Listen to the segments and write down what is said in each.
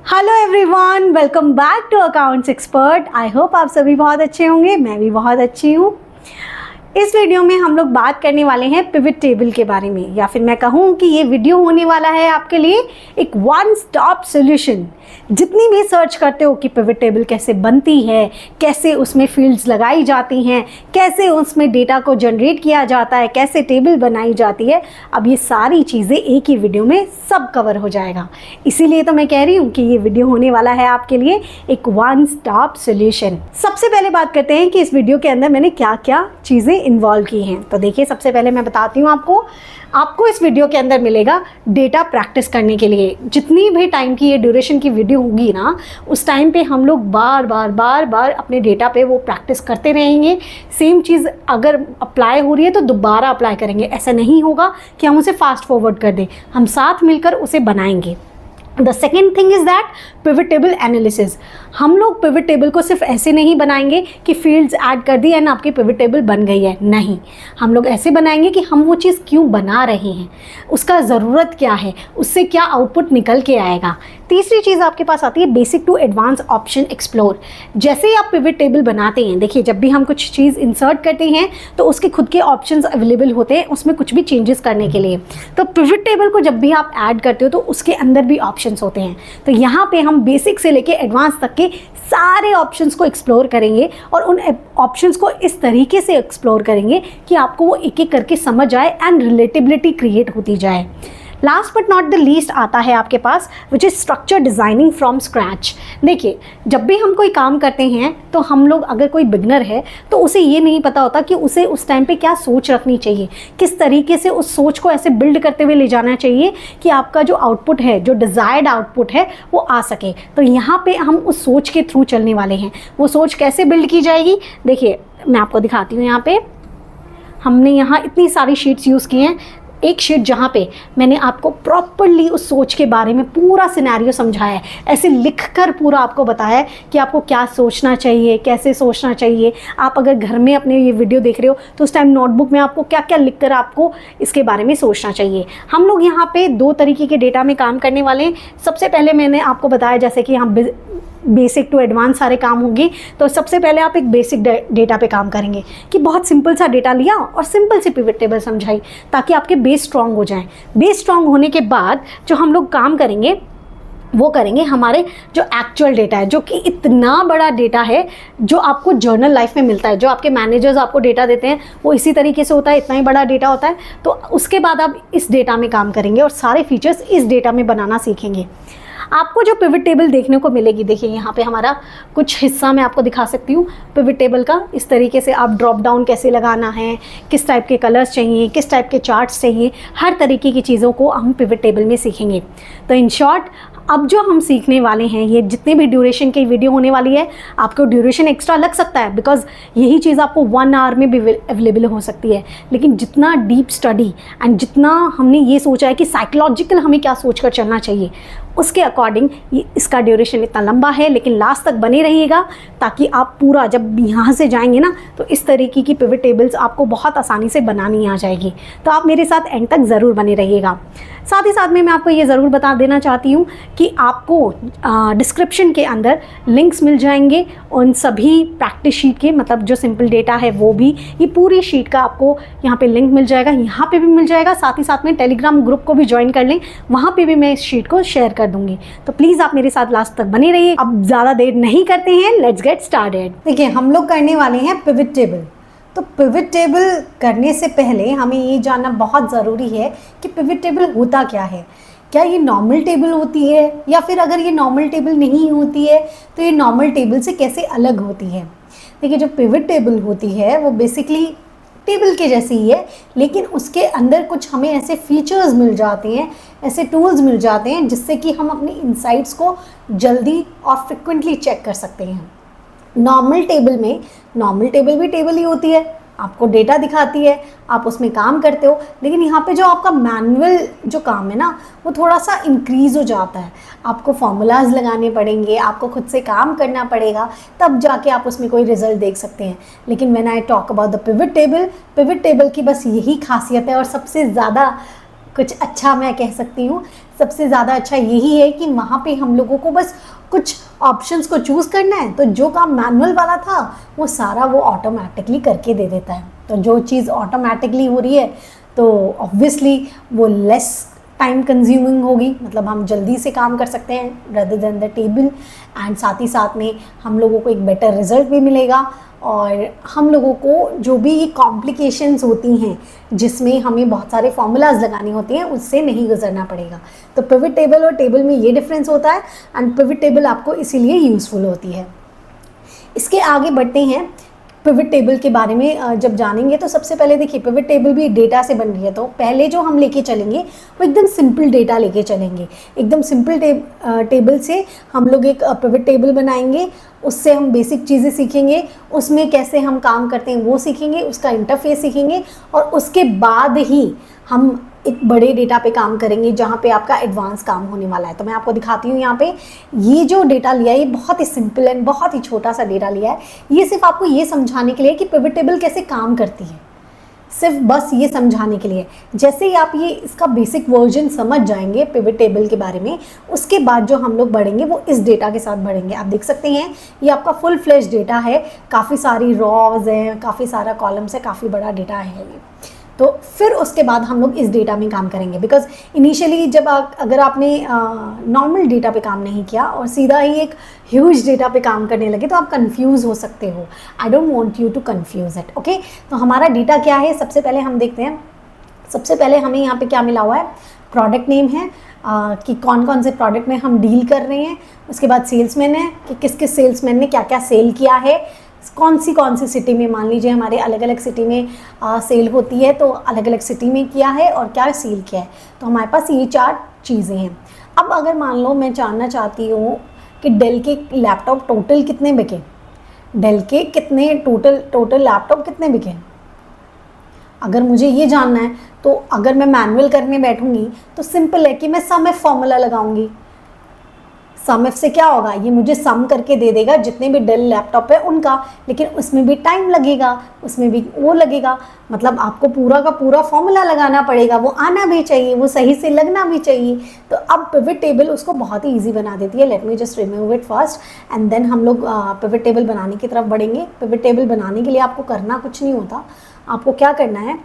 Hello everyone, welcome back to accounts expert. I hope आप सभी बहुत अच्छे होंगे। मैं भी बहुत अच्छी हूँ। इस वीडियो में हम लोग बात करने वाले हैं पिवट टेबल के बारे में, या फिर मैं कहूँ कि ये वीडियो होने वाला है आपके लिए एक वन स्टॉप सॉल्यूशन। जितनी भी सर्च करते हो कि पिवट टेबल कैसे बनती है, कैसे उसमें फील्ड्स लगाई जाती हैं, कैसे उसमें डेटा को जनरेट किया जाता है, कैसे टेबल बनाई जाती है, अब ये सारी चीज़ें एक ही वीडियो में सब कवर हो जाएगा। इसीलिए तो मैं कह रही हूँ कि ये वीडियो होने वाला है आपके लिए एक वन स्टॉप सॉल्यूशन। सबसे पहले बात करते हैं कि इस वीडियो के अंदर मैंने क्या क्या चीज़ें इन्वॉल्व की हैं। तो देखिए, सबसे पहले मैं बताती हूँ आपको इस वीडियो के अंदर मिलेगा डेटा प्रैक्टिस करने के लिए। जितनी भी टाइम की ये ड्यूरेशन की वीडियो होगी ना, उस टाइम पे हम लोग बार बार अपने डेटा पे वो प्रैक्टिस करते रहेंगे। सेम चीज़ अगर अप्लाई हो रही है तो दोबारा अप्लाई करेंगे। ऐसा नहीं होगा कि हम उसे फास्ट फॉरवर्ड कर दें, हम साथ मिलकर उसे बनाएंगे। The second thing is that pivot table analysis. हम लोग पिवट टेबल को सिर्फ ऐसे नहीं बनाएंगे कि फील्ड्स ऐड कर दी एंड आपकी पिवट टेबल बन गई है। नहीं, हम लोग ऐसे बनाएंगे कि हम वो चीज़ क्यों बना रहे हैं, उसका ज़रूरत क्या है, उससे क्या आउटपुट निकल के आएगा। तीसरी चीज़ आपके पास आती है basic to advance option explore. जैसे ही आप पिवट टेबल बनाते हैं, देखिए, जब भी हम कुछ चीज़ इंसर्ट करते हैं तो उसके खुद के ऑप्शंस अवेलेबल होते हैं उसमें कुछ भी चेंजेस करने के लिए। तो पिवट टेबल को जब भी आप ऐड करते हो तो उसके अंदर भी ऑप्शंस होते हैं। तो यहाँ पे हम बेसिक से लेके एडवांस तक के सारे ऑप्शंस को एक्सप्लोर करेंगे और उन ऑप्शंस को इस तरीके से एक्सप्लोर करेंगे कि आपको वो एक एक करके समझ आए एंड रिलेटेबिलिटी क्रिएट होती जाए। Last but not the least आता है आपके पास, which is structure designing from scratch. देखिए, जब भी हम कोई काम करते हैं तो हम लोग, अगर कोई बिगनर है तो उसे ये नहीं पता होता कि उसे उस टाइम पे क्या सोच रखनी चाहिए, किस तरीके से उस सोच को ऐसे बिल्ड करते हुए ले जाना चाहिए कि आपका जो आउटपुट है, जो डिज़ायर्ड आउटपुट है, वो आ सके। तो यहाँ पे हम उस सोच के थ्रू चलने वाले हैं। वो सोच कैसे बिल्ड की जाएगी, देखिए मैं आपको दिखाती हूँ। यहाँ पे हमने यहाँ इतनी सारी शीट्स यूज़ की हैं। एक शीट जहाँ पे मैंने आपको प्रॉपरली उस सोच के बारे में पूरा सिनेरियो समझाया है, ऐसे लिखकर पूरा आपको बताया है कि आपको क्या सोचना चाहिए, कैसे सोचना चाहिए। आप अगर घर में अपने ये वीडियो देख रहे हो तो उस टाइम नोटबुक में आपको क्या क्या लिखकर आपको इसके बारे में सोचना चाहिए। हम लोग यहाँ पे दो तरीके के डेटा में काम करने वाले हैं। सबसे पहले मैंने आपको बताया जैसे कि हम बेसिक टू एडवांस सारे काम होंगे। तो सबसे पहले आप एक बेसिक डेटा पे काम करेंगे कि बहुत सिंपल सा डेटा लिया और सिंपल सी पिवट टेबल समझाई ताकि आपके बेस स्ट्रांग हो जाए। बेस स्ट्रांग होने के बाद जो हम लोग काम करेंगे वो करेंगे हमारे जो एक्चुअल डेटा है, जो कि इतना बड़ा डेटा है जो आपको जर्नल लाइफ में मिलता है। जो आपके मैनेजर्स आपको डेटा देते हैं वो इसी तरीके से होता है, इतना ही बड़ा डेटा होता है। तो उसके बाद आप इस डेटा में काम करेंगे और सारे फीचर्स इस डेटा में बनाना सीखेंगे। आपको जो पिवट टेबल देखने को मिलेगी, देखिए यहाँ पे हमारा कुछ हिस्सा मैं आपको दिखा सकती हूँ पिवट टेबल का। इस तरीके से आप ड्रॉप डाउन कैसे लगाना है, किस टाइप के कलर्स चाहिए, किस टाइप के चार्ट्स चाहिए, हर तरीके की चीज़ों को हम पिवट टेबल में सीखेंगे। तो इन शॉर्ट, अब जो हम सीखने वाले हैं, ये जितने भी ड्यूरेशन की वीडियो होने वाली है, आपको ड्यूरेशन एक्स्ट्रा लग सकता है बिकॉज यही चीज़ आपको 1 आवर में भी अवेलेबल हो सकती है। लेकिन जितना डीप स्टडी एंड जितना हमने ये सोचा है कि साइकोलॉजिकल हमें क्या सोच कर चलना चाहिए, उसके अकॉर्डिंग इसका ड्यूरेशन इतना लंबा है। लेकिन लास्ट तक बने रहिएगा ताकि आप पूरा जब यहाँ से जाएंगे ना तो इस तरीके की पिवट टेबल्स आपको बहुत आसानी से बनानी आ जाएगी। तो आप मेरे साथ एंड तक ज़रूर बने रहिएगा। साथ ही साथ में मैं आपको ये ज़रूर बता देना चाहती हूँ कि आपको डिस्क्रिप्शन के अंदर लिंक्स मिल जाएंगे उन सभी प्रैक्टिस शीट के, मतलब जो सिंपल डेटा है वो भी, ये पूरी शीट का आपको यहाँ पे लिंक मिल जाएगा, यहाँ पे भी मिल जाएगा। साथ ही साथ में टेलीग्राम ग्रुप को भी ज्वाइन कर लें, वहाँ पे भी मैं इस शीट को शेयर कर दूँगी। तो प्लीज़ आप मेरे साथ लास्ट तक बने रहिए। अब ज़्यादा देर नहीं करते हैं, लेट्स गेट स्टार्टेड। देखिए, हम लोग करने वाले हैं पिवट टेबल। तो पिवट टेबल करने से पहले हमें ये जानना बहुत ज़रूरी है कि पिवट टेबल होता क्या है। क्या ये नॉर्मल टेबल होती है, या फिर अगर ये नॉर्मल टेबल नहीं होती है तो ये नॉर्मल टेबल से कैसे अलग होती है। देखिए, जो पिवट टेबल होती है वो बेसिकली टेबल के जैसी ही है, लेकिन उसके अंदर कुछ हमें ऐसे फीचर्स मिल जाते हैं, ऐसे टूल्स मिल जाते हैं जिससे कि हम अपने इंसाइट्स को जल्दी और फ्रिक्वेंटली चेक कर सकते हैं। नॉर्मल टेबल में, नॉर्मल टेबल भी टेबल ही होती है, आपको डेटा दिखाती है, आप उसमें काम करते हो। लेकिन यहाँ पे जो आपका मैनुअल जो काम है ना, वो थोड़ा सा इंक्रीज़ हो जाता है। आपको फॉर्मूलाज लगाने पड़ेंगे, आपको खुद से काम करना पड़ेगा, तब जाके आप उसमें कोई रिजल्ट देख सकते हैं। लेकिन when I talk about the pivot table की बस यही खासियत है और सबसे ज़्यादा कुछ अच्छा मैं कह सकती हूँ, सबसे ज़्यादा अच्छा यही है कि वहाँ पे हम लोगों को बस कुछ ऑप्शंस को चूज़ करना है, तो जो काम मैनुअल वाला था वो सारा वो ऑटोमेटिकली करके दे देता है। तो जो चीज़ ऑटोमेटिकली हो रही है तो ऑब्वियसली वो लेस टाइम कंज्यूमिंग होगी, मतलब हम जल्दी से काम कर सकते हैं rather than the table, and साथ ही साथ में हम लोगों को एक बेटर रिजल्ट भी मिलेगा। और हम लोगों को जो भी ये कॉम्प्लिकेशंस होती हैं जिसमें हमें बहुत सारे फॉर्मूलाज लगाने होते हैं उससे नहीं गुजरना पड़ेगा। तो पिवट टेबल और टेबल में ये डिफरेंस होता है, एंड पिवट टेबल आपको इसीलिए यूज़फुल होती है। इसके आगे बढ़ते हैं, पिवट टेबल के बारे में जब जानेंगे तो सबसे पहले देखिए पिवट टेबल भी डेटा से बन रही है, तो पहले जो हम लेके चलेंगे वो एकदम सिंपल डेटा लेके चलेंगे। एकदम सिंपल टेबल से हम लोग एक पिवट टेबल बनाएंगे, उससे हम बेसिक चीज़ें सीखेंगे, उसमें कैसे हम काम करते हैं वो सीखेंगे, उसका इंटरफेस सीखेंगे, और उसके बाद ही हम एक बड़े डेटा पे काम करेंगे जहाँ पे आपका एडवांस काम होने वाला है। तो मैं आपको दिखाती हूँ यहाँ पे ये जो डेटा लिया है ये बहुत ही सिंपल एंड बहुत ही छोटा सा डेटा लिया है। ये सिर्फ आपको ये समझाने के लिए कि पिवट टेबल कैसे काम करती है, सिर्फ बस ये समझाने के लिए। जैसे ही आप ये इसका बेसिक वर्जन समझ जाएंगे पिवट टेबल के बारे में, उसके बाद जो हम लोग बढ़ेंगे वो इस डेटा के साथ बढ़ेंगे। आप देख सकते हैं ये आपका फुल फ्लैश डेटा है, काफ़ी सारी रॉज हैं, काफ़ी सारा कॉलम्स है, काफ़ी बड़ा डेटा है ये। तो फिर उसके बाद हम लोग इस डेटा में काम करेंगे, बिकॉज इनिशियली जब अगर आपने नॉर्मल डेटा पे काम नहीं किया और सीधा ही एक ह्यूज डेटा पे काम करने लगे तो आप कंफ्यूज हो सकते हो। I don't want you to confuse it, okay. तो हमारा डेटा क्या है, सबसे पहले हम देखते हैं। सबसे पहले हमें यहाँ पे क्या मिला हुआ है, प्रोडक्ट नेम है कि कौन कौन से प्रोडक्ट में हम डील कर रहे हैं। उसके बाद सेल्समैन है कि किस किस सेल्समैन ने क्या क्या सेल किया है, कौन सी सिटी में, मान लीजिए हमारे अलग अलग सिटी में सेल होती है तो अलग अलग सिटी में किया है और क्या सेल किया है। तो हमारे पास ये 4 चीज़ें हैं। अब अगर मान लो मैं जानना चाहती हूँ कि डेल के लैपटॉप टोटल कितने बिके, डेल के कितने टोटल लैपटॉप कितने बिके, अगर मुझे ये जानना है तो अगर मैं मैनुअल करने बैठूंगी तो सिंपल है कि मैं सम एफ फॉर्मूला लगाऊंगी। सम एफ से क्या होगा, ये मुझे सम करके दे देगा जितने भी डेल लैपटॉप है उनका, लेकिन उसमें भी टाइम लगेगा, उसमें भी वो लगेगा, मतलब आपको पूरा का पूरा फॉर्मूला लगाना पड़ेगा, वो आना भी चाहिए, वो सही से लगना भी चाहिए। तो अब पिवट टेबल उसको बहुत ही ईजी बना देती है। Let me just remove it first and then हम लोग पिवट टेबल बनाने की तरफ बढ़ेंगे। पिवट टेबल बनाने के लिए आपको करना कुछ नहीं होता, आपको क्या करना है,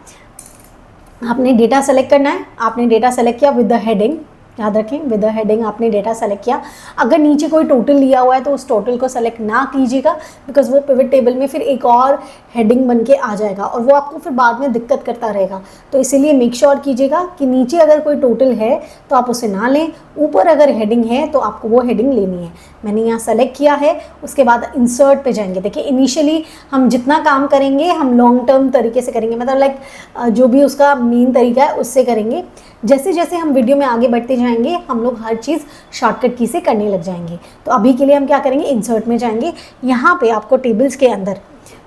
आपने डेटा सेलेक्ट करना है। आपने डेटा सेलेक्ट किया विद द हेडिंग, याद रखें विद द हेडिंग आपने डेटा सेलेक्ट किया। अगर नीचे कोई टोटल लिया हुआ है तो उस टोटल को सेलेक्ट ना कीजिएगा, बिकॉज वो पिवट टेबल में फिर एक और हेडिंग बन के आ जाएगा और वो आपको फिर बाद में दिक्कत करता रहेगा। तो इसीलिए मेक श्योर कीजिएगा कि नीचे अगर कोई टोटल है तो आप उसे ना लें, ऊपर अगर हेडिंग है तो आपको वो हेडिंग लेनी है। मैंने यहाँ सेलेक्ट किया है, उसके बाद इंसर्ट पे जाएंगे। देखिए इनिशियली हम जितना काम करेंगे हम लॉन्ग टर्म तरीके से करेंगे, मतलब लाइक जो भी उसका मेन तरीका है उससे करेंगे। जैसे जैसे हम वीडियो में आगे बढ़ते जाएंगे हम लोग हर चीज़ शॉर्टकट की से करने लग जाएंगे। तो अभी के लिए हम क्या करेंगे, इंसर्ट में जाएंगे। यहाँ पे आपको टेबल्स के अंदर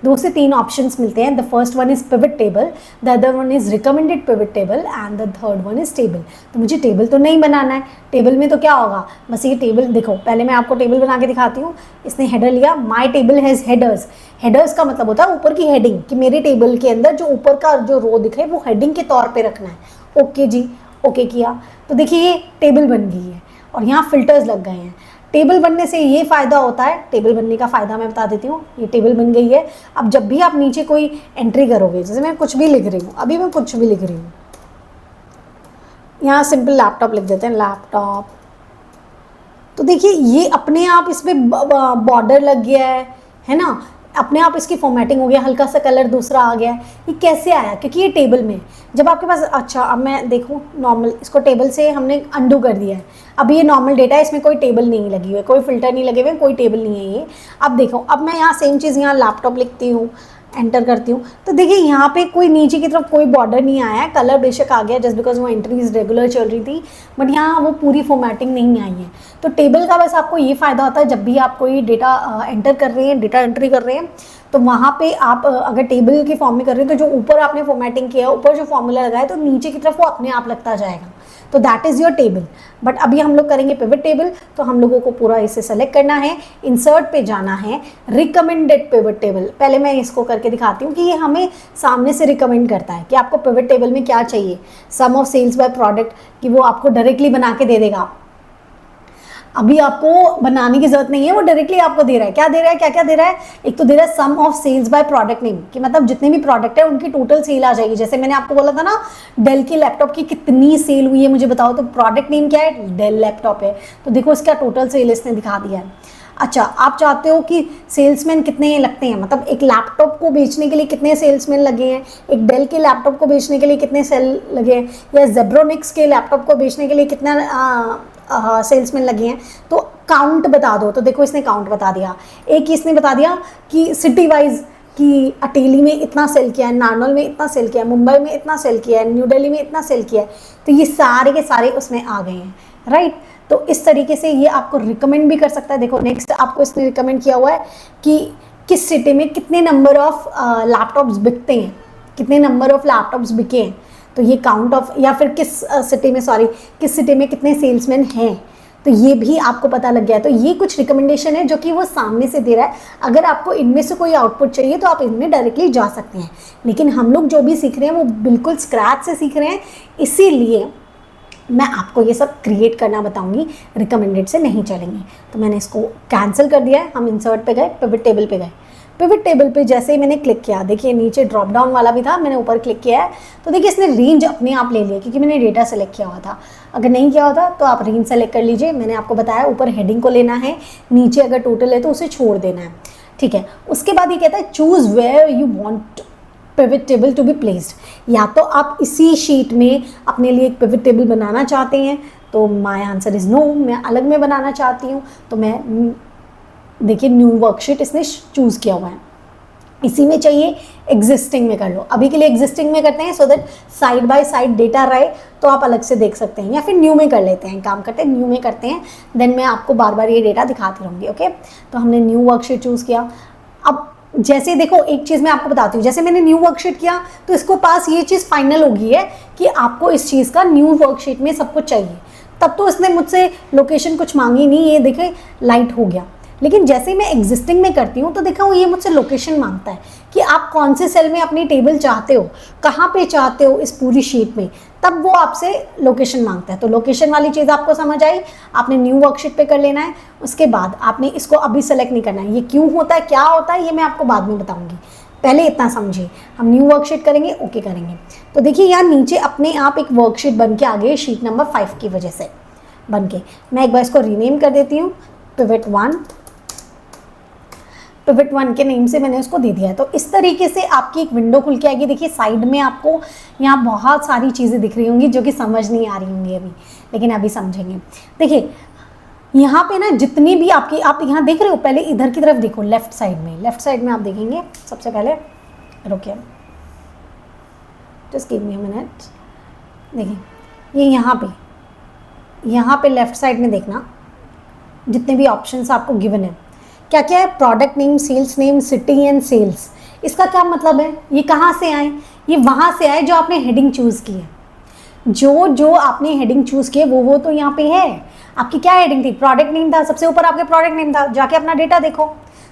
2 से 3 ऑप्शंस मिलते हैं। The first one is pivot table, the other one is recommended pivot table and the third one is table. तो मुझे टेबल तो नहीं बनाना है, टेबल में तो क्या होगा, बस ये टेबल देखो, पहले मैं आपको टेबल बना के दिखाती हूँ। इसने हेडर लिया, माई टेबल हैज़ हेडर्स। हेडर्स का मतलब होता है ऊपर की हेडिंग, कि मेरे टेबल के अंदर जो ऊपर का जो रो दिखे वो हेडिंग के तौर पर रखना है। ओके जी, ओके किया तो देखिए ये टेबल बन गई है और यहाँ फिल्टर्स लग गए हैं। टेबल बनने से ये फ़ायदा होता है, टेबल बनने का फ़ायदा मैं बता देती हूँ। ये टेबल बन गई है। अब जब भी आप नीचे कोई एंट्री करोगे, जैसे मैं कुछ भी लिख रही हूँ, अभी मैं कुछ भी लिख रही हूँ, यहाँ सिंपल लैपटॉप लिख देते हैं, लैपटॉप। तो देखिए ये अपने आप इसमें बॉर्डर लग गया है ना, अपने आप इसकी फॉर्मेटिंग हो गया, हल्का सा कलर दूसरा आ गया है। ये कैसे आया, क्योंकि ये टेबल में जब आपके पास, अच्छा अब मैं देखूँ नॉर्मल, इसको टेबल से हमने अंडू कर दिया है। अब ये नॉर्मल डेटा है, इसमें कोई टेबल नहीं लगी हुई है, कोई फिल्टर नहीं लगे हुए, कोई टेबल नहीं है ये। अब देखो, अब मैं यहाँ सेम चीज़ यहाँ लैपटॉप लिखती हूँ, एंटर करती हूँ, तो देखिए यहाँ पे कोई नीचे की तरफ कोई बॉर्डर नहीं आया है। कलर बेशक आ गया जस्ट बिकॉज वो एंट्रीज रेगुलर चल रही थी, बट यहाँ वो पूरी फॉर्मेटिंग नहीं आई है। तो टेबल का बस आपको ये फ़ायदा होता है, जब भी आप कोई डेटा एंटर कर रहे हैं, डेटा एंट्री कर रहे हैं, तो वहाँ पे आप अगर टेबल के फॉर्म में कर रहे हैं तो जो ऊपर आपने फॉर्मेटिंग किया है, ऊपर जो फॉर्मूला लगाया है, तो नीचे की तरफ वो अपने आप लगता जाएगा। तो that is your table. But अभी हम लोग करेंगे पिवट टेबल, तो हम लोगों को पूरा इसे सेलेक्ट करना है, इंसर्ट पे जाना है, रिकमेंडेड पिवट टेबल। पहले मैं इसको करके दिखाती हूँ कि ये हमें सामने से रिकमेंड करता है कि आपको पिवट टेबल में क्या चाहिए। सम ऑफ सेल्स बाय प्रोडक्ट कि वो आपको डायरेक्टली बना के दे देगा, अभी आपको बनाने की जरूरत नहीं है, वो डायरेक्टली आपको दे रहा है। क्या दे रहा है, क्या क्या दे रहा है? एक तो दे रहा है sum of sales by product name, कि मतलब जितने भी प्रोडक्ट है उनकी टोटल सेल आ जाएगी। जैसे मैंने आपको बोला था ना डेल की लैपटॉप की कितनी सेल हुई है मुझे बताओ, तो प्रोडक्ट नेम क्या है, डेल लैपटॉप है, तो देखो इसका टोटल सेल इसने दिखा दिया है। अच्छा, आप चाहते हो कि सेल्समैन कितने लगते हैं, मतलब एक लैपटॉप को बेचने के लिए कितने सेल्समैन लगे हैं, एक डेल के लैपटॉप को बेचने के लिए कितने सेल लगे हैं, या जेब्रोनिक्स के लैपटॉप को बेचने के लिए कितना सेल्समैन लगे हैं, तो काउंट बता दो। तो देखो इसने काउंट बता दिया। एक इसने बता दिया कि सिटी वाइज कि अटेली में इतना सेल किया है, नारनौल में इतना सेल किया है, मुंबई में इतना सेल किया है, न्यू दिल्ली में इतना सेल किया है, तो ये सारे के सारे उसमें आ गए हैं, राइट। तो इस तरीके से ये आपको रिकमेंड भी कर सकता है। देखो नेक्स्ट आपको इसने रिकमेंड किया हुआ है कि किस सिटी में कितने नंबर ऑफ लैपटॉप्स बिकते हैं, कितने नंबर ऑफ लैपटॉप्स बिके हैं, तो ये काउंट ऑफ, या फिर किस सिटी में, सॉरी किस सिटी में कितने सेल्समैन हैं, तो ये भी आपको पता लग गया। तो ये कुछ रिकमेंडेशन है जो कि वो सामने से दे रहा है। अगर आपको इनमें से कोई आउटपुट चाहिए तो आप इनमें डायरेक्टली जा सकते हैं, लेकिन हम लोग जो भी सीख रहे हैं वो बिल्कुल स्क्रैच से सीख रहे हैं, इसीलिए मैं आपको ये सब क्रिएट करना बताऊंगी, रिकमेंडेड से नहीं चलेंगे। तो मैंने इसको कैंसिल कर दिया है, हम इंसर्ट पे गए, पिवट टेबल पे गए। पिवट टेबल पे जैसे ही मैंने क्लिक किया, देखिए नीचे ड्रॉप डाउन वाला भी था, मैंने ऊपर क्लिक किया है, तो देखिए इसने रेंज अपने आप ले लिया क्योंकि मैंने डेटा सेलेक्ट किया हुआ था। अगर नहीं किया होता तो आप रेंज सेलेक्ट कर लीजिए। मैंने आपको बताया ऊपर हेडिंग को लेना है, नीचे अगर टोटल है तो उसे छोड़ देना है, ठीक है। उसके बाद ये कहता है choose where you want pivot table to be placed. या तो आप इसी शीट में अपने लिए एक पिवट टेबल बनाना चाहते हैं, तो माय आंसर इज़ नो, मैं अलग में बनाना चाहती हूँ, तो मैं देखिए न्यू वर्कशीट इसने चूज़ किया हुआ है, इसी में चाहिए एग्जिस्टिंग में कर लो। अभी के लिए एग्जिस्टिंग में करते हैं so that side by side data रहे तो आप अलग से देख सकते हैं, या फिर न्यू में कर लेते हैं, काम करते हैं न्यू में करते हैं, देन मैं आपको बार बार ये डेटा दिखाती रहूँगी, ओके। तो हमने न्यू वर्कशीट चूज़ किया। अब जैसे देखो एक चीज़ मैं आपको बताती हूँ, जैसे मैंने न्यू वर्कशीट किया तो इसको पास ये चीज़ फाइनल हो गई है कि आपको इस चीज़ का न्यू वर्कशीट में सब कुछ चाहिए। तब तो इसने मुझसे लोकेशन कुछ मांगी नहीं, ये देखे लाइट हो गया। लेकिन जैसे मैं एग्जिस्टिंग में करती हूँ तो देखा वो ये मुझसे लोकेशन मांगता है कि आप कौन से सेल में अपनी टेबल चाहते हो, कहाँ पे चाहते हो इस पूरी शीट में, तब वो आपसे लोकेशन मांगता है। तो लोकेशन वाली चीज़ आपको समझ आई, आपने न्यू वर्कशीट पे कर लेना है। उसके बाद आपने इसको अभी सेलेक्ट नहीं करना है, ये क्यों होता है क्या होता है ये मैं आपको बाद में बताऊँगी, पहले इतना समझिए। हम न्यू वर्कशीट करेंगे, ओके करेंगे, तो देखिए यहाँ नीचे अपने आप एक वर्कशीट बन के आ गई शीट नंबर 5 की वजह से बन के। मैं एक बार इसको रीनेम कर देती हूँ, पिवट 1, पिवट 1 के नेम से मैंने उसको दे दिया है। तो इस तरीके से आपकी एक विंडो खुल के आएगी। देखिए साइड में आपको यहाँ बहुत सारी चीज़ें दिख रही होंगी जो कि समझ नहीं आ रही होंगी अभी, लेकिन अभी समझेंगे। देखिए यहाँ पे ना जितनी भी आपकी, आप यहाँ देख रहे हो, पहले इधर की तरफ देखो, लेफ्ट साइड में आप देखेंगे सबसे पहले, रुकिए just give me a minute. देखिए ये यहाँ पे लेफ्ट साइड में देखना जितने भी ऑप्शंस आपको गिवन है, क्या क्या है, product name, sales name, city and sales. इसका क्या मतलब है, ये कहाँ से आए, ये वहाँ से आए जो आपने हेडिंग चूज़ की है। जो आपने हेडिंग चूज़ की है वो तो यहाँ पे है। आपकी क्या हेडिंग थी, प्रोडक्ट नेम था, सबसे ऊपर आपके प्रोडक्ट नेम था, जाके अपना डेटा देखो,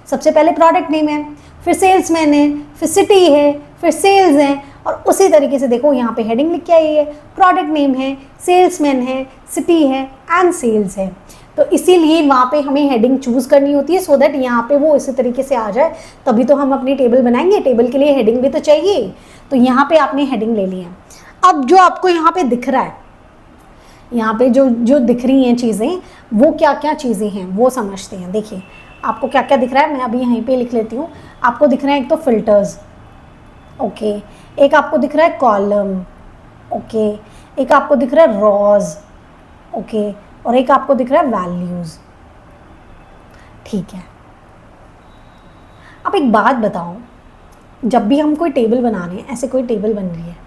सबसे पहले प्रोडक्ट नेम है, फिर सेल्समैन है, फिर सिटी है, फिर सेल्स है, और उसी तरीके से देखो यहाँ पे हेडिंग लिख के आई है, प्रोडक्ट नेम है, सेल्समैन है, सिटी है एंड सेल्स है। तो इसीलिए वहाँ पे हमें हेडिंग चूज़ करनी होती है सो दैट यहाँ पे वो इसी तरीके से आ जाए, तभी तो हम अपनी टेबल बनाएंगे। टेबल के लिए हेडिंग भी तो चाहिए, तो यहाँ पे आपने हेडिंग ले लिया। अब जो आपको यहाँ पे दिख रहा है, यहाँ पे जो दिख रही हैं चीज़ें, वो क्या क्या चीज़ें हैं वो समझते हैं। देखिए आपको क्या क्या दिख रहा है, मैं अभी यहीं पे लिख लेती हूँ। आपको दिख रहा है एक तो फिल्टर्स, ओके, एक आपको दिख रहा है कॉलम, ओके, एक आपको दिख रहा है रॉज, ओके, और एक आपको दिख रहा है वैल्यूज़, ठीक है। अब एक बात बताओ, जब भी हम कोई टेबल बना रहे हैं, ऐसे कोई टेबल बन रही है,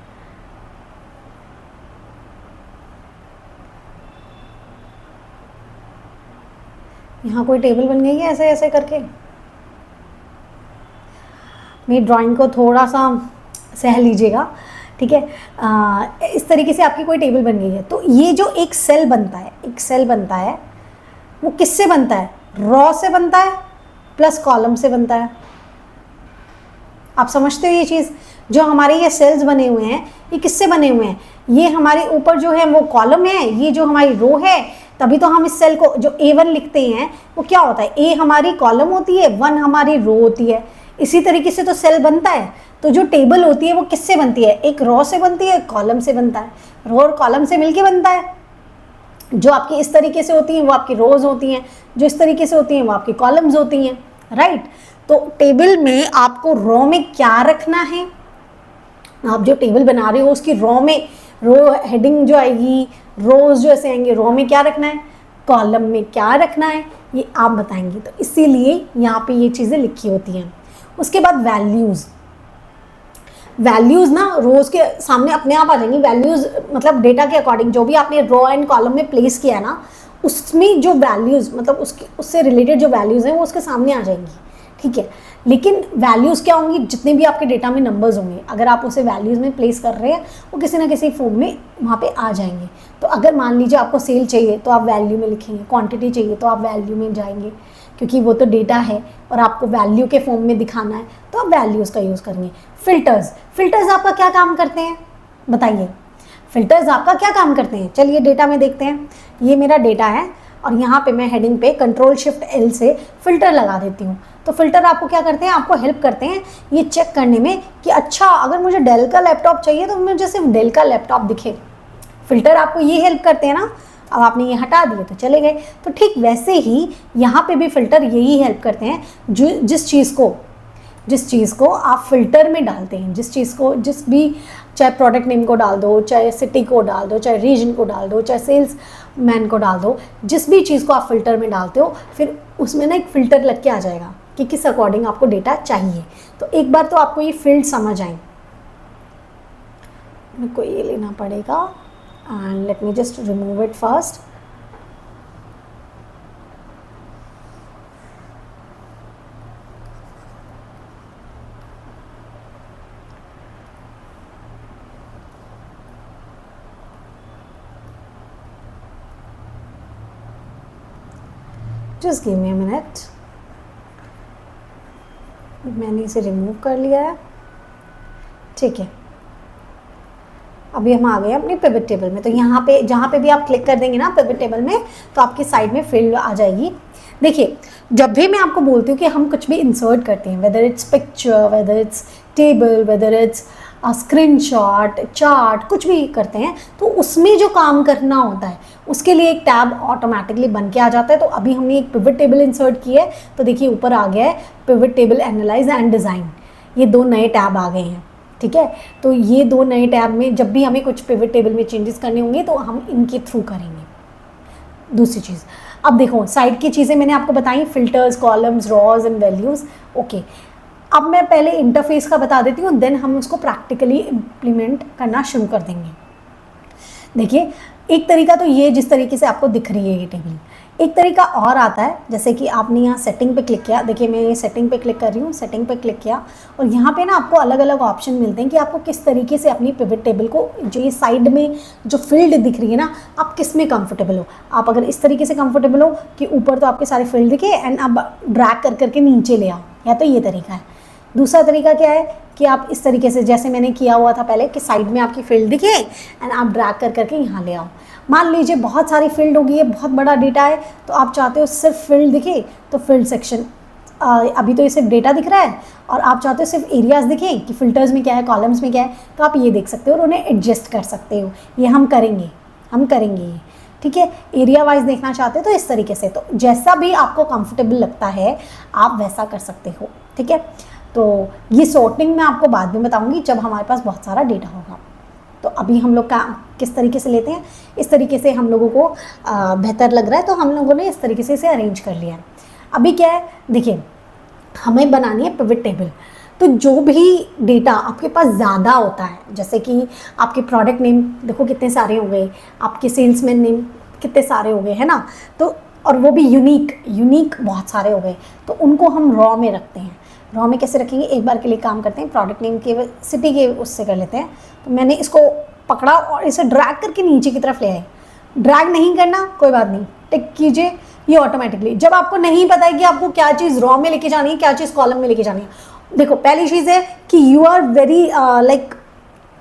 यहाँ कोई टेबल बन गई है ऐसे ऐसे करके, मेरी ड्राइंग को थोड़ा सा सह लीजिएगा ठीक है। इस तरीके से आपकी कोई टेबल बन गई है। तो ये जो एक सेल बनता है, एक सेल बनता है, वो किससे बनता है? रॉ से बनता है प्लस कॉलम से बनता है। आप समझते हो ये चीज़? जो हमारे ये सेल्स बने हुए हैं ये किससे बने हुए हैं? ये हमारे ऊपर जो है वो कॉलम है, ये जो हमारी रो है, तभी तो हम इस सेल को जो A1 लिखते हैं वो क्या होता है? A हमारी कॉलम होती है, 1 हमारी रो होती है। इसी तरीके से तो सेल बनता है। तो जो टेबल होती है वो किससे बनती है? एक रो से बनती है, कॉलम से बनता है। रो और कॉलम से मिलके बनता है। जो आपकी इस तरीके से होती हैं वो आपकी रोज होती हैं, जो इस तरीके से होती हैं वो आपकी कॉलम्स होती हैं, राइट। तो टेबल में आपको रो में क्या रखना है? आप जो टेबल बना रहे हो उसकी रो में, रो हेडिंग जो आएगी, रोज जो ऐसे आएंगे, रो में क्या रखना है, कॉलम में क्या रखना है, ये आप बताएंगे। तो इसीलिए यहाँ पे ये चीज़ें लिखी होती हैं। उसके बाद वैल्यूज़, वैल्यूज़ ना रोज़ के सामने अपने आप आ जाएंगी। वैल्यूज़ मतलब डेटा के अकॉर्डिंग जो भी आपने रो एंड कॉलम में प्लेस किया है ना, उसमें जो वैल्यूज़ मतलब उससे रिलेटेड जो वैल्यूज़ हैं वो उसके सामने आ जाएंगी, ठीक है। लेकिन वैल्यूज़ क्या होंगी? जितने भी आपके डेटा में नंबर्स होंगे, अगर आप उसे वैल्यूज़ में प्लेस कर रहे हैं वो किसी ना किसी फॉर्म में वहाँ पे आ जाएंगे। तो अगर मान लीजिए आपको सेल चाहिए तो आप वैल्यू में लिखेंगे, क्वांटिटी चाहिए तो आप वैल्यू में जाएंगे, क्योंकि वो तो डेटा है और आपको वैल्यू के फॉर्म में दिखाना है तो आप वैल्यूज़ का यूज़ करेंगे। फिल्टर्स, फिल्टर्स आपका क्या काम करते हैं बताइए? फिल्टर्स आपका क्या काम करते हैं? चलिए डेटा में देखते हैं। ये मेरा डेटा है और यहाँ पे मैं हेडिंग पे Ctrl+Shift+L से फ़िल्टर लगा देती हूँ। तो फिल्टर आपको क्या करते हैं? आपको हेल्प करते हैं ये चेक करने में कि अच्छा अगर मुझे डेल का लैपटॉप चाहिए तो मुझे सिर्फ डेल का लैपटॉप दिखे। फिल्टर आपको ये हेल्प करते हैं ना। अब आपने ये हटा दिए तो चले गए। तो ठीक वैसे ही यहाँ पे भी फिल्टर यही हेल्प करते हैं। जिस चीज़ को आप फिल्टर में डालते हैं, जिस चीज़ को, जिस भी, चाहे प्रोडक्ट नेम को डाल दो, चाहे सिटी को डाल दो, चाहे रीजन को डाल दो, चाहे सेल्स मैन को डाल दो, जिस भी चीज़ को आप फिल्टर में डालते हो फिर उसमें ना एक फ़िल्टर लग के आ जाएगा कि किस अकॉर्डिंग आपको डेटा चाहिए। तो एक बार तो आपको ये फील्ड समझ आए। मेरे को ये लेना पड़ेगा and let me just remove it first. Just give me a minute. मैंने इसे रिमूव कर लिया है, ठीक है। अभी हम आ गए अपनी पिवट टेबल में। तो यहाँ पे जहाँ पे भी आप क्लिक कर देंगे ना पिवट टेबल में, तो आपकी साइड में फील्ड आ जाएगी। देखिए जब भी मैं आपको बोलती हूँ कि हम कुछ भी इंसर्ट करते हैं, whether it's picture, whether it's table, whether it's screenshot, chart, कुछ भी करते हैं तो उसमें जो काम करना होता है उसके लिए एक टैब ऑटोमेटिकली बन के आ जाता है। तो अभी हमने एक पिवट टेबल इंसर्ट की है तो देखिए ऊपर आ गया है pivot table analyse and design. ये 2 नए टैब आ गए हैं, ठीक है। तो ये 2 नए टैब में जब भी हमें कुछ पिवट टेबल में चेंजेस करने होंगे तो हम इनके थ्रू करेंगे। दूसरी चीज़, अब देखो साइड की चीज़ें मैंने आपको बताई, filters, columns, rows and values, okay. अब मैं पहले इंटरफेस का बता देती हूँ, देन हम उसको प्रैक्टिकली इम्प्लीमेंट करना शुरू कर देंगे। देखिए एक तरीका तो ये जिस तरीके से आपको दिख रही है ये टेबल, एक तरीका और आता है जैसे कि आपने यहाँ सेटिंग पे क्लिक किया। देखिए मैं ये सेटिंग पे क्लिक कर रही हूँ, सेटिंग पे क्लिक किया और यहाँ पे ना आपको अलग अलग ऑप्शन मिलते हैं कि आपको किस तरीके से अपनी पिवट टेबल को, जो ये साइड में जो फील्ड दिख रही है ना, आप किस में कंफर्टेबल हो। आप अगर इस तरीके से कंफर्टेबल हो कि ऊपर तो आपके सारे फील्ड दिखे एंड आप ड्रैग कर करके नीचे ले आओ, या तो ये तरीका है। दूसरा तरीका क्या है कि आप इस तरीके से जैसे मैंने किया हुआ था पहले कि साइड में आपकी फील्ड दिखे एंड आप ड्रैग कर करके यहाँ ले आओ। मान लीजिए बहुत सारी फील्ड होगी, ये बहुत बड़ा डेटा है तो आप चाहते हो सिर्फ फील्ड दिखे, तो फील्ड सेक्शन, अभी तो ये सिर्फ डेटा दिख रहा है और आप चाहते हो सिर्फ एरियाज़ दिखें कि फिल्टर्स में क्या है, कॉलम्स में क्या है, तो आप ये देख सकते हो और उन्हें एडजस्ट कर सकते हो। ये हम करेंगे ये, ठीक है। एरिया वाइज देखना चाहते हो तो इस तरीके से, तो जैसा भी आपको कंफर्टेबल लगता है आप वैसा कर सकते हो, ठीक है। तो ये सॉर्टिंग मैं आपको बाद में बताऊंगी जब हमारे पास बहुत सारा डेटा होगा। तो अभी हम लोग का किस तरीके से लेते हैं, इस तरीके से हम लोगों को बेहतर लग रहा है तो हम लोगों ने इस तरीके से इसे अरेंज कर लिया है। अभी क्या है, देखिए हमें बनानी है पिवट टेबल। तो जो भी डेटा आपके पास ज़्यादा होता है, जैसे कि आपके प्रोडक्ट नेम देखो कितने सारे हो गए, आपके सेल्समैन नेम कितने सारे हो गए, है ना, तो और वो भी यूनिक बहुत सारे हो गए, तो उनको हम रॉ में रखते हैं। रॉ में कैसे रखेंगे, एक बार के लिए काम करते हैं, प्रोडक्ट नेम के सिटी के उससे कर लेते हैं। तो मैंने इसको पकड़ा और इसे ड्रैग करके नीचे की तरफ ले आए। ड्रैग नहीं करना, कोई बात नहीं, टिक कीजिए, ये ऑटोमेटिकली। जब आपको नहीं पता है कि आपको क्या चीज़ रॉ में लेके जानी है, क्या चीज़ कॉलम में लेके जानी है, देखो पहली चीज़ है कि you are very like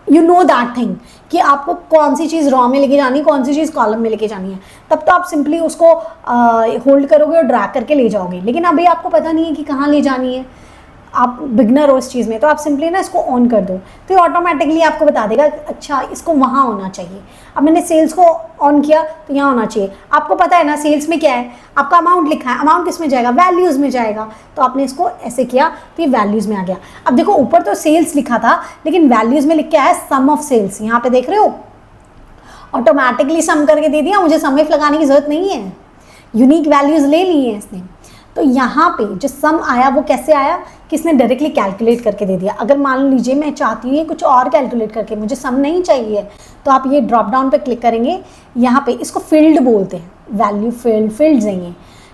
you know that thing कि आपको कौन सी चीज़ रॉ में लेके जानी है, कौन सी चीज़ कॉलम में लेके जानी है, तब तो आप सिंपली उसको होल्ड करोगे और ड्रैग करके ले जाओगे। लेकिन अभी आपको पता नहीं है कि कहाँ ले जानी है, आप बिगनर हो इस चीज़ में, तो आप सिंपली ना इसको ऑन कर दो, तो ये ऑटोमेटिकली आपको बता देगा अच्छा इसको वहाँ होना चाहिए। अब मैंने सेल्स को ऑन किया तो यहाँ होना चाहिए। आपको पता है ना सेल्स में क्या है, आपका अमाउंट लिखा है, अमाउंट किस में जाएगा, वैल्यूज़ में जाएगा। तो आपने इसको ऐसे किया तो ये वैल्यूज़ में आ गया। अब देखो ऊपर तो सेल्स लिखा था लेकिन वैल्यूज़ में लिख के आया सम ऑफ सेल्स, यहाँ पे देख रहे हो ऑटोमेटिकली सम करके दे दिया, मुझे सम इफ लगाने की जरूरत नहीं है, यूनिक वैल्यूज़ ले ली है इसने। तो यहाँ पे जो सम आया वो कैसे आया, किसने डायरेक्टली कैलकुलेट करके दे दिया। अगर मान लीजिए मैं चाहती हूँ कुछ और कैलकुलेट करके, मुझे सम नहीं चाहिए, तो आप ये ड्रॉप डाउन पे क्लिक करेंगे, यहाँ पे इसको फील्ड बोलते हैं, वैल्यू फील्ड देंगे,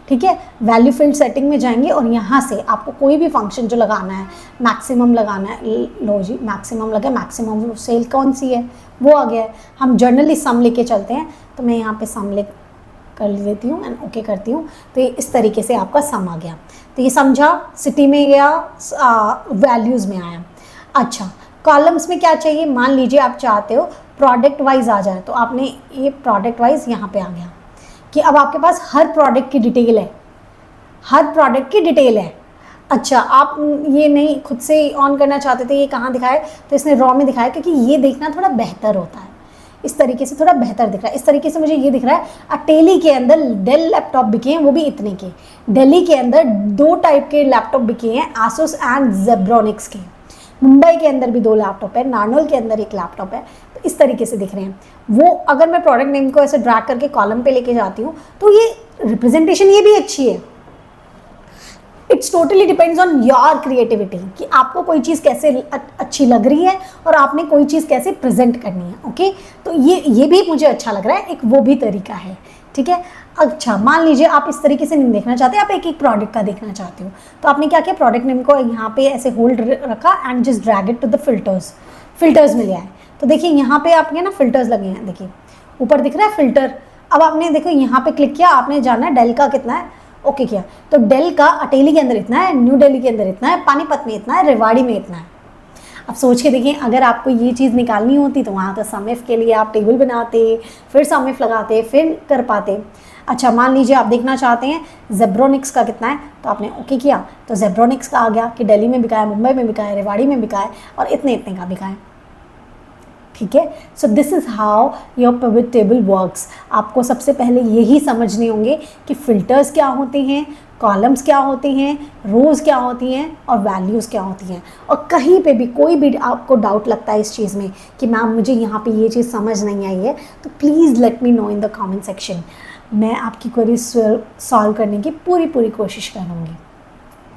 ठीक है। वैल्यू फील्ड सेटिंग में जाएंगे और यहाँ से आपको कोई भी फंक्शन जो लगाना है, मैक्सिमम लगाना है, लो जी मैक्सिमम लगे, मैक्सिमम सेल कौन सी है वो आ गया है। हम जर्नली सम लेके चलते हैं, तो मैं यहाँ पे सम ले कर लेती हूँ एंड ओके करती हूँ, तो ये इस तरीके से आपका सम आ गया। तो ये समझा, सिटी में गया, वैल्यूज़ में आया। अच्छा कॉलम्स में क्या चाहिए, मान लीजिए आप चाहते हो प्रोडक्ट वाइज आ जाए, तो आपने ये प्रोडक्ट वाइज यहाँ पे आ गया कि अब आपके पास हर प्रोडक्ट की डिटेल है, हर प्रोडक्ट की डिटेल है। अच्छा आप ये नहीं खुद से ऑन करना चाहते थे, ये कहाँ दिखाए, तो इसने रॉ में दिखाया क्योंकि ये देखना थोड़ा बेहतर होता है, इस तरीके से थोड़ा बेहतर दिख रहा है। इस तरीके से मुझे ये दिख रहा है अटेली के अंदर डेल लैपटॉप बिके हैं, वो भी इतने के। दिल्ली के अंदर 2 टाइप के लैपटॉप बिके हैं, आसूस एंड जेब्रोनिक्स के। मुंबई के अंदर भी 2 लैपटॉप है, नार्नोल के अंदर 1 लैपटॉप है। तो इस तरीके से दिख रहे हैं वो। अगर मैं प्रोडक्ट नेम को ऐसे ड्रैग करके कॉलम पे लेके जाती हूँ तो ये रिप्रेजेंटेशन ये भी अच्छी है। It's totally depends on your creativity कि आपको कोई चीज़ कैसे अच्छी लग रही है और आपने कोई चीज़ कैसे प्रेजेंट करनी है। ओके तो ये भी मुझे अच्छा लग रहा है, एक वो भी तरीका है, ठीक है। अच्छा मान लीजिए आप इस तरीके से नहीं देखना चाहते, आप एक एक प्रोडक्ट का देखना चाहते हो, तो आपने क्या किया, प्रोडक्ट नेम को यहाँ पे ऐसे होल्ड रखा and just drag it to the filters में ले आए। तो देखिए यहाँ पे आपके ना फिल्टर्स लगे हैं, देखिए ऊपर दिख रहा है फिल्टर। अब आपने देखो यहाँ पे क्लिक किया, आपने जाना है डेल का कितना है, ओके किया, तो डेल का अटेली के अंदर इतना है, न्यू दिल्ली के अंदर इतना है, पानीपत में इतना है, रेवाड़ी में इतना है। अब सोच के देखिए अगर आपको ये चीज़ निकालनी होती तो वहाँ तो सम इफ के लिए आप टेबल बनाते, फिर सम इफ लगाते, फिर कर पाते। अच्छा मान लीजिए आप देखना चाहते हैं जेब्रोनिक्स का कितना है, तो आपने ओके किया तो जेब्रोनिक्स का आ गया कि दिल्ली में बिका है, मुंबई में बिका है, रेवाड़ी में बिका है और इतने इतने का बिका है, ठीक है। So this is how your pivot table works. आपको सबसे पहले यही समझने होंगे कि फ़िल्टर्स क्या होते हैं, कॉलम्स क्या होते हैं, रोज़ क्या होती हैं और वैल्यूज़ क्या होती हैं। और कहीं पे भी कोई भी आपको डाउट लगता है इस चीज़ में कि मैम मुझे यहाँ पे ये चीज़ समझ नहीं आई है, तो please let me know in the comment section. मैं आपकी क्वेरी सॉल्व करने की पूरी कोशिश करूँगी,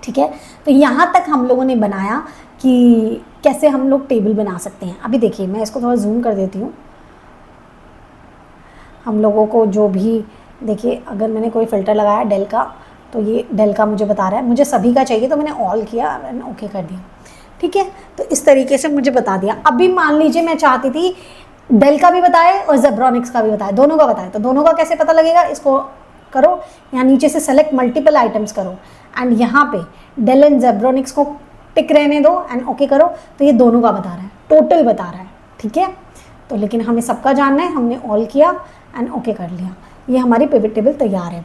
ठीक है। तो यहाँ तक हम लोगों ने बनाया कि कैसे हम लोग टेबल बना सकते हैं। अभी देखिए मैं इसको थोड़ा जूम कर देती हूँ। हम लोगों को जो भी देखिए, अगर मैंने कोई फ़िल्टर लगाया डेल का, तो ये डेल का मुझे बता रहा है, मुझे सभी का चाहिए तो मैंने ऑल किया एंड ओके कर दिया, ठीक है। तो इस तरीके से मुझे बता दिया। अभी मान लीजिए मैं चाहती थी डेल का भी बताए और जेब्रोनिक्स का भी बताए, दोनों का बताए, तो दोनों का कैसे पता लगेगा, इसको करो यहाँ नीचे से सेलेक्ट मल्टीपल आइटम्स करो एंड यहाँ पे डेल एंड जेब्रोनिक्स को टिक रहने दो एंड ओके करो, तो ये दोनों का बता रहा है, टोटल बता रहा है, ठीक है। तो लेकिन हमें सबका जानना है, हमने ऑल किया एंड ओके कर लिया, ये हमारी पिवट टेबल तैयार है।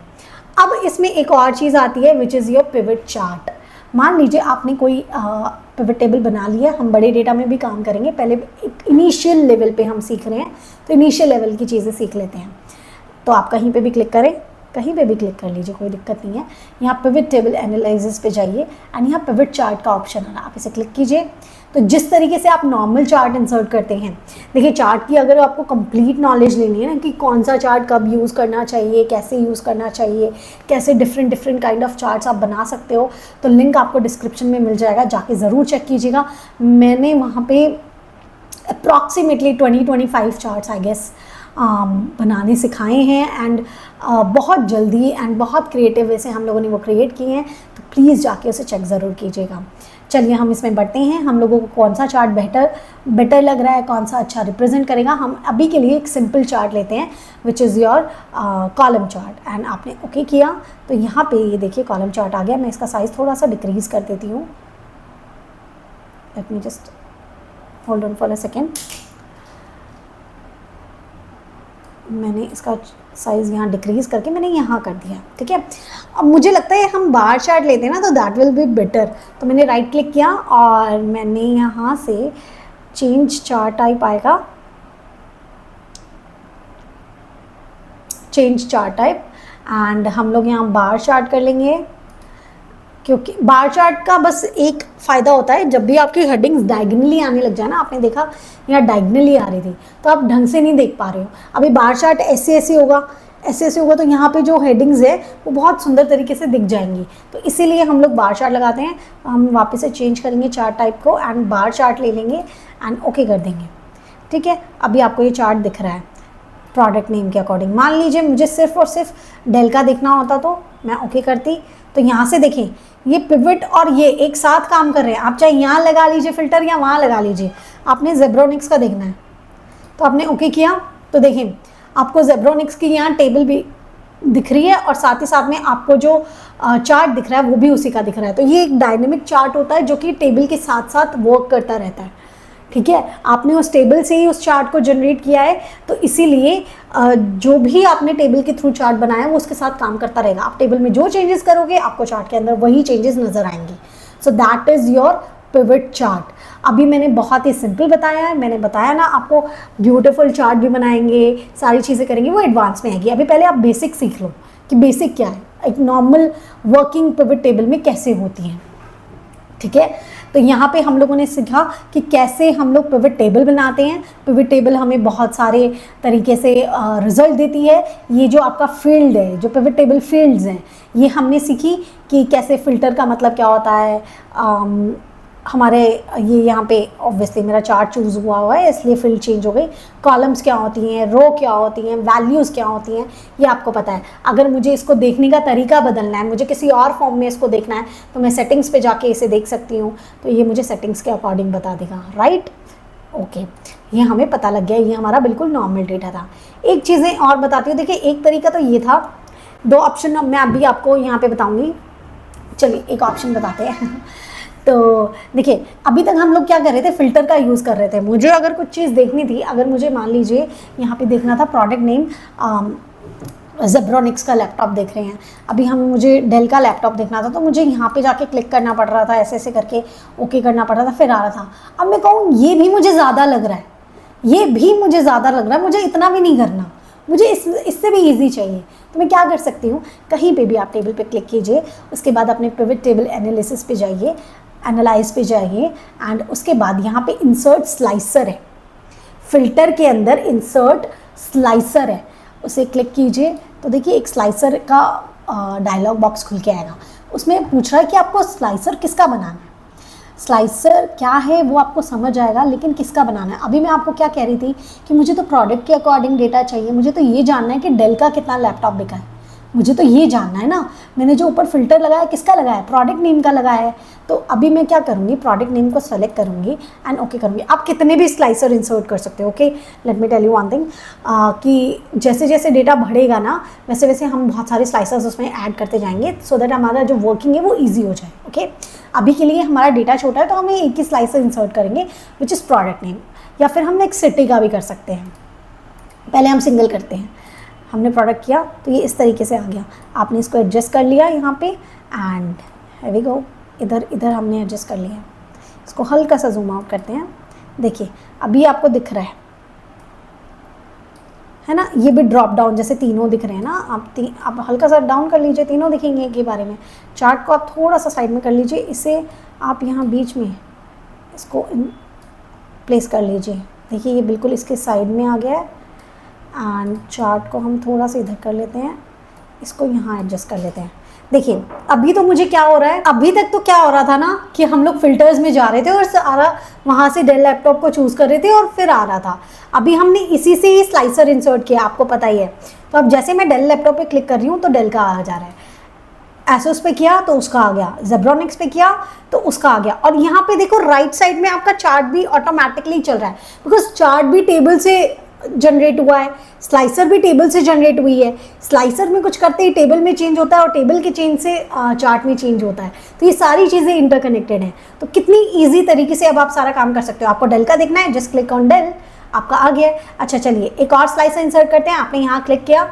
अब इसमें एक और चीज़ आती है which is your pivot chart. मान लीजिए आपने कोई पिवट टेबल बना लिया, हम बड़े डेटा में भी काम करेंगे, पहले एक इनिशियल लेवल पे हम सीख रहे हैं, तो इनिशियल लेवल की चीज़ें सीख लेते हैं। तो आप कहीं पे भी क्लिक करें, कहीं पे भी क्लिक कर लीजिए, कोई दिक्कत नहीं है। यहाँ पिवट टेबल एनालिसिस पे जाइए एंड यहाँ पिवट चार्ट का ऑप्शन है, आप इसे क्लिक कीजिए। तो जिस तरीके से आप नॉर्मल चार्ट इंसर्ट करते हैं, देखिए चार्ट की अगर आपको कंप्लीट नॉलेज लेनी है ना कि कौन सा चार्ट कब यूज़ करना चाहिए, कैसे यूज़ करना चाहिए, कैसे डिफरेंट काइंड ऑफ चार्ट्स आप बना सकते हो, तो लिंक आपको डिस्क्रिप्शन में मिल जाएगा, जाके ज़रूर चेक कीजिएगा। मैंने वहाँ पे अप्रॉक्सीमेटली 20-25 चार्ट्स आई गेस बनाने सिखाए हैं एंड बहुत जल्दी एंड बहुत क्रिएटिव वे से हम लोगों ने वो क्रिएट किए हैं, तो प्लीज़ जाके उसे चेक ज़रूर कीजिएगा। चलिए हम इसमें बढ़ते हैं, हम लोगों को कौन सा चार्ट बेटर लग रहा है, कौन सा अच्छा रिप्रेजेंट करेगा। हम अभी के लिए एक सिंपल चार्ट लेते हैं which is your column chart. And आपने ओके किया तो यहाँ पे ये देखिए कॉलम चार्ट आ गया। मैं इसका साइज़ थोड़ा सा डिक्रीज़ कर देती हूँ। Late me just hold on for a second. मैंने इसका साइज़ यहाँ डिक्रीज़ करके मैंने यहाँ कर दिया, ठीक है। अब मुझे लगता है हम बार चार्ट लेते हैं ना, तो दैट विल बी बेटर। तो मैंने राइट क्लिक किया और मैंने यहाँ से चेंज चार्ट टाइप आएगा, चेंज चार्ट टाइप, एंड हम लोग यहाँ बार चार्ट कर लेंगे। क्योंकि बार चार्ट का बस एक फ़ायदा होता है, जब भी आपकी हेडिंग्स डायगनली आने लग जाए ना, आपने देखा यहाँ डायगनली आ रही थी तो आप ढंग से नहीं देख पा रहे हो। अभी बार चार्ट ऐसे होगा, ऐसे होगा तो यहाँ पे जो हेडिंग्स है वो बहुत सुंदर तरीके से दिख जाएंगी। तो इसीलिए हम लोग बार चार्ट लगाते हैं। हम वापस से चेंज करेंगे चार्ट टाइप को एंड बार चार्ट ले लेंगे एंड ओके कर देंगे, ठीक है। अभी आपको ये चार्ट दिख रहा है प्रोडक्ट नेम के अकॉर्डिंग। मान लीजिए मुझे सिर्फ और सिर्फ डेल का देखना होता तो मैं ओके करती। तो यहाँ से देखें ये पिवट और ये एक साथ काम कर रहे हैं। आप चाहे यहाँ लगा लीजिए फिल्टर या वहाँ लगा लीजिए, आपने जेब्रोनिक्स का देखना है तो आपने ओके किया। तो देखें आपको जेब्रोनिक्स की यहाँ टेबल भी दिख रही है और साथ ही साथ में आपको जो चार्ट दिख रहा है वो भी उसी का दिख रहा है। तो ये एक डायनेमिक चार्ट होता है जो कि टेबल के साथ साथ वर्क करता रहता है, ठीक है। आपने उस टेबल से ही उस चार्ट को जनरेट किया है, तो इसीलिए जो भी आपने टेबल के थ्रू चार्ट बनाया है वो उसके साथ काम करता रहेगा। आप टेबल में जो चेंजेस करोगे आपको चार्ट के अंदर वही चेंजेस नज़र आएंगे। So that is your pivot chart. अभी मैंने बहुत ही सिंपल बताया है, मैंने बताया ना आपको ब्यूटीफुल चार्ट भी बनाएंगे, सारी चीज़ें करेंगे, वो एडवांस में आएगी। अभी पहले आप बेसिक सीख लो कि बेसिक क्या है, एक नॉर्मल वर्किंग पिवट टेबल में कैसे होती हैं, ठीक है। तो यहाँ पे हम लोगों ने सीखा कि कैसे हम लोग पिवट टेबल बनाते हैं। पिवट टेबल हमें बहुत सारे तरीके से रिजल्ट देती है। ये जो आपका फील्ड है, जो पिवट टेबल फील्ड्स हैं, ये हमने सीखी कि कैसे फ़िल्टर का मतलब क्या होता है। हमारे ये यहाँ पे ऑब्वियसली मेरा चार्ट चूज़ हुआ है इसलिए फील्ड चेंज हो गई। कॉलम्स क्या होती हैं, रो क्या होती हैं, वैल्यूज़ क्या होती हैं, ये आपको पता है। अगर मुझे इसको देखने का तरीका बदलना है, मुझे किसी और फॉर्म में इसको देखना है, तो मैं सेटिंग्स पे जाके इसे देख सकती हूँ। तो ये मुझे सेटिंग्स के अकॉर्डिंग बता देगा, राइट। ओके, ये हमें पता लग गया, ये हमारा बिल्कुल नॉर्मल डेटा था। एक चीज़ें और बताती हूँ, देखिए एक तरीका तो ये था, दो ऑप्शन मैं अभी आपको यहाँ पे बताऊँगी। चलिए एक ऑप्शन बताते हैं। तो देखिए अभी तक हम लोग क्या कर रहे थे, फ़िल्टर का यूज़ कर रहे थे। मुझे अगर कुछ चीज़ देखनी थी, अगर मुझे मान लीजिए यहाँ पे देखना था प्रोडक्ट नेम, जेब्रोनिक्स का लैपटॉप देख रहे हैं, अभी मुझे डेल का लैपटॉप देखना था, तो मुझे यहाँ पे जाके क्लिक करना पड़ रहा था, ऐसे करके ओके करना पड़ रहा था, फिर आ रहा था। अब मैं कहूँ ये भी मुझे ज़्यादा लग रहा है, ये भी मुझे ज़्यादा लग रहा है, मुझे इतना भी नहीं करना, मुझे इससे भी ईजी चाहिए। तो मैं क्या कर सकती हूँ, कहीं पे भी आप टेबल पे क्लिक कीजिए, उसके बाद अपने पिवट टेबल एनालिसिस पे जाइए, एनालाइज पे जाइए, एंड उसके बाद यहाँ पे इंसर्ट स्लाइसर है, फ़िल्टर के अंदर इंसर्ट स्लाइसर है, उसे क्लिक कीजिए। तो देखिए एक स्लाइसर का डायलॉग बॉक्स खुल के आएगा। उसमें पूछ रहा है कि आपको स्लाइसर किसका बनाना है। स्लाइसर क्या है वो आपको समझ आएगा, लेकिन किसका बनाना है। अभी मैं आपको क्या कह रही थी कि मुझे तो प्रोडक्ट के अकॉर्डिंग डेटा चाहिए, मुझे तो ये जानना है कि डेल का कितना लैपटॉप बिका है, मुझे तो ये जानना है ना। मैंने जो ऊपर फिल्टर लगाया किसका लगाया है, प्रोडक्ट नेम का लगाया है। तो अभी मैं क्या करूँगी, प्रोडक्ट नेम को सेलेक्ट करूँगी एंड ओके करूँगी। आप कितने भी स्लाइसर इंसर्ट कर सकते हो। Okay, let me tell you one thing, कि जैसे जैसे डेटा बढ़ेगा ना, वैसे वैसे हम बहुत सारे स्लाइसर्स उसमें ऐड करते जाएंगे, सो दैट हमारा जो वर्किंग है वो ईजी हो जाए। ओके, अभी के लिए हमारा डेटा छोटा है तो हमें एक ही स्लाइसर इंसर्ट करेंगे विच इज़ प्रोडक्ट नेम, या फिर हम एक सिटी का भी कर सकते हैं। पहले हम सिंगल करते हैं। हमने प्रोडक्ट किया तो ये इस तरीके से आ गया, आपने इसको एडजस्ट कर लिया यहाँ पे, एंड here we go, इधर हमने एडजस्ट कर लिया। इसको हल्का सा जूम आउट करते हैं। देखिए अभी आपको दिख रहा है ना, ये भी ड्रॉप डाउन जैसे तीनों दिख रहे हैं ना। आप हल्का सा डाउन कर लीजिए, तीनों दिखेंगे के बारे में। चार्ट को आप थोड़ा सा साइड में कर लीजिए, इसे आप यहाँ बीच में इसको प्लेस कर लीजिए। देखिए ये बिल्कुल इसके साइड में आ गया है, एंड चार्ट को हम थोड़ा सा इधर कर लेते हैं, इसको यहाँ एडजस्ट कर लेते हैं। देखिए अभी तो मुझे क्या हो रहा है, अभी तक तो क्या हो रहा था ना कि हम लोग फिल्टर्स में जा रहे थे और सारा वहाँ से डेल लैपटॉप को चूज़ कर रहे थे और फिर आ रहा था। अभी हमने इसी से ही स्लाइसर इंसर्ट किया, आपको पता ही है। तो अब जैसे मैं डेल लैपटॉप पे क्लिक कर रही हूँ तो डेल का आ जा रहा है, एसोस पे किया तो उसका आ गया, जेब्रॉनिक्स पे किया तो उसका आ गया। और यहाँ पे देखो राइट साइड में आपका चार्ट भी ऑटोमेटिकली चल रहा है, बिकॉज चार्ट भी टेबल से जनरेट हुआ है, स्लाइसर भी टेबल से जनरेट हुई है। स्लाइसर में कुछ करते ही टेबल में चेंज होता है और टेबल के चेंज से चार्ट में चेंज होता है। तो ये सारी चीज़ें इंटरकनेक्टेड हैं। तो कितनी ईजी तरीके से अब आप सारा काम कर सकते हो। आपको डेल का देखना है, जस्ट क्लिक ऑन डेल, आपका आ गया। अच्छा चलिए एक और स्लाइसर इंसर्ट करते हैं। आपने यहाँ क्लिक किया,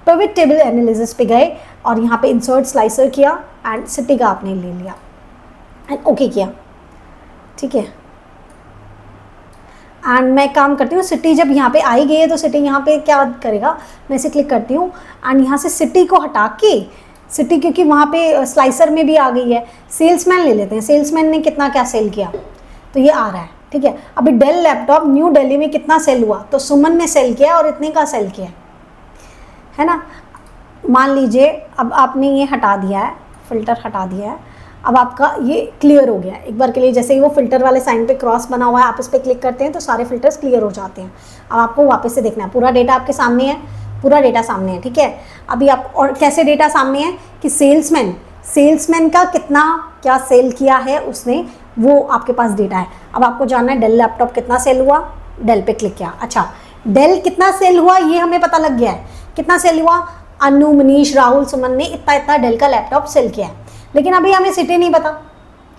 पिवट टेबल एनालिसिस पे गए और यहाँ पे इंसर्ट स्लाइसर किया एंड सिटी का आपने ले लिया एंड ओके किया, ठीक है। एंड मैं काम करती हूँ, सिटी जब यहाँ पे आई गई है तो सिटी यहाँ पे क्या करेगा, मैं इसे क्लिक करती हूँ एंड यहाँ से सिटी को हटा के, सिटी क्योंकि वहाँ पे स्लाइसर में भी आ गई है, सेल्समैन ले लेते हैं। सेल्समैन ने कितना क्या सेल किया तो ये आ रहा है, ठीक है। अभी डेल लैपटॉप न्यू दिल्ली में कितना सेल हुआ, तो सुमन ने सेल किया और इतने का सेल किया है ना। मान लीजिए अब आपने ये हटा दिया है, फिल्टर हटा दिया है, अब आपका ये क्लियर हो गया है। एक बार के लिए जैसे ही वो फिल्टर वाले साइन पे क्रॉस बना हुआ है, आप इस पर क्लिक करते हैं तो सारे फिल्टर्स क्लियर हो जाते हैं। अब आपको वापस से देखना है, पूरा डेटा आपके सामने है, पूरा डेटा सामने है, ठीक है। अभी आप और कैसे डेटा सामने है कि सेल्समैन का कितना क्या सेल किया है उसने, वो आपके पास डेटा है। अब आपको जानना है डेल लैपटॉप कितना सेल हुआ, डेल पे क्लिक किया। अच्छा डेल कितना सेल हुआ ये हमें पता लग गया है, कितना सेल हुआ, अनु, मनीष, राहुल, सुमन ने इतना इतना डेल का लैपटॉप सेल किया है। लेकिन अभी हमें सिटी नहीं पता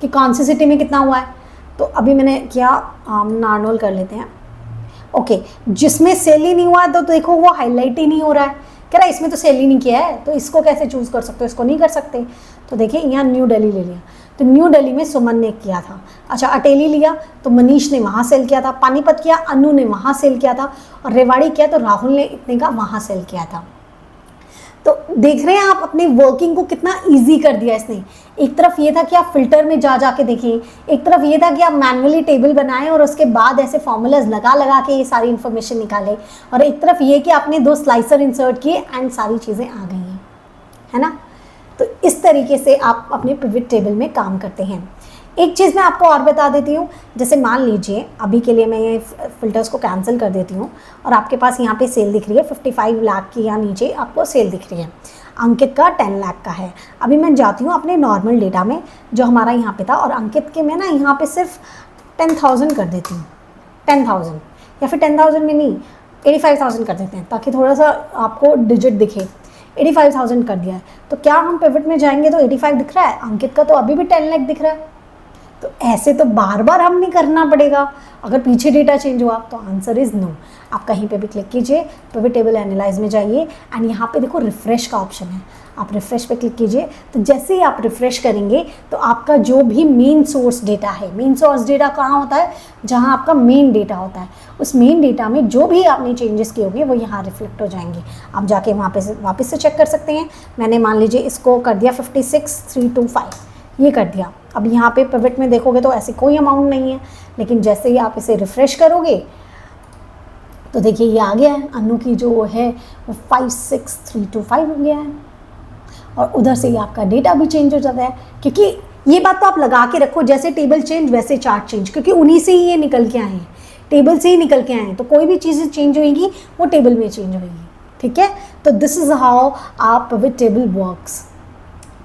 कि कौन सी सिटी में कितना हुआ है। तो अभी मैंने क्या नार्नोल कर लेते हैं, ओके। जिसमें सेल ही नहीं हुआ तो देखो वो हाईलाइट ही नहीं हो रहा है, कह रहा है इसमें तो सेल ही नहीं किया है, तो इसको कैसे चूज़ कर सकते हो, इसको नहीं कर सकते। तो देखिए यहाँ न्यू दिल्ली ले लिया, तो न्यू दिल्ली में सुमन ने किया था। अच्छा अटेली लिया तो मनीष ने वहाँ सेल किया था, पानीपत किया अनु ने वहाँ सेल किया था, और रेवाड़ी किया तो राहुल ने इतने का वहाँ सेल किया था। तो देख रहे हैं आप अपने वर्किंग को कितना इजी कर दिया इसने। एक तरफ ये था कि आप फिल्टर में जा के देखें, एक तरफ ये था कि आप मैन्युअली टेबल बनाएं और उसके बाद ऐसे फॉर्मूलाज लगा के ये सारी इन्फॉर्मेशन निकालें, और एक तरफ ये कि आपने 2 स्लाइसर इंसर्ट किए एंड सारी चीज़ें आ गई हैं, है ना। तो इस तरीके से आप अपने पिवट टेबल में काम करते हैं। एक चीज़ मैं आपको और बता देती हूँ, जैसे मान लीजिए अभी के लिए मैं ये फ़िल्टर्स को कैंसिल कर देती हूँ और आपके पास यहाँ पे सेल दिख रही है 55 लाख की, या नीचे आपको सेल दिख रही है, अंकित का 10 लाख का है। अभी मैं जाती हूँ अपने नॉर्मल डेटा में जो हमारा यहाँ पे था, और अंकित के मैं ना यहाँ पे सिर्फ 10,000 कर देती हूँ, 10,000, या फिर 10,000 में नहीं 85,000 कर देते हैं ताकि थोड़ा सा आपको डिजिट दिखे। 85,000 कर दिया है, तो क्या हम पिवट में जाएंगे तो 85 दिख रहा है, अंकित का तो अभी भी 10 लाख दिख रहा है। तो ऐसे तो बार बार हम नहीं करना पड़ेगा अगर पीछे डेटा चेंज हुआ, तो आंसर इज़ नो। आप कहीं पे भी क्लिक कीजिए, पिवट टेबल एनालाइज में जाइए एंड यहाँ पे देखो रिफ़्रेश का ऑप्शन है, आप रिफ़्रेश पे क्लिक कीजिए। तो जैसे ही आप रिफ़्रेश करेंगे तो आपका जो भी मेन सोर्स डेटा है, मेन सोर्स डेटा कहाँ होता है, जहाँ आपका मेन डेटा होता है, उस मेन डेटा में जो भी आपने चेंजेस किए होंगे वो यहाँ रिफ्लेक्ट हो जाएंगे। आप जाके वहाँ पे वापस से चेक कर सकते हैं। मैंने मान लीजिए इसको कर दिया 56,325, ये कर दिया। अब यहाँ पे पिवट में देखोगे तो ऐसे कोई अमाउंट नहीं है, लेकिन जैसे ही आप इसे रिफ़्रेश करोगे तो देखिए ये आ गया है, अनु की जो है वो 56,325 हो गया है, और उधर से ही आपका डेटा भी चेंज हो जाता है। क्योंकि ये बात तो आप लगा के रखो, जैसे टेबल चेंज वैसे चार्ट चेंज, क्योंकि उन्हीं से ही ये निकल के आए हैं, टेबल से ही निकल के आए हैं। तो कोई भी चीज़ें चेंज होएगी वो टेबल में चेंज होएगी, ठीक है। तो this is how our pivot table works,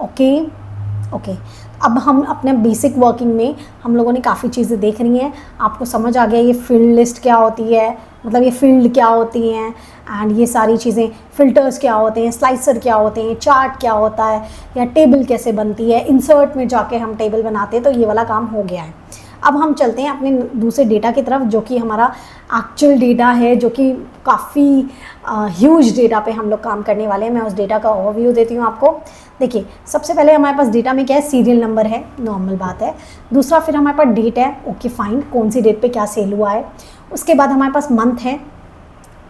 okay. अब हम अपने बेसिक वर्किंग में हम लोगों ने काफ़ी चीज़ें देख रही हैं, आपको समझ आ गया ये फील्ड लिस्ट क्या होती है, मतलब ये फील्ड क्या होती हैं, एंड ये सारी चीज़ें, फिल्टर्स क्या होते हैं, स्लाइसर क्या होते हैं, चार्ट क्या होता है, या टेबल कैसे बनती है, इंसर्ट में जाके हम टेबल बनाते हैं। तो ये वाला काम हो गया है। अब हम चलते हैं अपने दूसरे डेटा की तरफ, जो कि हमारा एक्चुअल डेटा है, जो कि काफ़ी ह्यूज डेटा पे हम लोग काम करने वाले हैं। मैं उस डेटा का ओवरव्यू देती हूँ आपको। देखिए सबसे पहले हमारे पास डेटा में क्या है, सीरियल नंबर है, नॉर्मल बात है। दूसरा फिर हमारे पास डेट है, ओके फाइन, कौन सी डेट पे क्या सेल हुआ है। उसके बाद हमारे पास मंथ है,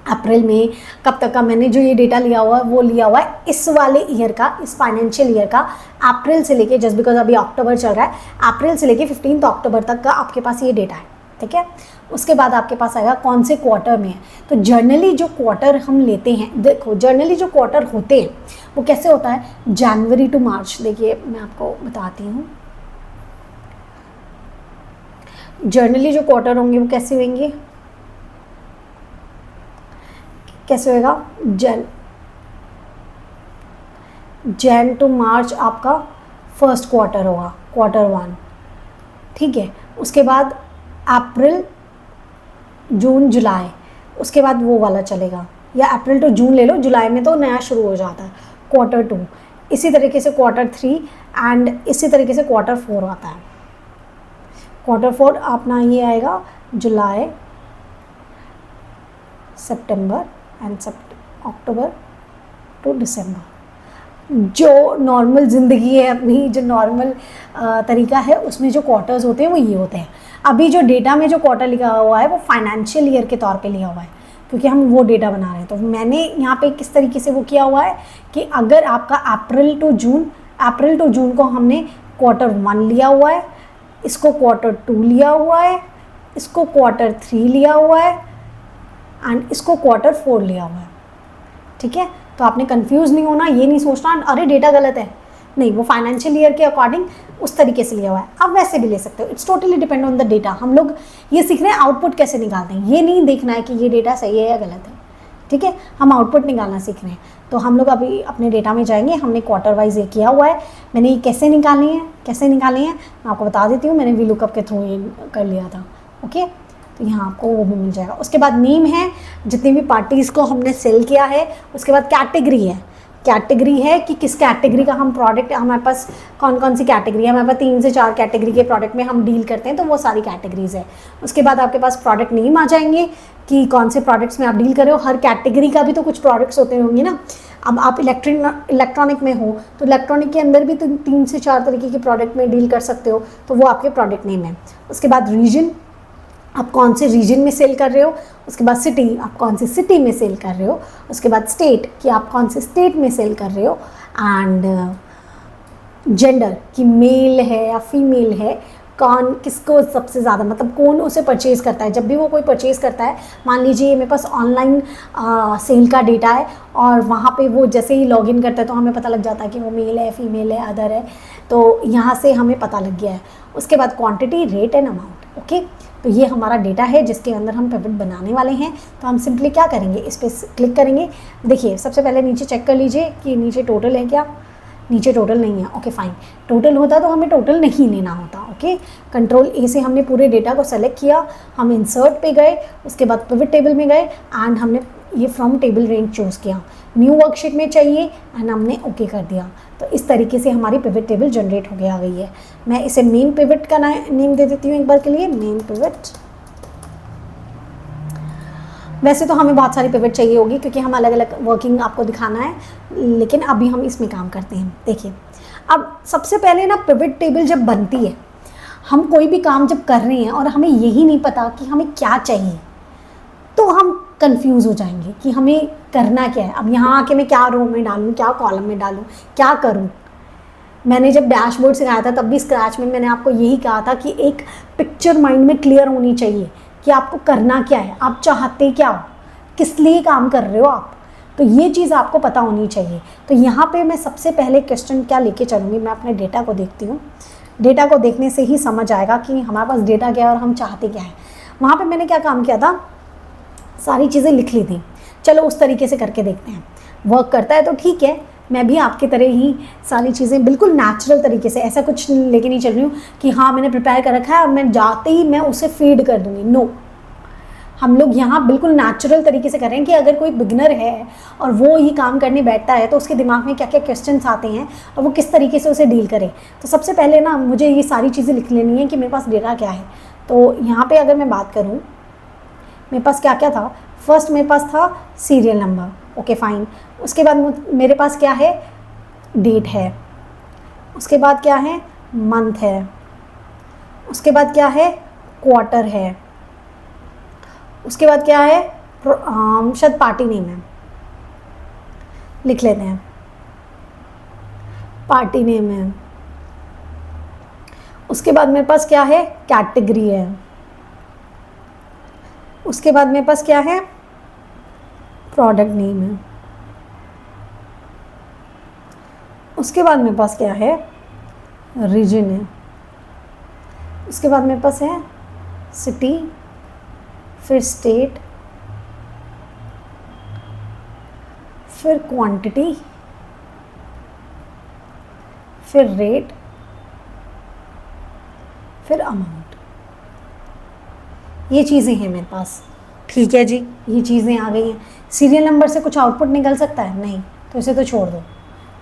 अप्रैल में कब तक का मैंने जो ये डेटा लिया हुआ है वो लिया हुआ है इस वाले ईयर का, इस फाइनेंशियल ईयर का, अप्रैल से लेके, जस्ट बिकॉज अभी अक्टूबर चल रहा है, अप्रैल से लेके 15 अक्टूबर तक का आपके पास ये डेटा है, ठीक है। उसके बाद आपके पास आएगा कौन से क्वार्टर में है। तो जर्नली जो क्वार्टर हम लेते हैं, देखो जर्नली जो क्वार्टर होते हैं वो कैसे होता है, जनवरी टू मार्च। देखिए मैं आपको बताती हूँ, जर्नली जो क्वार्टर होंगे वो कैसे होंगे, कैसे होएगा, जैन टू मार्च आपका फर्स्ट क्वार्टर होगा, क्वार्टर 1, ठीक है। उसके बाद अप्रैल जून जुलाई, उसके बाद वो वाला चलेगा, या अप्रैल टू जून ले लो, जुलाई में तो नया शुरू हो जाता है क्वार्टर 2, इसी तरीके से क्वार्टर 3 एंड इसी तरीके से क्वार्टर 4 आता है। क्वार्टर 4 अपना ये आएगा जुलाई, सितंबर एंड अक्टूबर टू दिसंबर। जो नॉर्मल ज़िंदगी है अपनी, जो नॉर्मल तरीका है, उसमें जो क्वार्टर्स होते हैं वो ये होते हैं। अभी जो डेटा में जो क्वार्टर लिखा हुआ है वो फाइनेंशियल ईयर के तौर पे लिया हुआ है, क्योंकि हम वो डेटा बना रहे हैं। तो मैंने यहाँ पे किस तरीके से वो किया हुआ है कि अगर आपका अप्रैल टू जून को हमने क्वार्टर 1 लिया हुआ है, इसको क्वार्टर 2 लिया हुआ है, इसको क्वार्टर 3 लिया हुआ है एंड इसको क्वार्टर 4 लिया हुआ है, ठीक है। तो आपने कंफ्यूज नहीं होना, ये नहीं सोचना अरे डेटा गलत है, नहीं, वो फाइनेंशियल ईयर के अकॉर्डिंग उस तरीके से लिया हुआ है। आप वैसे भी ले सकते हो, it's totally depend on the data. हम लोग ये सीख रहे हैं आउटपुट कैसे निकालते हैं, ये नहीं देखना है कि ये डेटा सही है या गलत है, ठीक है। हम आउटपुट निकालना सीख रहे हैं। तो हम लोग अभी अपने डेटा में जाएंगे, हमने क्वार्टर वाइज ये किया हुआ है। मैंने ये कैसे निकालनी है मैं आपको बता देती हूँ। मैंने वी लुकअप के थ्रू ये कर लिया था, ओके। तो यहाँ आपको वो भी मिल जाएगा। उसके बाद नेम है, जितनी भी पार्टीज़ को हमने सेल किया है। उसके बाद कैटेगरी है कि किस कैटेगरी का हम प्रोडक्ट, हमारे पास कौन कौन सी कैटेगरी है, हमारे पास 3 से 4 कैटेगरी के प्रोडक्ट में हम डील करते हैं, तो वो सारी कैटेगरीज है। उसके बाद आपके पास प्रोडक्ट नेम आ जाएंगे कि कौन से प्रोडक्ट्स में आप डील कर रहे हो। हर कैटेगरी का भी तो कुछ प्रोडक्ट्स होते होंगे ना। अब आप इलेक्ट्रॉनिक में हो तो इलेक्ट्रॉनिक के अंदर भी तो 3 से 4 तरीके के प्रोडक्ट में डील कर सकते हो, तो वो आपके प्रोडक्ट नेम है। उसके बाद रीजन, आप कौन से रीजन में सेल कर रहे हो। उसके बाद सिटी, आप कौन सी सिटी में सेल कर रहे हो। उसके बाद स्टेट, कि आप कौन से स्टेट में सेल कर रहे हो। एंड जेंडर, कि मेल है या फीमेल है, कौन किसको सबसे ज़्यादा, मतलब कौन उसे परचेज़ करता है। जब भी वो कोई परचेज़ करता है, मान लीजिए मेरे पास ऑनलाइन सेल का डेटा है और वहाँ पे वो जैसे ही लॉगिन करता है तो हमें पता लग जाता है कि वो मेल है, फीमेल है, अदर है, तो यहाँ से हमें पता लग गया है। उसके बाद quantity, rate and amount, okay. तो ये हमारा डेटा है जिसके अंदर हम पिवट बनाने वाले हैं। तो हम सिंपली क्या करेंगे, इस पर क्लिक करेंगे। देखिए सबसे पहले नीचे चेक कर लीजिए कि नीचे टोटल है क्या। नीचे टोटल नहीं है, ओके फाइन। टोटल होता तो हमें टोटल नहीं लेना होता, ओके। कंट्रोल ए से हमने पूरे डेटा को सेलेक्ट किया, हम इंसर्ट पे गए, उसके बाद पिवट टेबल में गए एंड हमने ये फ्रॉम टेबल रेंज चूज़ किया। न्यू वर्कशीट में चाहिए एंड हमने ओके कर दिया। तो इस तरीके से हमारी पिवट टेबल जनरेट हो गया गई है। मैं इसे मेन पिवट का नेम दे देती हूँ एक बार के लिए, मेन पिवट। वैसे तो हमें बहुत सारी पिवट चाहिए होगी क्योंकि हम अलग अलग वर्किंग आपको दिखाना है, लेकिन अभी हम इसमें काम करते हैं। देखिए अब सबसे पहले ना पिवट टेबल जब बनती है, हम कोई भी काम जब कर रहे हैं और हमें यही नहीं पता कि हमें क्या चाहिए, तो हम कंफ्यूज हो जाएंगे कि हमें करना क्या है। अब यहाँ आके मैं क्या रो में डालूँ, क्या कॉलम में डालूँ, क्या करूँ। मैंने जब डैशबोर्ड सिखाया था तब भी स्क्रैच में मैंने आपको यही कहा था कि एक पिक्चर माइंड में क्लियर होनी चाहिए कि आपको करना क्या है, आप चाहते क्या हो, किस लिए काम कर रहे हो आप। तो ये चीज़ आपको पता होनी चाहिए। तो यहाँ पे मैं सबसे पहले क्वेश्चन क्या लेके चलूँगी, मैं अपने डेटा को देखती हूँ। डेटा को देखने से ही समझ आएगा कि हमारे पास डेटा क्या है और हम चाहते क्या है। वहाँ पे मैंने क्या काम किया था, सारी चीज़ें लिख ली थी। चलो उस तरीके से करके देखते हैं, वर्क करता है तो ठीक है। मैं भी आपकी तरह ही सारी चीज़ें बिल्कुल नेचुरल तरीके से, ऐसा कुछ लेके नहीं चल रही हूँ कि हाँ मैंने प्रिपेयर कर रखा है और मैं जाते ही मैं उसे फीड कर दूँगी। नो, हम लोग यहाँ बिल्कुल नेचुरल तरीके से कर रहे हैं कि अगर कोई बिगनर है और वो ही काम करने बैठता है तो उसके दिमाग में क्या क्या क्वेश्चंस आते हैं और वो किस तरीके से उसे डील करे। तो सबसे पहले ना मुझे ये सारी चीज़ें लिख लेनी है कि मेरे पास डेटा क्या है। तो यहाँ पे अगर मैं बात करूँ, मेरे पास क्या क्या था। फर्स्ट मेरे पास था सीरियल नंबर, ओके फाइन। उसके बाद मेरे पास क्या है, डेट है। उसके बाद क्या है, मंथ है। उसके बाद क्या है, क्वार्टर है। उसके बाद क्या है, शायद पार्टी नेम है, लिख लेते हैं, पार्टी नेम है। उसके बाद मेरे पास क्या है, कैटेगरी है। उसके बाद मेरे पास क्या है, प्रोडक्ट नेम है। उसके बाद मेरे पास क्या है, रीजन है। उसके बाद मेरे पास है सिटी, फिर स्टेट, फिर क्वांटिटी, फिर रेट, फिर अमाउंट। ये चीज़ें हैं मेरे पास, ठीक है जी। ये चीज़ें आ गई हैं। सीरियल नंबर से कुछ आउटपुट निकल सकता है? नहीं, तो इसे तो छोड़ दो,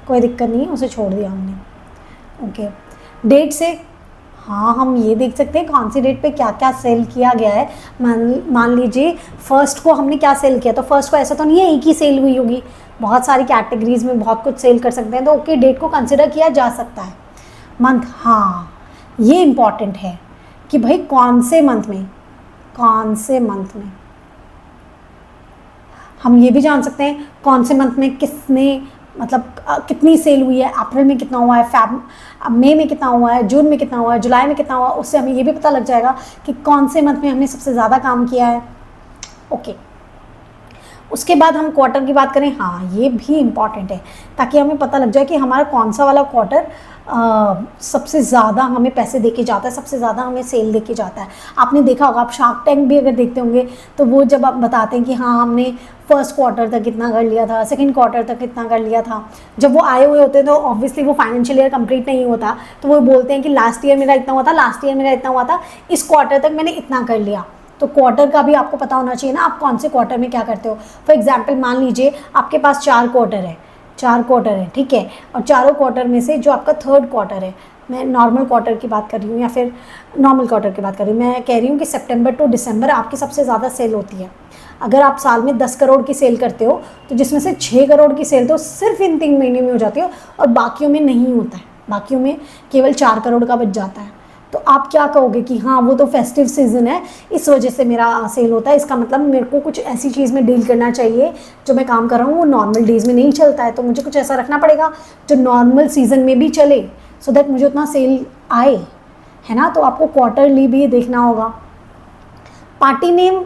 कोई दिक्कत नहीं है, उसे छोड़ दिया हमने। ओके, डेट से हाँ हम ये देख सकते हैं कौन सी डेट पे क्या क्या सेल किया गया है। मान लीजिए फर्स्ट को हमने क्या सेल किया, तो फर्स्ट को ऐसा तो नहीं है एक ही सेल हुई होगी, बहुत सारी कैटेगरीज में बहुत कुछ सेल कर सकते हैं, तो ओके डेट को कंसिडर किया जा सकता है। मंथ, हाँ ये इम्पॉर्टेंट है कि भाई कौन से मंथ में, कौन से मंथ में। हम ये भी जान सकते हैं कौन से मंथ में किसने मतलब कितनी सेल हुई है, अप्रैल में कितना हुआ है, मई में कितना हुआ है, जून में कितना हुआ है, जुलाई में कितना हुआ है। उससे हमें ये भी पता लग जाएगा कि कौन से मंथ में हमने सबसे ज़्यादा काम किया है। ओके, उसके बाद हम क्वार्टर की बात करें, हाँ ये भी इम्पॉर्टेंट है ताकि हमें पता लग जाए कि हमारा कौन सा वाला क्वार्टर सबसे ज़्यादा हमें पैसे देके जाता है, सबसे ज़्यादा हमें सेल देके जाता है। आपने देखा होगा, आप शार्क टैंक भी अगर देखते होंगे तो वो जब आप बताते हैं कि हाँ हमने फर्स्ट क्वार्टर तक कितना कर लिया था, सेकंड क्वार्टर तक कितना कर लिया था, जब वो आए हुए होते हैं तो ऑब्वियसली वो फाइनेंशियल ईयर कंप्लीट नहीं होता, तो वो बोलते हैं कि लास्ट ईयर मेरा इतना हुआ था, लास्ट ईयर मेरा इतना हुआ था, इस क्वार्टर तक मैंने इतना कर लिया। तो क्वार्टर का भी आपको पता होना चाहिए ना, आप कौन से क्वार्टर में क्या करते हो। फॉर एग्जाम्पल मान लीजिए आपके पास 4 क्वार्टर है, 4 क्वार्टर है, ठीक है, और चारों क्वार्टर में से जो आपका थर्ड क्वार्टर है, मैं नॉर्मल क्वार्टर की बात कर रही हूँ या फिर नॉर्मल क्वार्टर की बात कर रही हूँ, मैं कह रही हूँ कि सितंबर टू दिसंबर आपकी सबसे ज़्यादा सेल होती है। अगर आप साल में 10 करोड़ की सेल करते हो तो जिसमें से 6 करोड़ की सेल तो सिर्फ इन 3 महीने में हो जाती हो और बाकियों में नहीं होता है, बाकियों में केवल 4 करोड़ का बच जाता है। तो आप क्या कहोगे कि हाँ वो तो फेस्टिव सीज़न है इस वजह से मेरा सेल होता है, इसका मतलब मेरे को कुछ ऐसी चीज़ में डील करना चाहिए जो मैं काम कर रहा हूँ वो नॉर्मल डेज़ में नहीं चलता है, तो मुझे कुछ ऐसा रखना पड़ेगा जो नॉर्मल सीज़न में भी चले, सो दैट मुझे उतना सेल आए, है ना। तो आपको क्वार्टरली भी देखना होगा। पार्टी नेम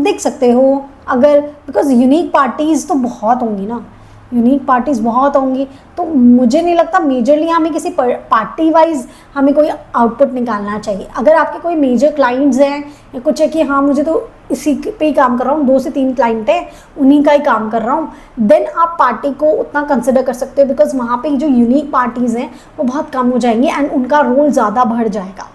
देख सकते हो अगर, बिकॉज यूनिक पार्टीज़ तो बहुत होंगी ना, यूनिक पार्टीज़ बहुत होंगी, तो मुझे नहीं लगता मेजरली हमें किसी पार्टी वाइज हमें कोई आउटपुट निकालना चाहिए। अगर आपके कोई मेजर क्लाइंट्स हैं या कुछ है कि हाँ मुझे तो इसी पे ही काम कर रहा हूँ, 2 से 3 क्लाइंट है उन्हीं का ही काम कर रहा हूँ, देन आप पार्टी को उतना कंसिडर कर सकते हो, बिकॉज वहाँ पे जो यूनिक पार्टीज़ हैं वो बहुत कम हो जाएंगी एंड उनका रोल ज़्यादा बढ़ जाएगा,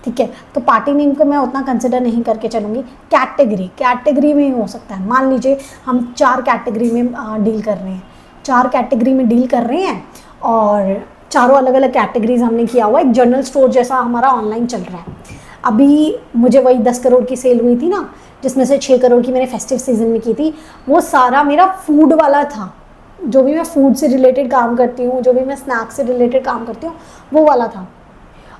ठीक है। तो पार्टी नेम को मैं उतना कंसिडर नहीं करके चलूँगी। कैटेगरी में हो सकता है, मान लीजिए हम 4 कैटेगरी में डील कर रहे हैं, 4 कैटेगरी में डील कर रहे हैं और चारों अलग अलग कैटेगरीज हमने किया हुआ है, एक जनरल स्टोर जैसा हमारा ऑनलाइन चल रहा है। अभी मुझे वही 10 करोड़ की सेल हुई थी ना, जिसमें से 6 करोड़ की मैंने फेस्टिव सीजन में की थी, वो सारा मेरा फूड वाला था। जो भी मैं फूड से रिलेटेड काम करती हूँ, जो भी मैं स्नैक्स से रिलेटेड काम करती हूँ वो वाला था,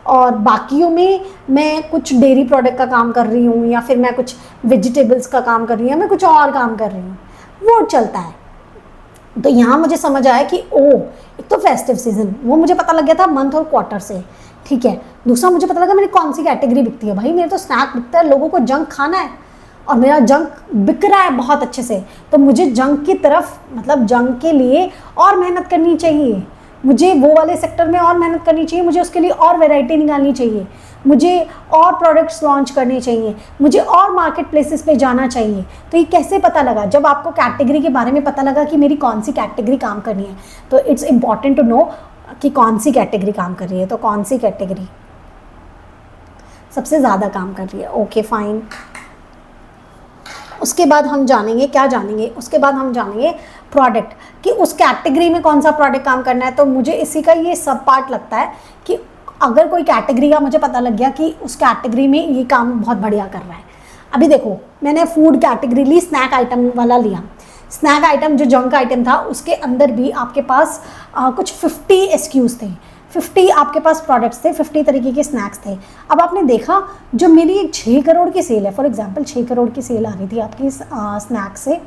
और बाकियों में मैं कुछ डेयरी प्रोडक्ट का काम कर रही हूँ या फिर मैं कुछ वेजिटेबल्स का काम कर रही हूँ या मैं कुछ और काम कर रही हूँ, वो चलता है। तो यहाँ मुझे समझ आया कि एक तो फेस्टिव सीजन, वो मुझे पता लग गया था मंथ और क्वार्टर से, ठीक है। दूसरा मुझे पता लगा मेरी कौन सी कैटेगरी बिकती है, भाई मेरे तो स्नैक बिकता है, लोगों को जंक खाना है और मेरा जंक बिक रहा है बहुत अच्छे से, तो मुझे जंक की तरफ मतलब जंक के लिए और मेहनत करनी चाहिए, मुझे वो वाले सेक्टर में और मेहनत करनी चाहिए, मुझे उसके लिए और वैरायटी निकालनी चाहिए, मुझे और प्रोडक्ट्स लॉन्च करने चाहिए, मुझे और मार्केट प्लेसेस पे जाना चाहिए। तो ये कैसे पता लगा? जब आपको कैटेगरी के बारे में पता लगा कि मेरी कौन सी कैटेगरी काम करनी है, तो इट्स इम्पॉर्टेंट टू नो कि कौन सी कैटेगरी काम कर रही है। तो कौन सी कैटेगरी सबसे ज़्यादा काम कर रही है, ओके फाइन। उसके बाद हम जानेंगे, क्या जानेंगे, उसके बाद हम जानेंगे प्रोडक्ट, कि उस कैटेगरी में कौन सा प्रोडक्ट काम करना है। तो मुझे इसी का ये सब पार्ट लगता है कि अगर कोई कैटेगरी का मुझे पता लग गया कि उस कैटेगरी में ये काम बहुत बढ़िया कर रहा है। अभी देखो मैंने फूड कैटेगरी ली, स्नैक आइटम वाला लिया, स्नैक आइटम जो जंक आइटम था उसके अंदर भी आपके पास कुछ 50 SKUs थे, 50 आपके पास प्रोडक्ट्स थे, 50 तरीके के स्नैक्स थे। अब आपने देखा जो मेरी 6 करोड़ की सेल है, फॉर एग्जांपल 6 करोड़ की सेल आ रही थी आपकी स्नैक्स से,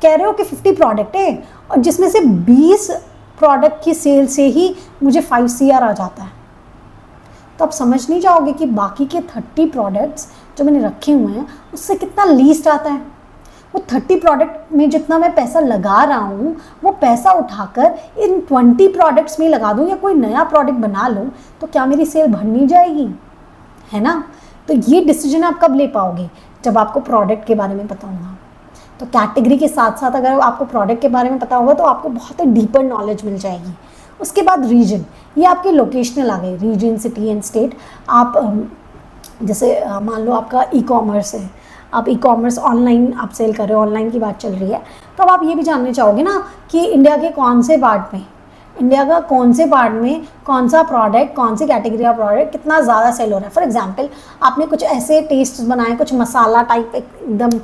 कह रहे हो कि 50 प्रोडक्ट है और जिसमें से 20 प्रोडक्ट की सेल से ही मुझे 5 CR आ जाता है, तो आप समझ नहीं जाओगे कि बाकी के 30 प्रोडक्ट्स जो मैंने रखे हुए हैं उससे कितना लीस्ट आता है। वो 30 प्रोडक्ट में जितना मैं पैसा लगा रहा हूँ वो पैसा उठाकर इन 20 प्रोडक्ट्स में लगा दूँ या कोई नया प्रोडक्ट बना लूँ तो क्या मेरी सेल बढ़ नहीं जाएगी, है ना। तो ये डिसीजन आप कब ले पाओगे, जब आपको प्रोडक्ट के बारे में पता होगा। तो कैटेगरी के साथ साथ अगर आपको प्रोडक्ट के बारे में पता होगा तो आपको बहुत ही डीपर नॉलेज मिल जाएगी। उसके बाद रीजन, ये आपके लोकेशनल आ गए, रीजन, सिटी एंड स्टेट। आप जैसे मान लो आपका ई कॉमर्स है, आप ई कॉमर्स ऑनलाइन आप सेल कर रहे हो, ऑनलाइन की बात चल रही है, तो अब आप ये भी जानने चाहोगे ना कि इंडिया के कौन से पार्ट में, इंडिया का कौन से पार्ट में कौन सा प्रोडक्ट, कौन सी कैटेगरी का प्रोडक्ट कितना ज़्यादा सेल हो रहा है। फॉर एग्जांपल आपने कुछ ऐसे टेस्ट बनाए, कुछ मसाला टाइप एकदम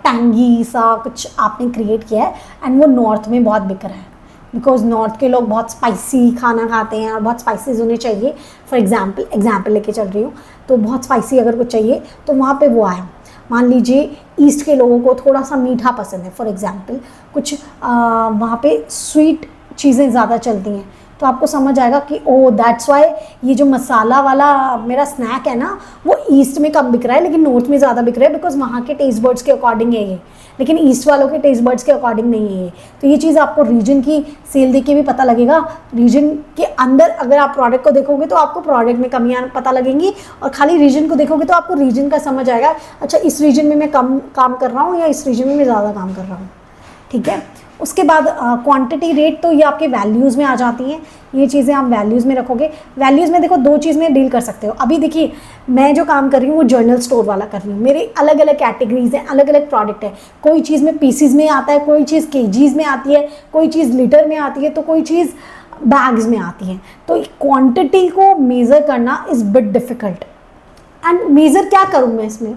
टैंगी सा कुछ आपने क्रिएट किया है एंड वो नॉर्थ में बहुत बिक रहा है, बिकॉज नॉर्थ के लोग बहुत स्पाइसी खाना खाते हैं और बहुत स्पाइसीज होने चाहिए। फॉर एग्जाम्पल लेके चल रही हूँ, तो बहुत स्पाइसी अगर कुछ चाहिए तो वहाँ पे वो आया। मान लीजिए ईस्ट के लोगों को थोड़ा सा मीठा पसंद है, फॉर एग्जाम्पल कुछ वहाँ पे स्वीट चीज़ें ज़्यादा चलती हैं, तो आपको समझ आएगा कि ओ दैट्स वाई ये जो मसाला वाला मेरा स्नैक है ना वो ईस्ट में कम बिक रहा है लेकिन नॉर्थ में ज़्यादा बिक रहा है, बिकॉज वहाँ के टेस्ट बर्ड्स के अकॉर्डिंग है ये, लेकिन ईस्ट वालों के टेस्ट बर्ड्स के अकॉर्डिंग नहीं है ये। तो ये चीज़ आपको रीजन की सेल देख के भी पता लगेगा। रीजन के अंदर अगर आप प्रोडक्ट को देखोगे तो आपको प्रोडक्ट में कमियाँ पता लगेंगी, और खाली रीजन को देखोगे तो आपको रीजन का समझ आएगा, अच्छा इस रीजन में मैं कम काम कर रहा हूँ या इस रीजन में मैं ज़्यादा काम कर रहा हूँ, ठीक है। उसके बाद क्वांटिटी रेट, तो ये आपके वैल्यूज़ में आ जाती हैं, ये चीज़ें आप वैल्यूज़ में रखोगे। वैल्यूज़ में देखो दो चीज़ में डील कर सकते हो। अभी देखिए मैं जो काम कर रही हूँ वो जर्नल स्टोर वाला कर रही हूँ, मेरे अलग अलग कैटेगरीज हैं, अलग अलग प्रोडक्ट है, कोई चीज़ में पीसीज में आता है, कोई चीज़ केजीज में आती है, कोई चीज़ लीटर में आती है, तो कोई चीज़ बैग्स में आती है। तो क्वान्टिटी को मेज़र करना is bit difficult. And measure क्या करूँ मैं इसमें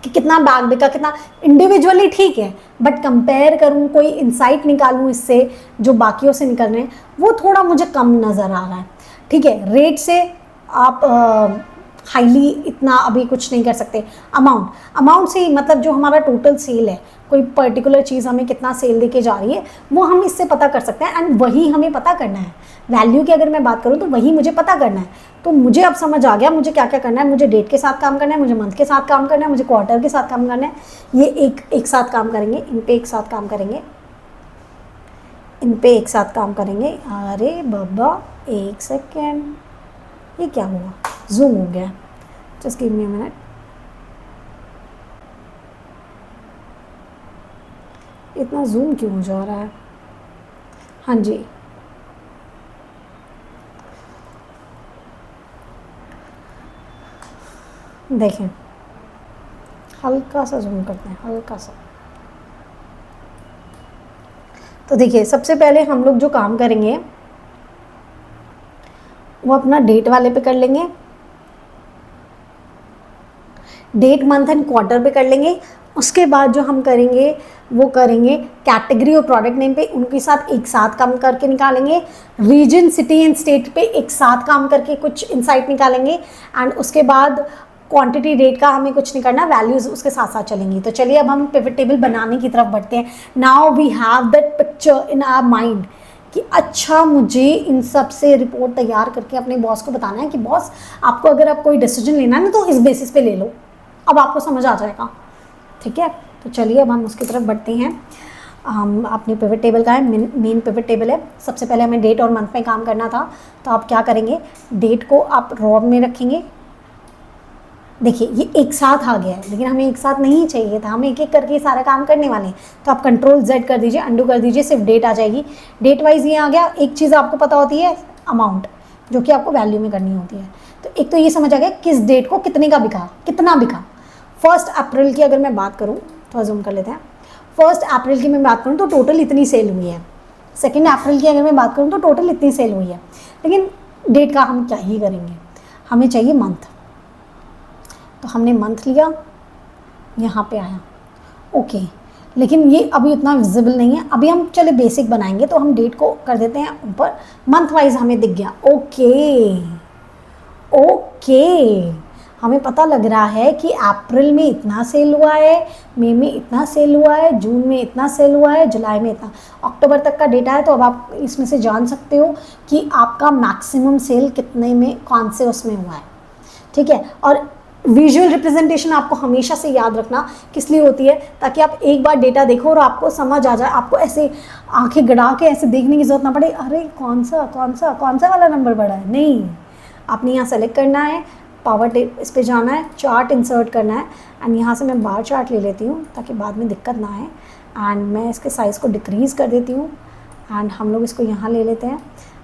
कि कितना बैग बिका, कितना इंडिविजुअली ठीक है, बट कंपेयर करूँ, कोई इंसाइट निकालूँ इससे जो बाकियों से निकल रहे हैं, वो थोड़ा मुझे कम नज़र आ रहा है, ठीक है। रेट से आप हाईली इतना अभी कुछ नहीं कर सकते। अमाउंट से मतलब जो हमारा टोटल सेल है, कोई पर्टिकुलर चीज़ हमें कितना सेल देके जा रही है वो हम इससे पता कर सकते हैं, एंड वही हमें पता करना है। वैल्यू की अगर मैं बात करूँ तो वही मुझे पता करना है। तो मुझे अब समझ आ गया मुझे क्या क्या करना है, मुझे डेट के साथ काम करना है, मुझे मंथ के साथ काम करना है, मुझे क्वार्टर के साथ काम करना है। ये एक साथ काम करेंगे, इन पे एक साथ काम करेंगे, इन पे एक साथ काम करेंगे। अरे बाबा एक सेकेंड, ये क्या हुआ, जूम हो गया, just give me a minute. इतना जूम क्यों हो जा रहा है, हाँ जी देखें, हल्का सा जूम करते हैं, हल्का सा। तो देखिए सबसे पहले हम लोग जो काम करेंगे वो अपना डेट वाले पे कर लेंगे, डेट मंथ एंड क्वार्टर पे कर लेंगे। उसके बाद जो हम करेंगे वो करेंगे कैटेगरी और प्रोडक्ट नेम पे, उनके साथ एक साथ काम करके निकालेंगे। रीजन, सिटी एंड स्टेट पे एक साथ काम करके कुछ इंसाइट निकालेंगे, एंड उसके बाद क्वांटिटी रेट का हमें कुछ नहीं करना, वैल्यूज़ उसके साथ साथ चलेंगी। तो चलिए अब हम पिवट टेबल बनाने की तरफ बढ़ते हैं। Now we have that picture in our mind कि अच्छा मुझे इन सब से रिपोर्ट तैयार करके अपने बॉस को बताना है कि बॉस आपको अगर आप कोई डिसीजन लेना है ना तो इस बेसिस पे ले लो। अब आपको समझ आ जाएगा, ठीक है। तो चलिए अब हम उसकी तरफ बढ़ते हैं। अपने पिवट टेबल का है, मेन पिवट टेबल है। सबसे पहले हमें डेट और मंथ में काम करना था, तो आप क्या करेंगे, डेट को आप रॉ में रखेंगे। देखिए ये एक साथ आ गया है, लेकिन हमें एक साथ नहीं चाहिए था, हम एक एक करके सारा काम करने वाले हैं। तो आप कंट्रोल Z कर दीजिए, अंडू कर दीजिए, सिर्फ डेट आ जाएगी। डेट वाइज ये आ गया। एक चीज़ आपको पता होती है अमाउंट, जो कि आपको वैल्यू में करनी होती है। तो एक तो ये समझ आ गया किस डेट को कितने का बिका, कितना बिका। 1 अप्रैल की अगर मैं बात करूँ, थोड़ा जूम कर लेते हैं। 1 अप्रैल की मैं बात करूँ तो टोटल इतनी सेल हुई है। 2 अप्रैल की अगर मैं बात करूँ तो टोटल इतनी सेल हुई है। लेकिन डेट का हम क्या ही करेंगे, हमें चाहिए मंथ। तो हमने मंथ लिया, यहाँ पे आया, ओके। लेकिन ये अभी उतना विजिबल नहीं है, अभी हम चले बेसिक बनाएंगे। तो हम डेट को कर देते हैं ऊपर, मंथ वाइज हमें दिख गया, ओके। हमें पता लग रहा है कि अप्रैल में इतना सेल हुआ है, मई में इतना सेल हुआ है, जून में इतना सेल हुआ है, जुलाई में इतना, अक्टूबर तक का डेटा है। तो अब आप इसमें से जान सकते हो कि आपका मैक्सिमम सेल कितने में, कौन से उसमें हुआ है, ठीक है। और विजुअल रिप्रेजेंटेशन आपको हमेशा से याद रखना किस लिए होती है, ताकि आप एक बार डेटा देखो और आपको समझ आ जाए, आपको ऐसे आंखें गड़ा के ऐसे देखने की जरूरत ना पड़े, अरे कौन सा वाला नंबर बड़ा है। नहीं, आपने यहाँ सेलेक्ट करना है, पावर टेप इस पे जाना है, चार्ट इंसर्ट करना है, एंड यहाँ से मैं बार चार्ट ले लेती हूँ ताकि बाद में दिक्कत ना आए, एंड मैं इसके साइज़ को डिक्रीज़ कर देती हूँ, एंड हम लोग इसको यहाँ ले लेते हैं,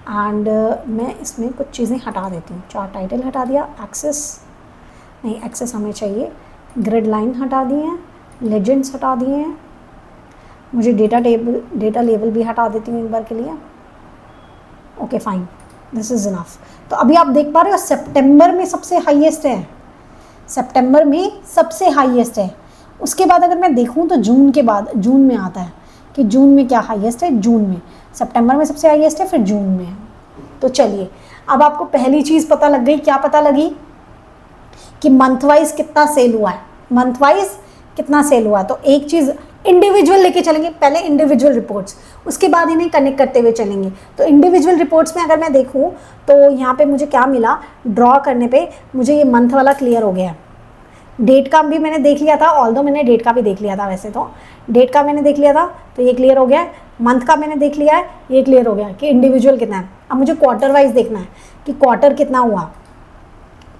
एंड मैं इसमें कुछ चीज़ें हटा देती हूँ। चार्ट टाइटल हटा दिया, एक्सेस हमें चाहिए, ग्रिड लाइन हटा दिए हैं, लेजेंड्स हटा दिए हैं, मुझे डेटा लेवल भी हटा देती हूँ एक बार के लिए। Okay fine, this is enough. तो अभी आप देख पा रहे हो सितंबर में सबसे हाईएस्ट है, सितंबर में सबसे हाईएस्ट है। उसके बाद अगर मैं देखूँ तो जून के बाद, जून में आता है कि जून में क्या हाईएस्ट है, जून में, सितंबर में सबसे हाईएस्ट है, फिर जून में है। तो चलिए, अब आपको पहली चीज़ पता लग गई, क्या पता लगी कि मंथ वाइज कितना सेल हुआ है, मंथ वाइज कितना सेल हुआ है। तो एक चीज़ इंडिविजुअल लेके चलेंगे, पहले इंडिविजुअल रिपोर्ट्स, उसके बाद इन्हें कनेक्ट करते हुए चलेंगे। तो इंडिविजुअल रिपोर्ट्स में अगर मैं देखूँ तो यहाँ पे मुझे क्या मिला, ड्रॉ करने पे मुझे ये मंथ वाला क्लियर हो गया है। डेट का भी मैंने देख लिया था, ऑल्दो मैंने डेट का भी देख लिया था, वैसे तो डेट का मैंने देख लिया था तो ये क्लियर हो गया है। मंथ का मैंने देख लिया है, ये क्लियर हो गया कि इंडिविजुअल कितना है। अब मुझे क्वार्टर वाइज देखना है कि क्वार्टर कितना हुआ।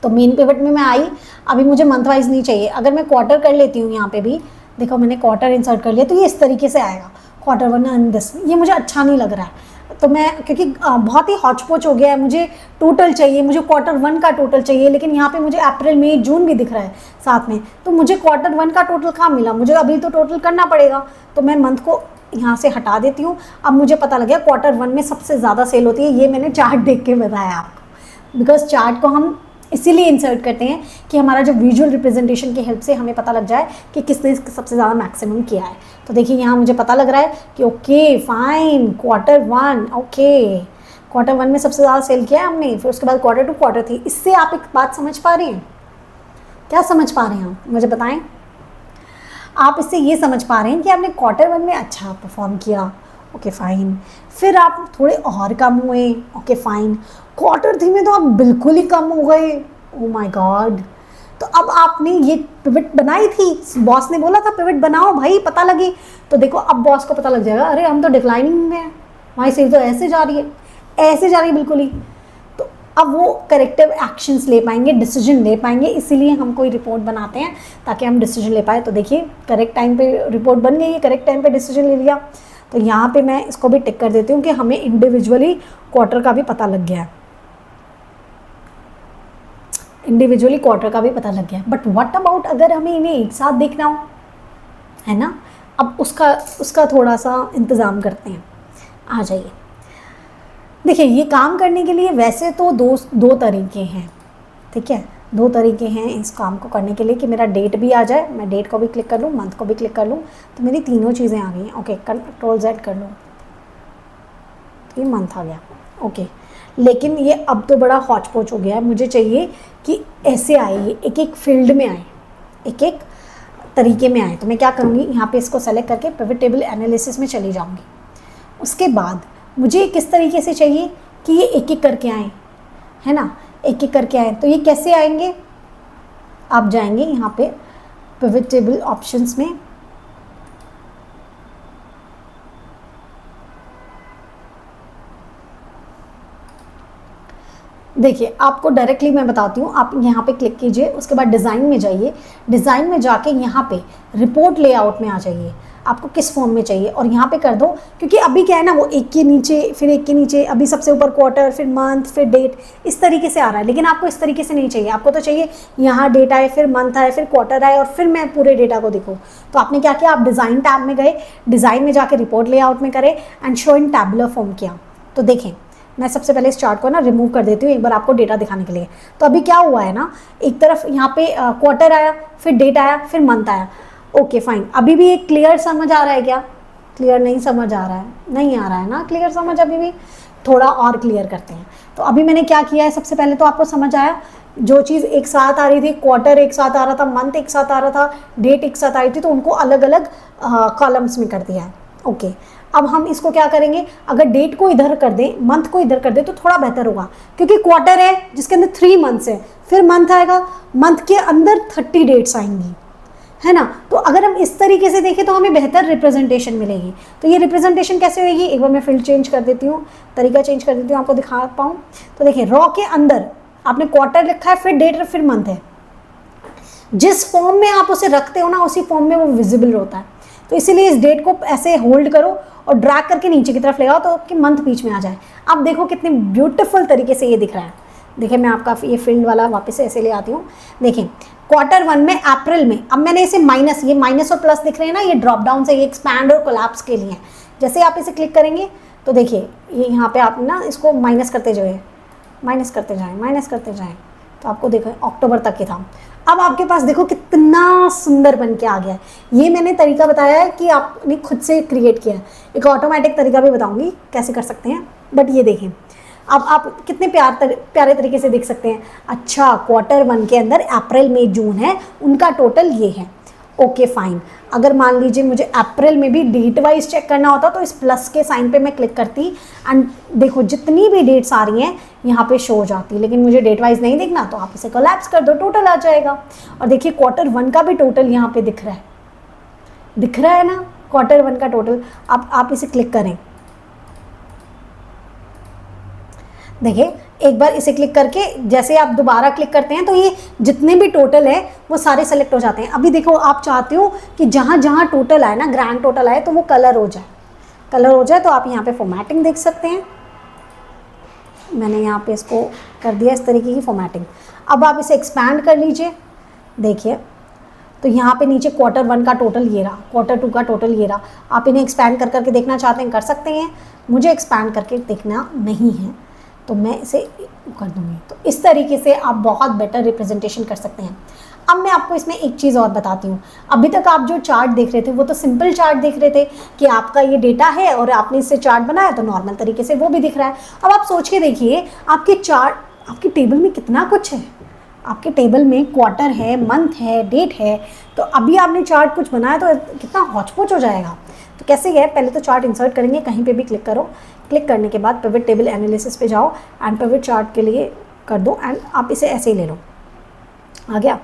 तो मेन पिवट में मैं आई, अभी मुझे मंथ वाइज नहीं चाहिए। अगर मैं क्वार्टर कर लेती हूँ, यहाँ पे भी देखो मैंने क्वार्टर इंसर्ट कर लिया, तो ये इस तरीके से आएगा क्वार्टर वन एंड दिस। ये मुझे अच्छा नहीं लग रहा है, तो मैं, क्योंकि बहुत ही हॉच पॉच हो गया है, मुझे टोटल चाहिए, मुझे क्वार्टर वन का टोटल चाहिए, लेकिन यहाँ पे मुझे अप्रैल मई जून भी दिख रहा है साथ में, तो मुझे क्वार्टर वन का टोटल कहाँ मिला, मुझे अभी तो टोटल करना पड़ेगा। तो मैं मंथ को यहाँ से हटा देती हूँ। अब मुझे पता लग गया क्वार्टर वन में सबसे ज़्यादा सेल होती है, ये मैंने चार्ट देख के बताया आपको, बिकॉज चार्ट को हम इसीलिए इंसर्ट करते हैं कि हमारा जो विजुअल रिप्रेजेंटेशन की हेल्प से हमें पता लग जाए कि किसने सबसे ज़्यादा मैक्सिमम किया है। तो देखिए यहाँ मुझे पता लग रहा है कि okay fine, quarter one, okay quarter one में सबसे ज़्यादा सेल किया है हमने, फिर उसके बाद क्वार्टर टू, क्वार्टर थ्री। इससे आप एक बात समझ पा रहे हैं, क्या समझ पा रहे हैं मुझे बताएं। आप इससे ये समझ पा रहे हैं कि आपने क्वार्टर वन में अच्छा परफॉर्म किया, ओके फाइन, फिर आप थोड़े और कम हुए, ओके फाइन, क्वार्टर थ्री में तो आप बिल्कुल ही कम हो गए, ओ माय गॉड। तो अब आपने ये पिवट बनाई थी, बॉस ने बोला था पिवट बनाओ भाई, पता लगे, तो देखो अब बॉस को पता लग जाएगा, अरे हम तो डिक्लाइनिंग में हैं, हमारी सेल तो ऐसे जा रही है, ऐसे जा रही है बिल्कुल ही। तो अब वो करेक्टिव एक्शंस ले पाएंगे, डिसीजन ले पाएंगे, इसीलिए हम कोई रिपोर्ट बनाते हैं ताकि हम डिसीजन ले पाए। तो देखिए करेक्ट टाइम पे रिपोर्ट बन गई है, करेक्ट टाइम पे डिसीजन ले लिया। तो यहाँ पे मैं इसको भी टिक कर देती हूँ कि हमें इंडिविजुअली क्वार्टर का भी पता लग गया है, इंडिविजुअली क्वार्टर का भी पता लग गया। बट व्हाट अबाउट अगर हमें इन्हें एक साथ देखना हो, है ना। अब उसका थोड़ा सा इंतज़ाम करते हैं, आ जाइए। देखिए ये काम करने के लिए वैसे तो दो तरीके हैं, ठीक है, दो तरीके हैं इस काम को करने के लिए कि मेरा डेट भी आ जाए, मैं डेट को भी क्लिक कर लूँ, मंथ को भी क्लिक कर लूँ, तो मेरी तीनों चीज़ें आ गई हैं। ओके, कंट्रोल Z कर लूँ, तो ये मंथ आ गया, ओके। लेकिन ये अब तो बड़ा हॉच पॉच हो गया है, मुझे चाहिए कि ऐसे आए, एक एक फील्ड में आए, एक एक तरीके में आए। तो मैं क्या करूँगी, यहाँ पे इसको सेलेक्ट करके पिवट टेबल एनालिसिस में चली जाऊँगी। उसके बाद मुझे किस तरीके से चाहिए कि ये एक एक करके आएँ, है ना, एक एक करके आए। तो ये कैसे आएंगे, आप जाएंगे यहाँ पे पिवट टेबल ऑप्शंस में, देखिए आपको डायरेक्टली मैं बताती हूँ, आप यहाँ पे क्लिक कीजिए, उसके बाद डिज़ाइन में जाइए, डिज़ाइन में जाके यहाँ पे रिपोर्ट लेआउट में आ जाइए, आपको किस फॉर्म में चाहिए और यहाँ पे कर दो। क्योंकि अभी क्या है ना, वो एक के नीचे फिर एक के नीचे, अभी सबसे ऊपर क्वार्टर, फिर मंथ, फिर डेट, इस तरीके से आ रहा है। लेकिन आपको इस तरीके से नहीं चाहिए, आपको तो चाहिए यहाँ डेट आए, फिर मंथ आए, फिर क्वार्टर आए और फिर मैं पूरे डेटा को देखूँ। तो आपने क्या किया, आप डिज़ाइन टैब में गए, डिज़ाइन में जाके रिपोर्ट लेआउट में करें and show in tabular form किया। तो देखें मैं सबसे पहले इस चार्ट को ना रिमूव कर देती हूँ एक बार आपको डेटा दिखाने के लिए। तो अभी क्या हुआ है ना, एक तरफ यहाँ पे क्वार्टर आया, फिर डेट आया, फिर मंथ आया, ओके फाइन। अभी भी एक क्लियर समझ आ रहा है क्या, क्लियर नहीं समझ आ रहा है, नहीं आ रहा है ना क्लियर समझ, अभी भी थोड़ा और क्लियर करते हैं। तो अभी मैंने क्या किया है, सबसे पहले तो आपको समझ आया, जो चीज़ एक साथ आ रही थी, क्वार्टर एक साथ आ रहा था, मंथ एक साथ आ रहा था, डेट एक साथ आ रही थी, तो उनको अलग अलग कॉलम्स में कर दिया है, ओके। अब हम इसको क्या करेंगे, अगर डेट को इधर कर दें, मंथ को इधर कर दें तो थोड़ा बेहतर होगा, क्योंकि क्वार्टर है जिसके अंदर 3 मंथ्स है, फिर मंथ आएगा, मंथ के अंदर 30 डेट्स आएंगी, है ना। तो अगर हम इस तरीके से देखें तो हमें बेहतर रिप्रेजेंटेशन मिलेगी। तो ये रिप्रेजेंटेशन कैसे होगी, एक बार मैं फील्ड चेंज कर देती हूँ, तरीका चेंज कर देती हूँ, आपको दिखा पाऊँ। तो देखिए रॉ के अंदर आपने क्वार्टर लिखा है, फिर डेट, फिर मंथ है। जिस फॉर्म में आप उसे रखते हो ना, उसी फॉर्म में वो विजिबल होता है। तो इसीलिए इस डेट को ऐसे होल्ड करो और ड्रैग करके नीचे की तरफ ले आओ, तो कि मंथ बीच में आ जाए। अब देखो कितने ब्यूटीफुल तरीके से ये दिख रहा है। देखिए मैं आपका ये फील्ड वाला वापस से ऐसे ले आती हूँ। देखिए क्वार्टर 1 में अप्रैल में, अब मैंने इसे माइनस, ये माइनस और प्लस दिख रहे हैं ना, ये ड्रॉप डाउन से, ये एक्सपैंड और कोलैप्स के लिए। जैसे आप इसे क्लिक करेंगे तो देखिए ये यहाँ पे आप ना इसको माइनस करते जाए, माइनस करते जाएँ, माइनस करते जाएँ, तो आपको देखो अक्टूबर तक ही था। अब आपके पास देखो कितना सुंदर बन के आ गया है। ये मैंने तरीका बताया है कि आपने खुद से क्रिएट किया है। एक ऑटोमेटिक तरीका भी बताऊंगी कैसे कर सकते हैं, बट ये देखें अब आप कितने प्यारे तरीके से देख सकते हैं। अच्छा, क्वार्टर 1 के अंदर अप्रैल मई जून है, उनका टोटल ये है। Okay fine. अगर मान लीजिए मुझे अप्रैल में भी डेट वाइज चेक करना होता तो इस प्लस के साइन पे मैं क्लिक करती एंड देखो जितनी भी डेट्स आ रही हैं यहाँ पे शो हो जाती, लेकिन मुझे डेट वाइज नहीं देखना तो आप इसे कोलैप्स कर दो, टोटल आ जाएगा। और देखिए क्वार्टर 1 का भी टोटल यहाँ पे दिख रहा है, दिख रहा है ना क्वार्टर 1 का टोटल। अब आप इसे क्लिक करें, देखिए एक बार इसे क्लिक करके जैसे आप दोबारा क्लिक करते हैं तो ये जितने भी टोटल है वो सारे सेलेक्ट हो जाते हैं। अभी देखो आप चाहते हो कि जहाँ जहाँ टोटल आए ना, ग्रैंड टोटल आए, तो वो कलर हो जाए, कलर हो जाए। तो आप यहाँ पे फॉर्मेटिंग देख सकते हैं, मैंने यहाँ पे इसको कर दिया इस तरीके की फॉर्मेटिंग। अब आप इसे एक्सपैंड कर लीजिए, देखिए तो यहाँ पे नीचे क्वार्टर 1 का टोटल ये रहा, क्वार्टर 2 का टोटल ये रहा। आप इन्हें एक्सपैंड कर करके देखना चाहते हैं कर सकते हैं, मुझे एक्सपैंड करके देखना नहीं है तो मैं इसे कर दूँगी। तो इस तरीके से आप बहुत बेटर रिप्रेजेंटेशन कर सकते हैं। अब मैं आपको इसमें एक चीज़ और बताती हूँ। अभी तक आप जो चार्ट देख रहे थे वो तो सिंपल चार्ट देख रहे थे कि आपका ये डेटा है और आपने इससे चार्ट बनाया तो नॉर्मल तरीके से वो भी दिख रहा है। अब आप सोच के देखिए आपके चार्ट, आपके टेबल में कितना कुछ है। आपके टेबल में क्वार्टर है, मंथ है, डेट है, तो अभी आपने चार्ट कुछ बनाया तो कितना हौच-पौच हो जाएगा। तो कैसे है, पहले तो चार्ट इंसर्ट करेंगे, कहीं पे भी क्लिक करो, क्लिक करने के बाद पिवट टेबल एनालिसिस पे जाओ एंड पिवट चार्ट के लिए कर दो एंड आप इसे ऐसे ही ले लो, आ गया।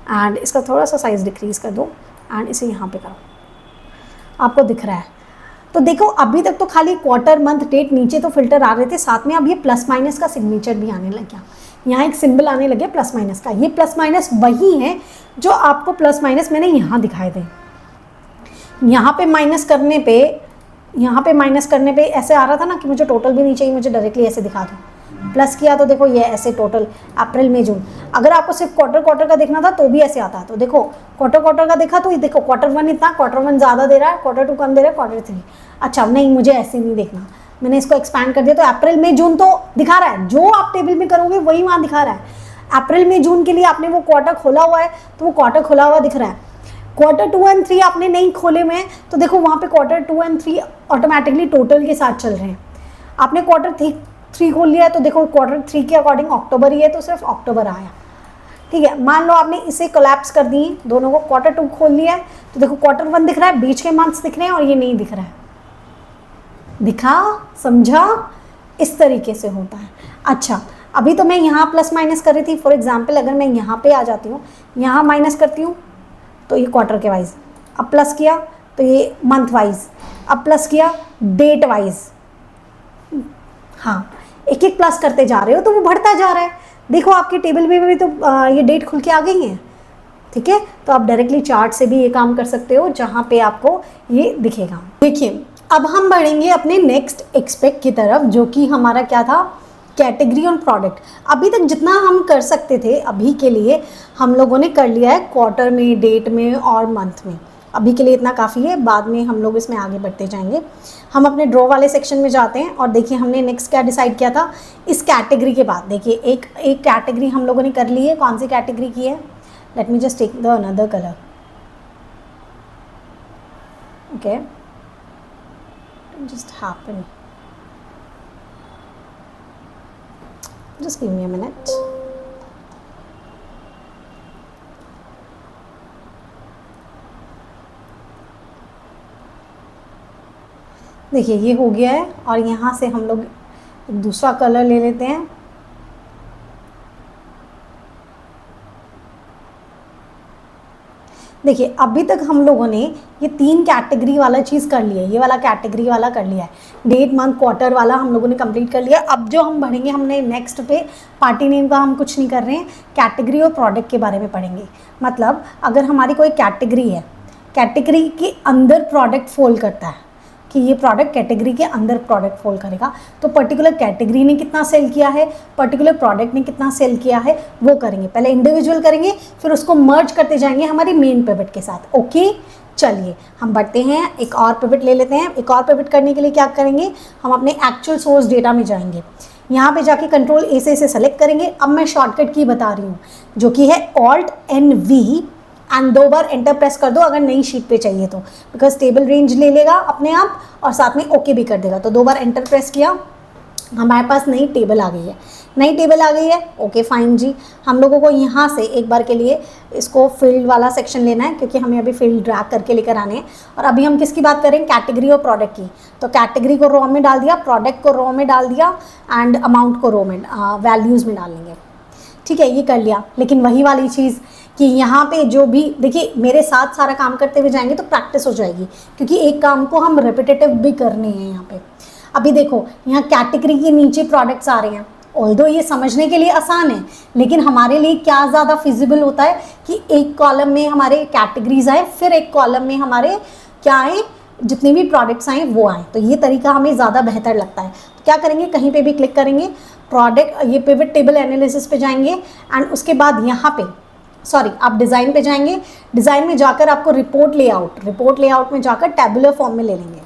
एंड इसका थोड़ा सा साइज़ डिक्रीज़ कर दो एंड इसे यहाँ पे करो, आपको दिख रहा है। तो देखो अभी तक तो खाली क्वार्टर, मंथ, डेट नीचे तो फिल्टर आ रहे थे, साथ में अब ये प्लस माइनस का सिग्नेचर भी आने लग गया। यहाँ एक सिंबल आने लगे प्लस माइनस का। ये प्लस माइनस वही है जो आपको प्लस माइनस मैंने यहाँ दिखाए थे। यहाँ पे माइनस करने पे, यहाँ पे माइनस करने पे ऐसे आ रहा था ना कि मुझे टोटल भी नहीं चाहिए, मुझे डायरेक्टली ऐसे दिखा दो। प्लस किया तो देखो ये ऐसे टोटल अप्रैल मई जून। अगर आपको सिर्फ क्वार्टर का देखना था तो भी ऐसे आता है। तो देखो क्वार्टर का देखा तो ये देखो क्वार्टर 1 इतना, क्वार्टर 1 ज़्यादा दे रहा है, क्वार्टर 2 कम दे रहा है, क्वार्टर 3। अच्छा नहीं, मुझे ऐसे नहीं देखना, मैंने इसको एक्सपैंड कर दिया तो अप्रैल मई जून तो दिखा रहा है, जो आप टेबल में करोगे वही वहाँ दिखा रहा है। अप्रैल मई जून के लिए आपने वो क्वार्टर खोला हुआ है तो वो क्वार्टर खुला हुआ दिख रहा है। क्वार्टर 2 एंड 3 आपने नहीं खोले हुए हैं तो देखो वहाँ पे क्वार्टर 2 एंड 3 ऑटोमेटिकली टोटल के साथ चल रहे हैं। आपने क्वार्टर 3 खोल लिया है तो देखो क्वार्टर 3 के अकॉर्डिंग अक्टूबर ही है तो सिर्फ अक्टूबर आया, ठीक है। मान लो आपने इसे कोलैप्स कर दी, दोनों को क्वार्टर 2 खोल लिया है तो देखो क्वार्टर 1 दिख रहा है, बीच के मंथ्स दिख रहे हैं और ये नहीं दिख रहा है। दिखा, समझा, इस तरीके से होता है। अच्छा अभी तो मैं यहाँ प्लस माइनस कर रही थी, फॉर एग्जाम्पल अगर मैं यहाँ पे आ जाती हूँ, यहाँ माइनस करती हूँ तो ये क्वार्टर के वाइज, अब प्लस किया तो ये मंथ वाइज, अब प्लस किया डेट वाइज। हाँ एक एक प्लस करते जा रहे हो तो वो बढ़ता जा रहा है। देखो आपके टेबल में भी तो ये डेट खुल के आ गई है, ठीक है। तो आप डायरेक्टली चार्ट से भी ये काम कर सकते हो जहाँ पे आपको ये दिखेगा। देखिए अब हम बढ़ेंगे अपने नेक्स्ट एक्सपेक्ट की तरफ, जो कि हमारा क्या था, कैटेगरी और प्रोडक्ट। अभी तक जितना हम कर सकते थे अभी के लिए हम लोगों ने कर लिया है, क्वार्टर में, डेट में और मंथ में। अभी के लिए इतना काफ़ी है, बाद में हम लोग इसमें आगे बढ़ते जाएंगे। हम अपने ड्रॉ वाले सेक्शन में जाते हैं और देखिए हमने नेक्स्ट क्या डिसाइड किया था इस कैटेगरी के बाद। देखिए एक कैटेगरी हम लोगों ने कर ली है। कौन सी कैटेगरी की है, let me just take the another colour, okay, just happen, just give me a minute। देखिए ये हो गया है और यहाँ से हम लोग एक दूसरा कलर ले लेते हैं। देखिए अभी तक हम लोगों ने ये 3 कैटेगरी वाला चीज़ कर लिया है, ये वाला कैटेगरी वाला कर लिया है, डेट मंथ क्वार्टर वाला हम लोगों ने कंप्लीट कर लिया। अब जो हम बढ़ेंगे हमने नेक्स्ट पे पार्टी नेम का हम कुछ नहीं कर रहे हैं, कैटेगरी और प्रोडक्ट के बारे में पढ़ेंगे। मतलब अगर हमारी कोई कैटेगरी है, कैटेगरी के अंदर प्रोडक्ट फॉल करता है कि ये प्रोडक्ट कैटेगरी के अंदर प्रोडक्ट फॉल करेगा, तो पर्टिकुलर कैटेगरी ने कितना सेल किया है, पर्टिकुलर प्रोडक्ट ने कितना सेल किया है, वो करेंगे। पहले इंडिविजुअल करेंगे, फिर उसको मर्ज करते जाएंगे हमारी मेन पिवट के साथ। ओके चलिए हम बढ़ते हैं, एक और पिवट ले लेते हैं। एक और पिवट करने के लिए क्या करेंगे, हम अपने एक्चुअल सोर्स डेटा में जाएंगे, यहाँ पे जाके कंट्रोल ए से इसे सेलेक्ट करेंगे। अब मैं शॉर्टकट की बता रही हूँ जो कि है Alt+N+V and 2 bar enter press कर दो अगर नई शीट पे चाहिए तो, बिकॉज टेबल रेंज ले लेगा अपने आप और साथ में ओके भी कर देगा। तो 2 बार एंटर प्रेस किया, हमारे पास नई टेबल आ गई है। नई टेबल आ गई है, ओके फाइन जी। हम लोगों को यहाँ से एक बार के लिए इसको फील्ड वाला सेक्शन लेना है, क्योंकि हमें अभी फील्ड ड्रैग करके लेकर आने हैं। और अभी हम किसकी बात करें, कैटेगरी और प्रोडक्ट की। तो कैटेगरी को रो में डाल दिया, प्रोडक्ट को रो में डाल दिया एंड अमाउंट को रो में वैल्यूज़ में डाल लेंगे। ठीक है, ये कर लिया। लेकिन वही वाली चीज़ कि यहाँ पे जो भी, देखिए मेरे साथ सारा काम करते हुए जाएंगे तो प्रैक्टिस हो जाएगी, क्योंकि एक काम को हम रिपीटेटिव भी करने हैं यहाँ पे। अभी देखो यहाँ कैटेगरी के नीचे प्रोडक्ट्स आ रहे हैं, ऑल्दो ये समझने के लिए आसान है, लेकिन हमारे लिए क्या ज़्यादा फिजिबल होता है कि एक कॉलम में हमारे कैटेगरीज आए, फिर एक कॉलम में हमारे क्या आए, जितने भी प्रोडक्ट्स आए वो आए। तो ये तरीका हमें ज़्यादा बेहतर लगता है। तो क्या करेंगे, कहीं पे भी क्लिक करेंगे, प्रोडक्ट, ये पिवट टेबल एनालिसिस पे जाएंगे एंड उसके बाद यहाँ पे आप डिज़ाइन पे जाएंगे। डिज़ाइन में जाकर आपको रिपोर्ट लेआउट में जाकर टैबुलर फॉर्म में ले लेंगे।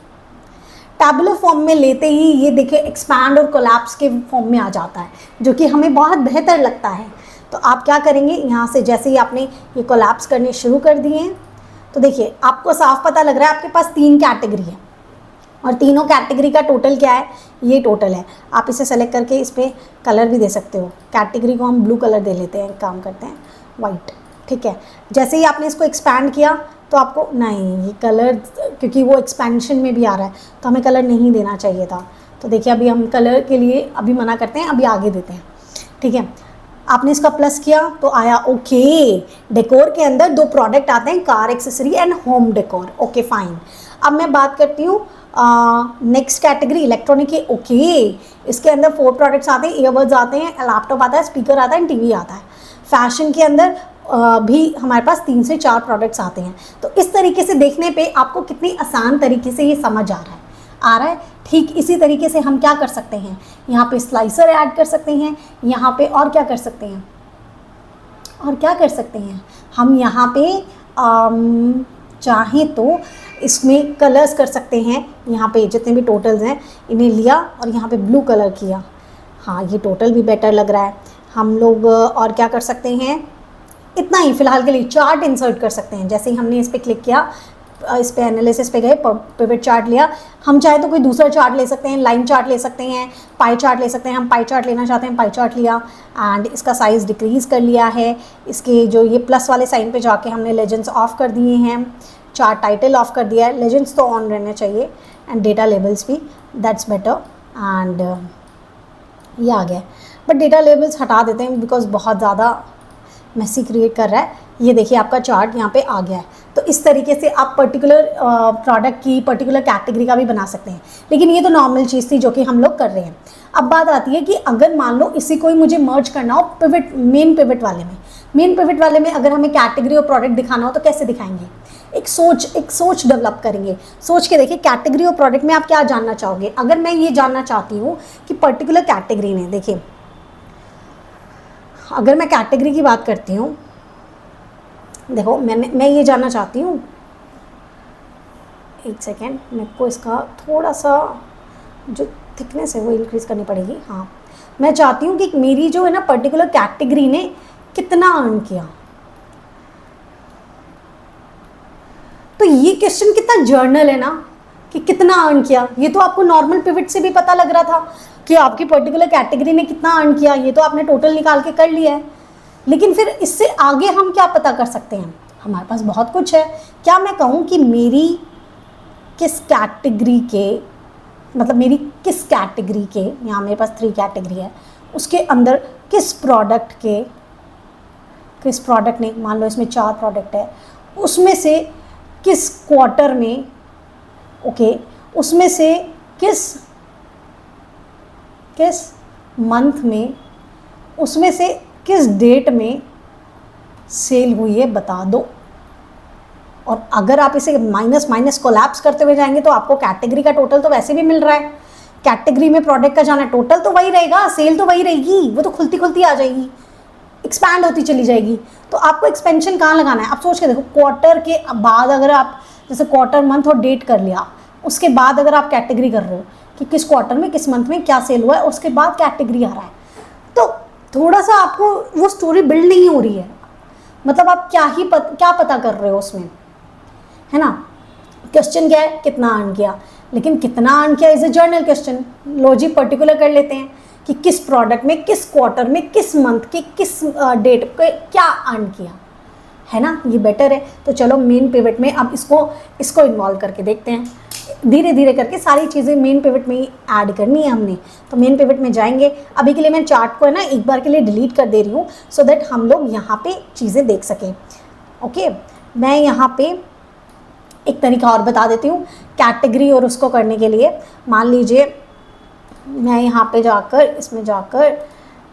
टैबुलर फॉर्म में लेते ही ये देखिए एक्सपैंड और कोलैप्स के फॉर्म में आ जाता है, जो कि हमें बहुत बेहतर लगता है। तो आप क्या करेंगे, यहाँ से जैसे ही आपने ये कोलैप्स करने शुरू कर दिए हैं, तो देखिए आपको साफ पता लग रहा है आपके पास 3 कैटेगरी है और तीनों कैटेगरी का टोटल क्या है, ये टोटल है। आप इसे सेलेक्ट करके इस पर कलर भी दे सकते हो। कैटेगरी को हम ब्लू कलर दे लेते हैं, काम करते हैं वाइट। ठीक है, जैसे ही आपने इसको एक्सपैंड किया तो आपको नहीं, ये कलर क्योंकि वो एक्सपेंशन में भी आ रहा है तो हमें कलर नहीं देना चाहिए था। तो देखिए अभी हम कलर के लिए अभी मना करते हैं, अभी आगे देते हैं। ठीक है, आपने इसका प्लस किया तो आया ओके। डेकोर के अंदर 2 प्रोडक्ट आते हैं, car accessory and home decor. Okay fine. अब मैं बात करती हूँ नेक्स्ट कैटेगरी इलेक्ट्रॉनिक की। ओके, इसके अंदर 4 प्रोडक्ट्स आते हैं, ईयरबड्स आते हैं, लैपटॉप आता है, स्पीकर आता है, टीवी आता है। फैशन के अंदर भी हमारे पास 3 से 4 प्रोडक्ट्स आते हैं। तो इस तरीके से देखने पे आपको कितनी आसान तरीके से ये समझ आ रहा है। ठीक इसी तरीके से हम क्या कर सकते हैं, यहाँ पे स्लाइसर ऐड कर सकते हैं, यहाँ पे और क्या कर सकते हैं, हम यहाँ पे चाहें तो इसमें कलर्स कर सकते हैं। यहाँ पे जितने भी टोटल्स हैं इन्हें लिया और यहाँ पे ब्लू कलर किया। हाँ, ये टोटल भी बेटर लग रहा है। हम लोग और क्या कर सकते हैं, इतना ही फ़िलहाल के लिए चार्ट इंसर्ट कर सकते हैं। जैसे ही हमने इस पर क्लिक किया, इस पे एनालिसिस पे गए, पिवट चार्ट लिया। हम चाहे तो कोई दूसरा चार्ट ले सकते हैं, लाइन चार्ट ले सकते हैं, पाई चार्ट ले सकते हैं। हम पाई चार्ट लेना चाहते हैं, पाई चार्ट लिया एंड इसका साइज़ डिक्रीज़ कर लिया है। इसके जो ये प्लस वाले साइन पे जाके हमने लेजेंड्स ऑफ कर दिए हैं, चार्ट टाइटल ऑफ कर दिया है। लेजेंड्स तो ऑन रहने चाहिए एंड डेटा लेबल्स भी, दैट्स बेटर। एंड ये आ गया, बट डेटा लेबल्स हटा देते हैं बिकॉज बहुत ज़्यादा मैसी क्रिएट कर रहा है। ये देखिए आपका चार्ट यहाँ पे आ गया है। तो इस तरीके से आप पर्टिकुलर प्रोडक्ट की पर्टिकुलर कैटेगरी का भी बना सकते हैं। लेकिन ये तो नॉर्मल चीज़ थी जो कि हम लोग कर रहे हैं। अब बात आती है कि अगर मान लो इसी को ही मुझे मर्ज करना हो पिवट, मेन पिवट वाले में अगर हमें कैटेगरी और प्रोडक्ट दिखाना हो तो कैसे दिखाएंगे, एक सोच डेवलप करेंगे। सोच के देखिए कैटेगरी और प्रोडक्ट में आप क्या जानना चाहोगे। अगर मैं ये जानना चाहती हूँ कि पर्टिकुलर कैटेगरी में, देखिए अगर मैं कैटेगरी की बात करती हूँ, देखो मैं ये जानना चाहती हूँ, एक सेकेंड, मेरे को इसका थोड़ा सा जो थिकनेस है वो इंक्रीज़ करनी पड़ेगी। हाँ, मैं चाहती हूँ कि मेरी जो है ना पर्टिकुलर कैटेगरी ने कितना अर्न किया। तो ये क्वेश्चन कितना जर्नल है ना कि कितना अर्न किया। ये तो आपको नॉर्मल पिवट से भी पता लग रहा था कि आपकी पर्टिकुलर कैटेगरी ने कितना अर्न किया, ये तो आपने टोटल निकाल के कर लिया है। लेकिन फिर इससे आगे हम क्या पता कर सकते हैं, हमारे पास बहुत कुछ है। क्या मैं कहूँ कि मेरी किस कैटेगरी के मतलब मेरी किस कैटेगरी के, यहाँ मेरे पास 3 कैटेगरी है, उसके अंदर किस प्रोडक्ट ने, मान लो इसमें 4 प्रोडक्ट है, उसमें से किस क्वार्टर में, ओके, उसमें से किस मंथ में, उसमें से किस डेट में सेल हुई है बता दो। और अगर आप इसे माइनस माइनस कोलैप्स करते हुए जाएंगे तो आपको कैटेगरी का टोटल तो वैसे भी मिल रहा है, कैटेगरी में प्रोडक्ट का जाना, टोटल तो वही रहेगा, सेल तो वही रहेगी, वो तो खुलती खुलती आ जाएगी, एक्सपैंड होती चली जाएगी। तो आपको एक्सपेंशन कहाँ लगाना है, आप सोच के देखो, क्वार्टर के बाद अगर आप जैसे क्वार्टर, मंथ और डेट कर लिया, उसके बाद अगर आप कैटेगरी कर रहे हो कि किस क्वार्टर में किस मंथ में क्या सेल हुआ है, उसके बाद कैटेगरी आ रहा है, तो थोड़ा सा आपको वो स्टोरी बिल्ड नहीं हो रही है, मतलब आप क्या पता कर रहे हो उसमें, है ना। क्वेश्चन क्या है, कितना अर्न किया, लेकिन कितना अर्न किया is a journal question, logic particular कर लेते हैं कि किस प्रोडक्ट में, किस क्वार्टर में, किस मंथ के, किस डेट पे क्या अर्न किया, है ना, ये बेटर है। तो चलो मेन पिवट में अब इसको इन्वॉल्व करके देखते हैं, धीरे धीरे करके सारी चीज़ें मेन पिवट में ही ऐड करनी है हमने। तो मेन पिवट में जाएंगे, अभी के लिए मैं चार्ट को है ना एक बार के लिए डिलीट कर दे रही हूँ सो दैट हम लोग यहाँ पे चीज़ें देख सकें। ओके, मैं यहाँ पे एक तरीका और बता देती हूँ कैटेगरी और उसको करने के लिए। मान लीजिए मैं यहाँ पे जाकर, इसमें जाकर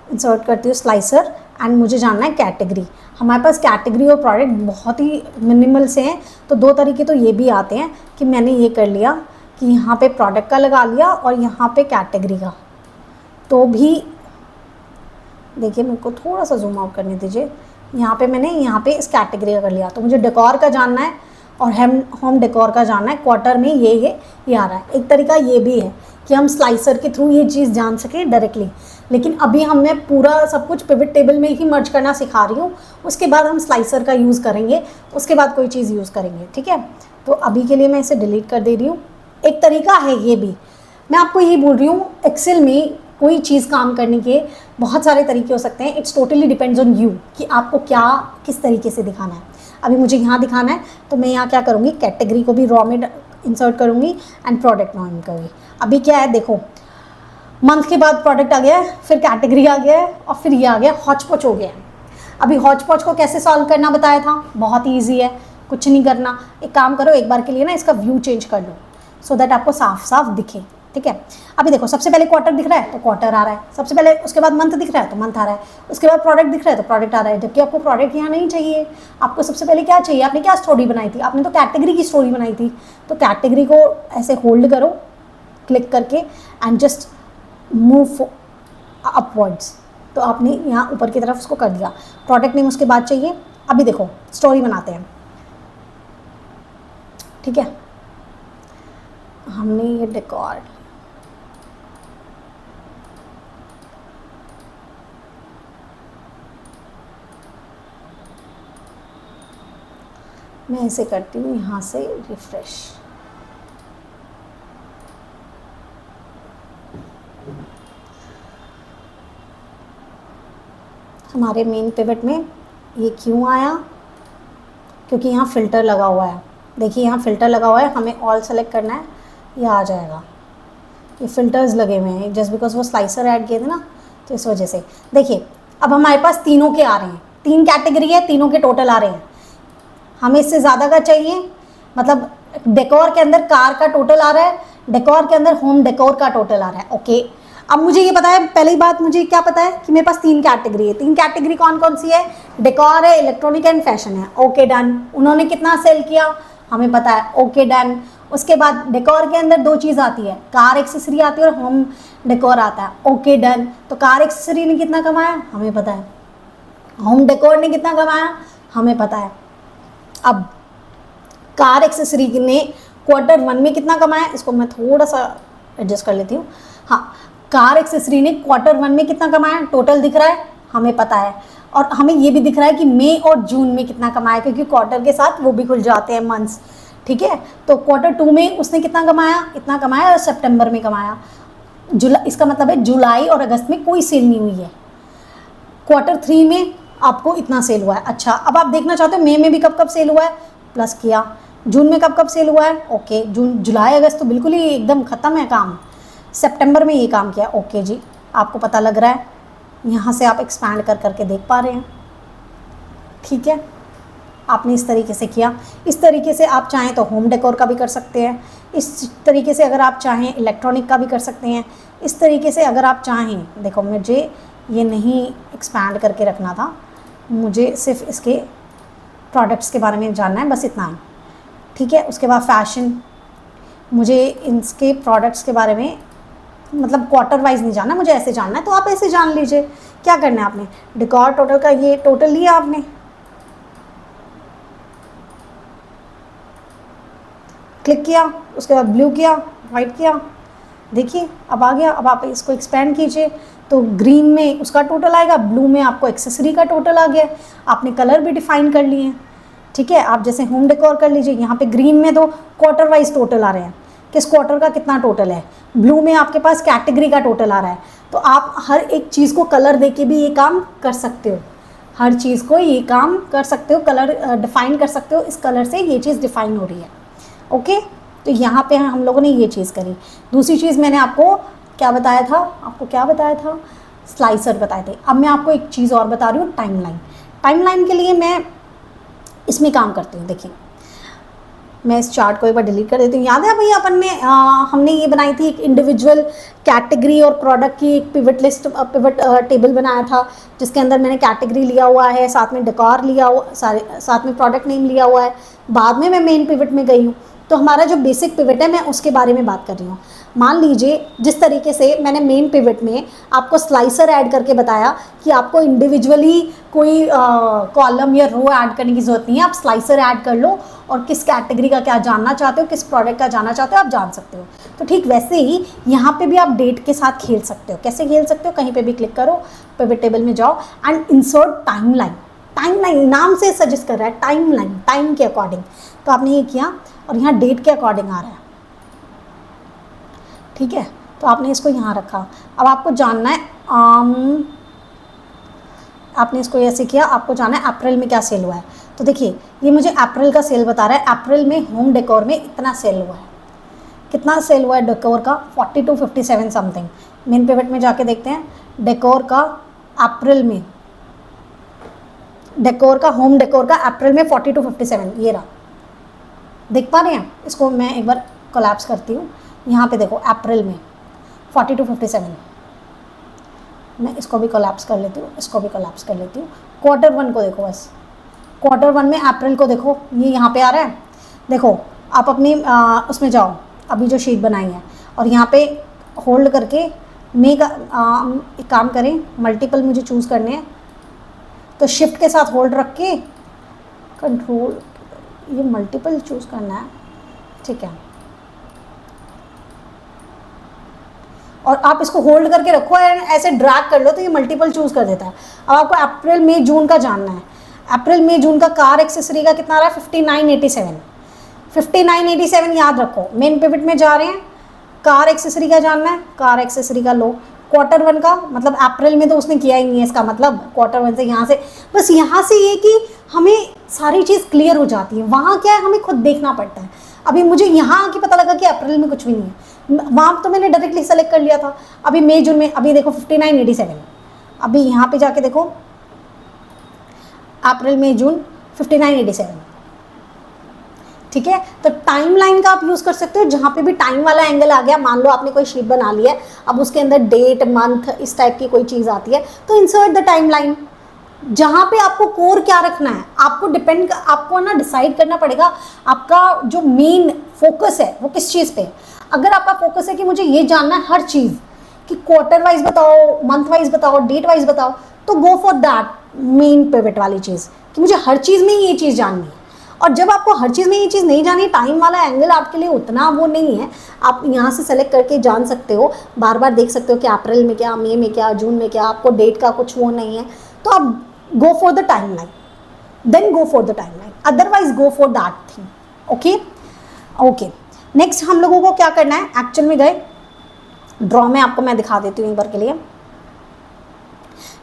इंसर्ट करती हूँ स्लाइसर एंड मुझे जानना है कैटेगरी। हमारे पास कैटेगरी और प्रोडक्ट बहुत ही मिनिमल से हैं, तो 2 तरीके तो ये भी आते हैं कि मैंने ये कर लिया कि यहाँ पे प्रोडक्ट का लगा लिया और यहाँ पे कैटेगरी का। तो भी देखिए, मेरे को थोड़ा सा जूम आउट करने दीजिए, यहाँ पे मैंने यहाँ पे इस कैटेगरी का कर लिया। तो मुझे डेकोर का जानना है और होम डेकोर का जानना है, क्वार्टर में ये आ रहा है। एक तरीका ये भी है कि हम स्लाइसर के थ्रू ये चीज़ जान सकें डायरेक्टली, लेकिन अभी हमने पूरा सब कुछ पिवट टेबल में ही मर्ज करना सिखा रही हूँ, उसके बाद हम स्लाइसर का यूज़ करेंगे, उसके बाद कोई चीज़ यूज़ करेंगे, ठीक है। तो अभी के लिए मैं इसे डिलीट कर दे रही हूँ। एक तरीका है ये भी, मैं आपको यही बोल रही हूँ, एक्सेल में कोई चीज़ काम करने के बहुत सारे तरीके हो सकते हैं, it's totally depends on you कि आपको क्या किस तरीके से दिखाना है। अभी मुझे यहाँ दिखाना है तो मैं यहाँ क्या करूँगी, कैटेगरी को भी रॉ में इंसर्ट करूँगी एंड प्रोडक्ट नाम करूँगी। अभी क्या है देखो, मंथ के बाद प्रोडक्ट आ गया है, फिर कैटेगरी आ गया है और फिर ये आ गया, हॉच पॉच हो गया है। अभी हॉच पॉच को कैसे सॉल्व करना बताया था, बहुत ईजी है, कुछ नहीं करना। एक काम करो, एक बार के लिए ना इसका व्यू चेंज कर लो सो दैट आपको साफ साफ दिखे, ठीक है। अभी देखो, सबसे पहले क्वार्टर दिख रहा है तो क्वार्टर आ रहा है, सबसे पहले उसके बाद मंथ दिख रहा है तो मंथ आ रहा है, उसके बाद प्रोडक्ट दिख रहा है तो प्रोडक्ट आ रहा है। जबकि आपको प्रोडक्ट यहाँ नहीं चाहिए, आपको सबसे पहले क्या चाहिए, आपने क्या स्टोरी बनाई थी, आपने तो कैटेगरी की स्टोरी बनाई थी। तो कैटेगरी को ऐसे होल्ड करो क्लिक करके एंड जस्ट मूव अपवर्ड्स। तो आपने यहाँ ऊपर की तरफ उसको कर दिया। प्रोडक्ट नेम उसके बाद चाहिए। अभी देखो स्टोरी बनाते हैं, ठीक है। हमने ये डेकोर, मैं इसे करती हूँ यहाँ से रिफ्रेश। हमारे मेन पिवट में ये क्यों आया, क्योंकि यहाँ फ़िल्टर लगा हुआ है। देखिए यहाँ फ़िल्टर लगा हुआ है, हमें ऑल सेलेक्ट करना है, ये आ जाएगा। ये फ़िल्टर्स लगे हुए हैं जस्ट बिकॉज वो स्लाइसर ऐड किए थे ना, तो इस वजह से। देखिए अब हमारे पास तीनों के आ रहे हैं, 3 कैटेगरी है, तीनों के टोटल आ रहे हैं। हमें इससे ज़्यादा का चाहिए, मतलब डेकोर के अंदर कार का टोटल आ रहा है, डेकोर के अंदर होम डेकोर का टोटल आ रहा है। ओके, अब मुझे ये पता है, पहली बात मुझे क्या पता है कि मेरे पास 3 कैटेगरी है। 3 कैटेगरी कौन कौन सी है, डेकोर है, इलेक्ट्रॉनिक एंड फैशन है। Okay done. उन्होंने कितना सेल किया हमें पता है। Okay done. उसके बाद डेकोर के अंदर 2 चीज़ आती है, कार एक्सेसरी आती है और होम डेकोर आता है। Okay done. तो कार एक्सेसरी ने कितना कमाया हमें पता है, होम डेकोर ने कितना कमाया हमें पता है। अब कार एक्सेसरी ने Q1 में कितना कमाया, इसको मैं थोड़ा सा एडजस्ट कर लेती हूँ। हाँ, कार एक्सेसरी ने Q1 में कितना कमाया, टोटल दिख रहा है हमें पता है। और हमें ये भी दिख रहा है कि मई और जून में कितना कमाया, क्योंकि क्वार्टर के साथ वो भी खुल जाते हैं मंथ्स, ठीक है। तो Q2 में उसने कितना कमाया, इतना कमाया, और सितंबर में कमाया। इसका मतलब है जुलाई और अगस्त में कोई सेल नहीं हुई है। Q3 में आपको इतना सेल हुआ है। अच्छा, अब आप देखना चाहते हो मई में भी कब कब सेल हुआ है, प्लस किया। जून में कब कब सेल हुआ है, ओके। जून जुलाई अगस्त तो बिल्कुल ही एकदम ख़त्म है काम, सितंबर में ये काम किया, ओके जी, आपको पता लग रहा है, यहाँ से आप एक्सपैंड कर करके देख पा रहे हैं, ठीक है। आपने इस तरीके से किया। इस तरीके से आप चाहें तो होम डेकोर का भी कर सकते हैं, इस तरीके से अगर आप चाहें इलेक्ट्रॉनिक का भी कर सकते हैं, इस तरीके से अगर आप चाहें, देखो मुझे ये नहीं एक्सपैंड करके रखना था, मुझे सिर्फ इसके प्रोडक्ट्स के बारे में जानना है, बस इतना ही, ठीक है। उसके बाद फैशन, मुझे इनके प्रोडक्ट्स के बारे में मतलब क्वार्टर वाइज नहीं जानना, मुझे ऐसे जानना है, तो आप ऐसे जान लीजिए। क्या करना है आपने, डेकोर टोटल का ये टोटल लिया आपने, क्लिक किया, उसके बाद ब्लू किया, वाइट किया, देखिए अब आ गया। अब आप इसको एक्सपेंड कीजिए तो ग्रीन में उसका टोटल आएगा, ब्लू में आपको एक्सेसरी का टोटल आ गया। आपने कलर भी डिफाइन कर लिए हैं, ठीक है। आप जैसे होम डेकोर कर लीजिए, यहाँ पे ग्रीन में तो क्वार्टर वाइज टोटल आ रहे हैं, किस क्वार्टर का कितना टोटल है। ब्लू में आपके पास कैटेगरी का टोटल आ रहा है। तो आप हर एक चीज़ को कलर दे के भी ये काम कर सकते हो, हर चीज़ को ये काम कर सकते हो, कलर डिफाइन कर सकते हो, इस कलर से ये चीज़ डिफाइन हो रही है, ओके। तो यहाँ पे हम लोगों ने ये चीज़ करी। दूसरी चीज़ मैंने आपको क्या बताया था, आपको क्या बताया था, स्लाइसर बताए थे। अब मैं आपको एक चीज़ और बता रही हूँ, टाइमलाइन। टाइमलाइन के लिए मैं इसमें काम करती हूँ। देखिए मैं इस चार्ट को एक बार डिलीट कर देती हूँ। याद है भैया अपन ने हमने ये बनाई थी एक इंडिविजुअल कैटेगरी और प्रोडक्ट की एक पिवट लिस्ट, पिवट टेबल बनाया था, जिसके अंदर मैंने कैटेगरी लिया हुआ है, साथ में डेकोर लिया हुआ, साथ में प्रोडक्ट नेम लिया हुआ है। बाद में मैं मेन पिवट में गई हूँ, तो हमारा जो बेसिक पिवट है मैं उसके बारे में बात कर रही हूँ। मान लीजिए जिस तरीके से मैंने मेन पिवट में आपको स्लाइसर ऐड करके बताया कि आपको इंडिविजुअली कोई कॉलम या रो ऐड करने की ज़रूरत नहीं है, आप स्लाइसर ऐड कर लो और किस कैटेगरी का क्या जानना चाहते हो, किस प्रोडक्ट का जानना चाहते हो आप जान सकते हो। तो ठीक वैसे ही यहाँ पे भी आप डेट के साथ खेल सकते हो। कैसे खेल सकते हो, कहीं पे भी क्लिक करो, पिवट टेबल में जाओ एंड इंसर्ट टाइमलाइन। टाइमलाइन नाम से सजेस्ट कर रहा है, टाइमलाइन, टाइम के अकॉर्डिंग। तो आपने ये किया और यहाँ डेट के अकॉर्डिंग आ रहा है, ठीक है। तो आपने इसको यहाँ रखा। अब आपको जानना है आपने इसको ऐसे किया, आपको जानना है अप्रैल में क्या सेल हुआ है। तो देखिए ये मुझे अप्रैल का सेल बता रहा है, अप्रैल में होम डेकोर में इतना सेल हुआ है। कितना सेल हुआ है डेकोर का, 40 to 57 समथिंग। मेन पिवट में जाके देखते हैं डेकोर का अप्रैल में, डेकोर का होम डेकोर का अप्रैल में 40 to 57, ये रहा, देख पा रहे हैं। इसको मैं एक बार कोलैप्स करती हूँ, यहाँ पे देखो अप्रैल में 40 to 57, मैं इसको भी कोलैप्स कर लेती हूँ, इसको भी कोलैप्स कर लेती हूँ। क्वार्टर वन को देखो, बस क्वार्टर वन में अप्रैल को देखो, ये यहाँ पे आ रहा है। देखो आप अपनी उसमें जाओ, अभी जो शीट बनाई है, और यहाँ पे होल्ड करके मे का एक काम करें, मल्टीपल मुझे चूज़ करने हैं, तो शिफ्ट के साथ होल्ड रख के कंट्रोल, ये मल्टीपल चूज़ करना है, ठीक है। और आप इसको होल्ड करके रखो एंड ऐसे ड्रैग कर लो तो ये मल्टीपल चूज़ कर देता है। अब आपको अप्रैल मई जून का जानना है। अप्रैल मई जून का कार एक्सेसरी का कितना आ रहा है, 5987। 5987 याद रखो। मेन पिवट में जा रहे हैं, कार एक्सेसरी का जानना है, कार एक्सेसरी का लो। क्वार्टर वन का मतलब अप्रैल में तो उसने किया ही नहीं है, इसका मतलब क्वार्टर वन से यहाँ से, बस यहाँ से ये कि हमें सारी चीज़ क्लियर हो जाती है। वहाँ क्या है, हमें खुद देखना पड़ता है। अभी मुझे यहाँ आके पता लगा कि अप्रैल में कुछ भी नहीं है, वहाँ तो मैंने डायरेक्टली सेलेक्ट कर लिया था। अभी मई जून में, अभी देखो 5987, अभी यहाँ पे जाके देखो अप्रैल मई जून 5987, ठीक है। तो टाइमलाइन का आप यूज़ कर सकते हो, जहाँ पे भी टाइम वाला एंगल आ गया। मान लो आपने कोई शीट बना लिया है, अब उसके अंदर डेट मंथ इस टाइप की कोई चीज़ आती है, तो इंसर्ट द टाइमलाइन। जहाँ पे आपको कोर क्या रखना है, आपको ना डिसाइड करना पड़ेगा आपका जो मेन फोकस है वो किस चीज़ पे है। अगर आपका फोकस है कि मुझे ये जानना है हर चीज़ कि क्वार्टर वाइज बताओ, मंथ वाइज बताओ, डेट वाइज बताओ, तो go for that main pivot वाली चीज़ कि मुझे हर चीज़ में ये चीज़ जाननी है। और जब आपको हर चीज़ में ये चीज़ नहीं जानी, टाइम वाला एंगल आपके लिए उतना वो नहीं है, आप यहाँ से सेलेक्ट करके जान सकते हो, बार बार देख सकते हो कि अप्रैल में क्या, मई में क्या, जून में क्या, आपको डेट का कुछ वो नहीं है, तो आप go for the timeline, then go for the timeline, otherwise go for that thing, okay। Next हम लोगों को क्या करना है, एक्चुअल में गए ड्रॉ में, आपको मैं दिखा देती हूँ एक बार के लिए।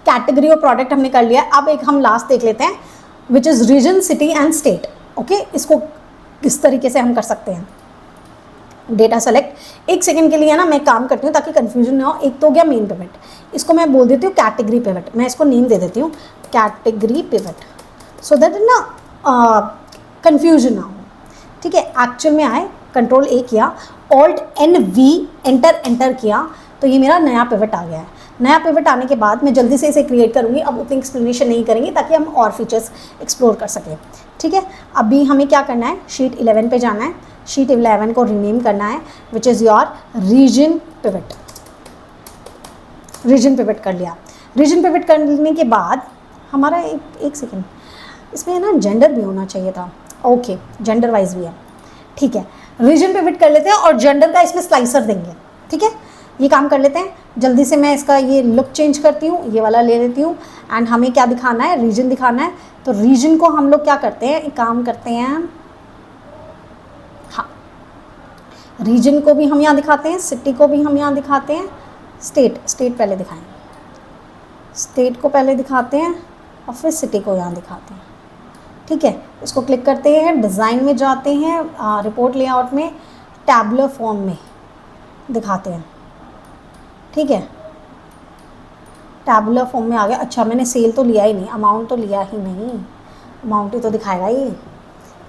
कैटेगरी और प्रोडक्ट हमने कर लिया। अब एक हम लास्ट देख लेते हैं, which is region, city and state, okay. इसको किस तरीके से हम कर सकते हैं, डेटा सेलेक्ट, 1 सेकंड के लिए ना मैं काम करती हूँ ताकि कन्फ्यूजन ना हो। एक तो हो गया मेन पिवट, इसको मैं बोल देती हूँ कैटेगरी पिवट, मैं इसको नेम दे देती हूँ कैटेगरी पिवट, सो दैट ना कन्फ्यूजन ना हो। ठीक है, एक्चुअल में आए, कंट्रोल A किया, Alt+N+V एंटर किया, तो ये मेरा नया पिवट आ गया है। नया पिवट आने के बाद मैं जल्दी से इसे क्रिएट करूँगी, अब उतनी एक्सप्लेनेशन नहीं करेंगे ताकि हम और फीचर्स एक्सप्लोर कर सकें। ठीक है, अभी हमें क्या करना है, शीट 11 पे जाना है, शीट 11 को रीनेम करना है, which is your region pivot. Region pivot कर लिया। रीजन पिवट करने के बाद हमारा एक सेकेंड, इसमें ना जेंडर भी होना चाहिए था। ओके, जेंडर वाइज भी है। ठीक है, रीजन पिवट कर लेते हैं और जेंडर का इसमें स्लाइसर देंगे। ठीक है, ये काम कर लेते हैं जल्दी से। मैं इसका ये लुक चेंज करती हूँ, ये वाला ले लेती हूँ, एंड हमें क्या दिखाना है, रीजन दिखाना है। तो रीजन को हम लोग क्या करते हैं, एक काम करते हैं, हाँ, रीजन को भी हम यहाँ दिखाते हैं, सिटी को भी हम यहाँ दिखाते हैं, स्टेट पहले दिखाएं, स्टेट को पहले दिखाते हैं और फिर सिटी को यहाँ दिखाते हैं। ठीक है, इसको क्लिक करते हैं, डिज़ाइन में जाते हैं, रिपोर्ट लेआउट में टैबुलर फॉर्म में दिखाते हैं। ठीक है, टैबुलर फॉर्म में आ गया। अच्छा, मैंने सेल तो लिया ही नहीं, अमाउंट तो लिया ही नहीं, अमाउंट ही तो दिखाएगा ये।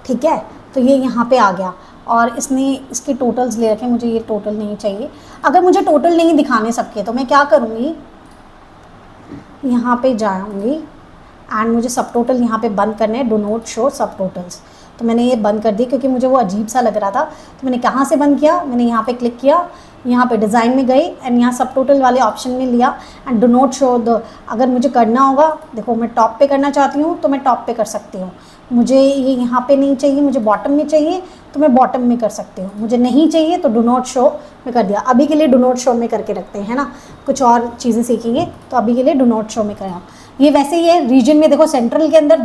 ठीक है, तो ये यहाँ पे आ गया और इसने इसके टोटल्स ले रखे, मुझे ये टोटल नहीं चाहिए। अगर मुझे टोटल नहीं दिखाने सबके तो मैं क्या करूँगी, यहाँ पे जाऊँगी एंड मुझे सब टोटल यहाँ पे बंद करने हैं, डू नॉट शो सब टोटल्स। तो मैंने ये बंद कर दी क्योंकि मुझे वो अजीब सा लग रहा था। तो मैंने कहाँ से बंद किया, मैंने यहाँ पे क्लिक किया, यहाँ पे डिज़ाइन में गई एंड यहाँ सब टोटल वाले ऑप्शन में लिया and do not show the. अगर मुझे करना होगा, देखो मैं टॉप पे करना चाहती हूँ तो मैं टॉप पे कर सकती हूँ, मुझे ये यहाँ पे नहीं चाहिए, मुझे बॉटम में चाहिए तो मैं बॉटम में कर सकती हूँ, मुझे नहीं चाहिए तो डू नॉट शो में कर दिया। अभी के लिए डू नॉट शो में करके रखते हैं, है ना, कुछ और चीज़ें सीखेंगे, तो अभी के लिए डू नॉट शो में करा। ये वैसे ही है, रीजन में देखो सेंट्रल के अंदर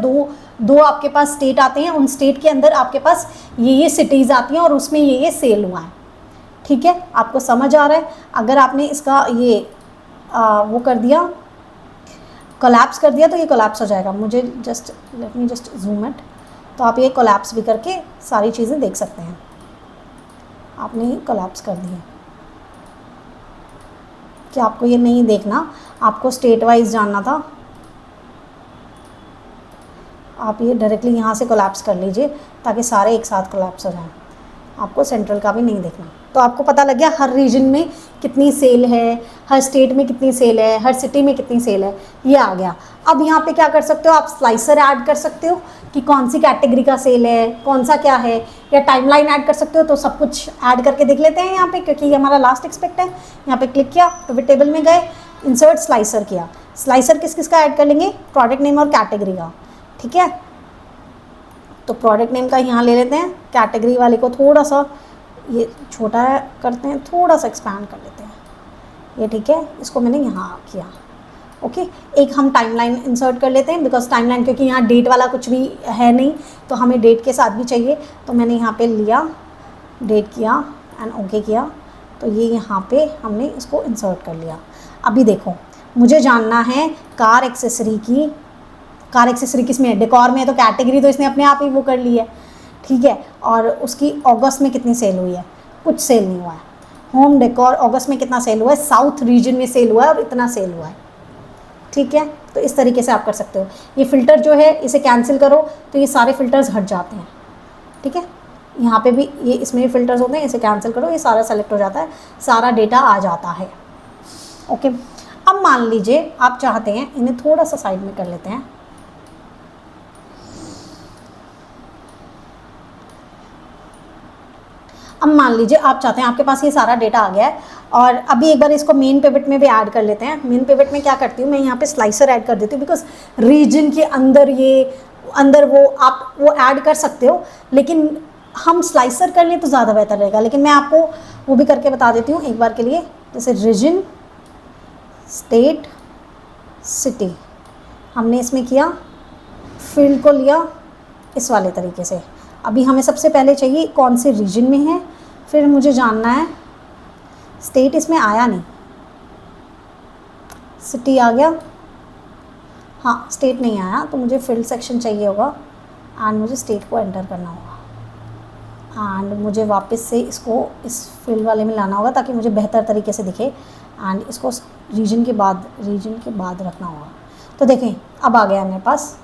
दो आपके पास स्टेट आते हैं, उन स्टेट के अंदर आपके पास ये सिटीज़ आती हैं और उसमें ये सेल हुआ है। ठीक है, आपको समझ आ रहा है। अगर आपने इसका ये वो कर दिया, कोलैप्स कर दिया, तो ये कोलैप्स हो जाएगा। मुझे just let me just zoom it, तो आप ये कोलैप्स भी करके सारी चीज़ें देख सकते हैं। आपने ये कोलैप्स कर दिया कि आपको ये नहीं देखना, आपको स्टेट वाइज जानना था, आप ये डायरेक्टली यहाँ से कोलैप्स कर लीजिए ताकि सारे एक साथ कोलैप्स हो जाएं। आपको सेंट्रल का भी नहीं देखना। तो आपको पता लग गया हर रीजन में कितनी सेल है, हर स्टेट में कितनी सेल है, हर सिटी में कितनी सेल है, ये आ गया। अब यहाँ पे क्या कर सकते हो, आप स्लाइसर ऐड कर सकते हो कि कौन सी कैटेगरी का सेल है, कौन सा क्या है, या टाइमलाइन ऐड कर सकते हो। तो सब कुछ ऐड करके देख लेते हैं यहाँ पे, क्योंकि ये हमारा लास्ट एक्सपेक्ट है। यहाँ पे क्लिक किया, पिवट टेबल में गए, इंसर्ट स्लाइसर किया। स्लाइसर किस किस का ऐड कर लेंगे, प्रोडक्ट नेम और कैटेगरी का। ठीक है, तो प्रोडक्ट नेम का यहाँ ले लेते हैं, कैटेगरी वाले को थोड़ा सा ये छोटा करते हैं, थोड़ा सा एक्सपैंड कर लेते हैं ये। ठीक है, इसको मैंने यहाँ किया। ओके, एक हम टाइमलाइन इंसर्ट कर लेते हैं, बिकॉज टाइमलाइन, क्योंकि यहाँ डेट वाला कुछ भी है नहीं तो हमें डेट के साथ भी चाहिए। तो मैंने यहाँ पे लिया, डेट किया एंड ओके किया, तो ये यहाँ पे हमने इसको इंसर्ट कर लिया। अभी देखो, मुझे जानना है कार एक्सेसरी की, कार एक्सेसरी किस में है, डेकोर में है, तो कैटेगरी तो इसने अपने आप ही वो कर ली है। ठीक है, और उसकी अगस्त में कितनी सेल हुई है, कुछ सेल नहीं हुआ है। होम डेकोर अगस्त में कितना सेल हुआ है, साउथ रीजन में सेल हुआ है और इतना सेल हुआ है। ठीक है, तो इस तरीके से आप कर सकते हो। ये फ़िल्टर जो है इसे कैंसिल करो तो ये सारे फ़िल्टर्स हट जाते हैं। ठीक है, यहाँ पे भी ये इसमें भी फ़िल्टर्स होते हैं, इसे कैंसिल करो, ये सारा सेलेक्ट हो जाता है, सारा डेटा आ जाता है। ओके, अब मान लीजिए आप चाहते हैं, इन्हें थोड़ा सा साइड में कर लेते हैं। अब मान लीजिए आप चाहते हैं, आपके पास ये सारा डेटा आ गया है, और अभी एक बार इसको मेन पिवट में भी ऐड कर लेते हैं। मेन पिवट में क्या करती हूँ मैं, यहाँ पे स्लाइसर ऐड कर देती हूँ, बिकॉज रीजन के अंदर ये अंदर वो आप वो ऐड कर सकते हो, लेकिन हम स्लाइसर कर लें तो ज़्यादा बेहतर रहेगा। लेकिन मैं आपको वो भी करके बता देती हूँ एक बार के लिए, जैसे रीजन, स्टेट, सिटी हमने इसमें किया, फील्ड को लिया इस वाले तरीके से। अभी हमें सबसे पहले चाहिए कौन से रीजन में है, फिर मुझे जानना है, स्टेट इसमें आया नहीं, सिटी आ गया, हाँ स्टेट नहीं आया, तो मुझे फील्ड सेक्शन चाहिए होगा एंड मुझे स्टेट को एंटर करना होगा। एंड मुझे वापस से इसको इस फील्ड वाले में लाना होगा ताकि मुझे बेहतर तरीके से दिखे, एंड इसको रीजन के बाद रखना होगा। तो देखें अब आ गया मेरे पास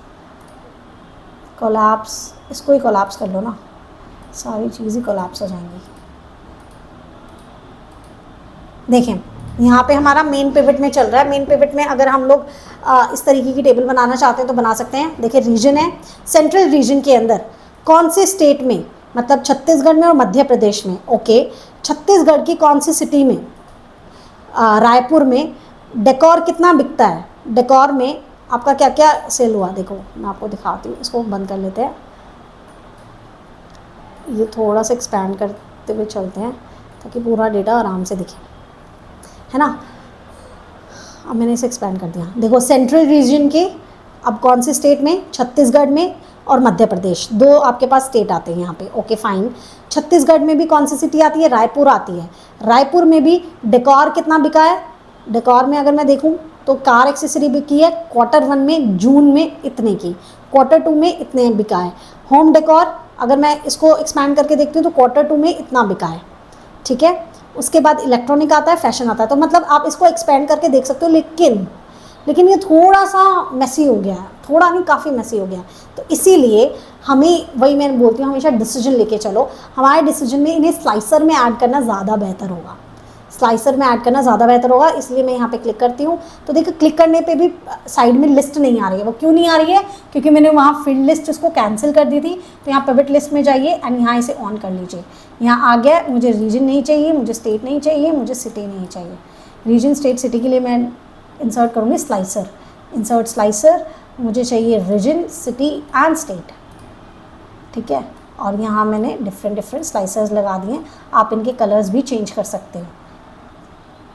कोलैप्स, इसको ही कोलैप्स कर लो ना, सारी चीज़ें कोलैप्स हो जाएंगी। देखें यहाँ पे हमारा मेन पिवट में चल रहा है। मेन पिवट में अगर हम लोग इस तरीके की टेबल बनाना चाहते हैं तो बना सकते हैं। देखिए रीजन है, सेंट्रल रीजन के अंदर कौन से स्टेट में, मतलब छत्तीसगढ़ में और मध्य प्रदेश में। ओके, छत्तीसगढ़ की कौन सी सिटी में, रायपुर में डेकोर कितना बिकता है, डेकोर में आपका क्या क्या सेल हुआ। देखो मैं आपको दिखाती हूँ, इसको बंद कर लेते हैं, ये थोड़ा सा एक्सपैंड करते हुए चलते हैं ताकि पूरा डेटा आराम से दिखे, है ना। अब मैंने इसे एक्सपैंड कर दिया। देखो सेंट्रल रीजन के अब कौन से स्टेट में, छत्तीसगढ़ में और मध्य प्रदेश, दो आपके पास स्टेट आते हैं यहाँ पे। ओके फाइन, छत्तीसगढ़ में भी कौन सी सिटी आती है, रायपुर आती है। रायपुर में भी डेकोर कितना बिका है, डेकोर में अगर मैं देखूँ तो कार एक्सेसरी बिकी है Q1 में जून में इतने की, Q2 में इतने बिका है। होम डेकोर अगर मैं इसको एक्सपैंड करके देखती हूँ तो Q2 में इतना बिका है, ठीक है। उसके बाद इलेक्ट्रॉनिक आता है, फैशन आता है। तो मतलब आप इसको एक्सपेंड करके देख सकते हो, लेकिन ये थोड़ा सा मैसी हो गया है, थोड़ा नहीं काफ़ी मैसी हो गया है। तो इसीलिए हमें, वही मैं बोलती हूँ, हमेशा डिसीजन लेके चलो। हमारे डिसीजन में इन्हें स्लाइसर में ऐड करना ज़्यादा बेहतर होगा, स्लाइसर में ऐड करना ज़्यादा बेहतर होगा। इसलिए मैं यहाँ पे क्लिक करती हूँ। तो देखो क्लिक करने पे भी साइड में लिस्ट नहीं आ रही है। वो क्यों नहीं आ रही है, क्योंकि मैंने वहाँ फील्ड लिस्ट उसको कैंसिल कर दी थी। तो यहाँ पिवट लिस्ट में जाइए एंड यहाँ इसे ऑन कर लीजिए। यहाँ आ गया, मुझे रीजन नहीं चाहिए, मुझे स्टेट नहीं चाहिए, मुझे सिटी नहीं चाहिए। रीजन स्टेट सिटी के लिए मैं इंसर्ट करूँगी स्लाइसर, इंसर्ट स्लाइसर, मुझे चाहिए रीजन सिटी एंड स्टेट, ठीक है। और यहाँ मैंने डिफरेंट स्लाइसर्स लगा दिए। आप इनके कलर्स भी चेंज कर सकते हो।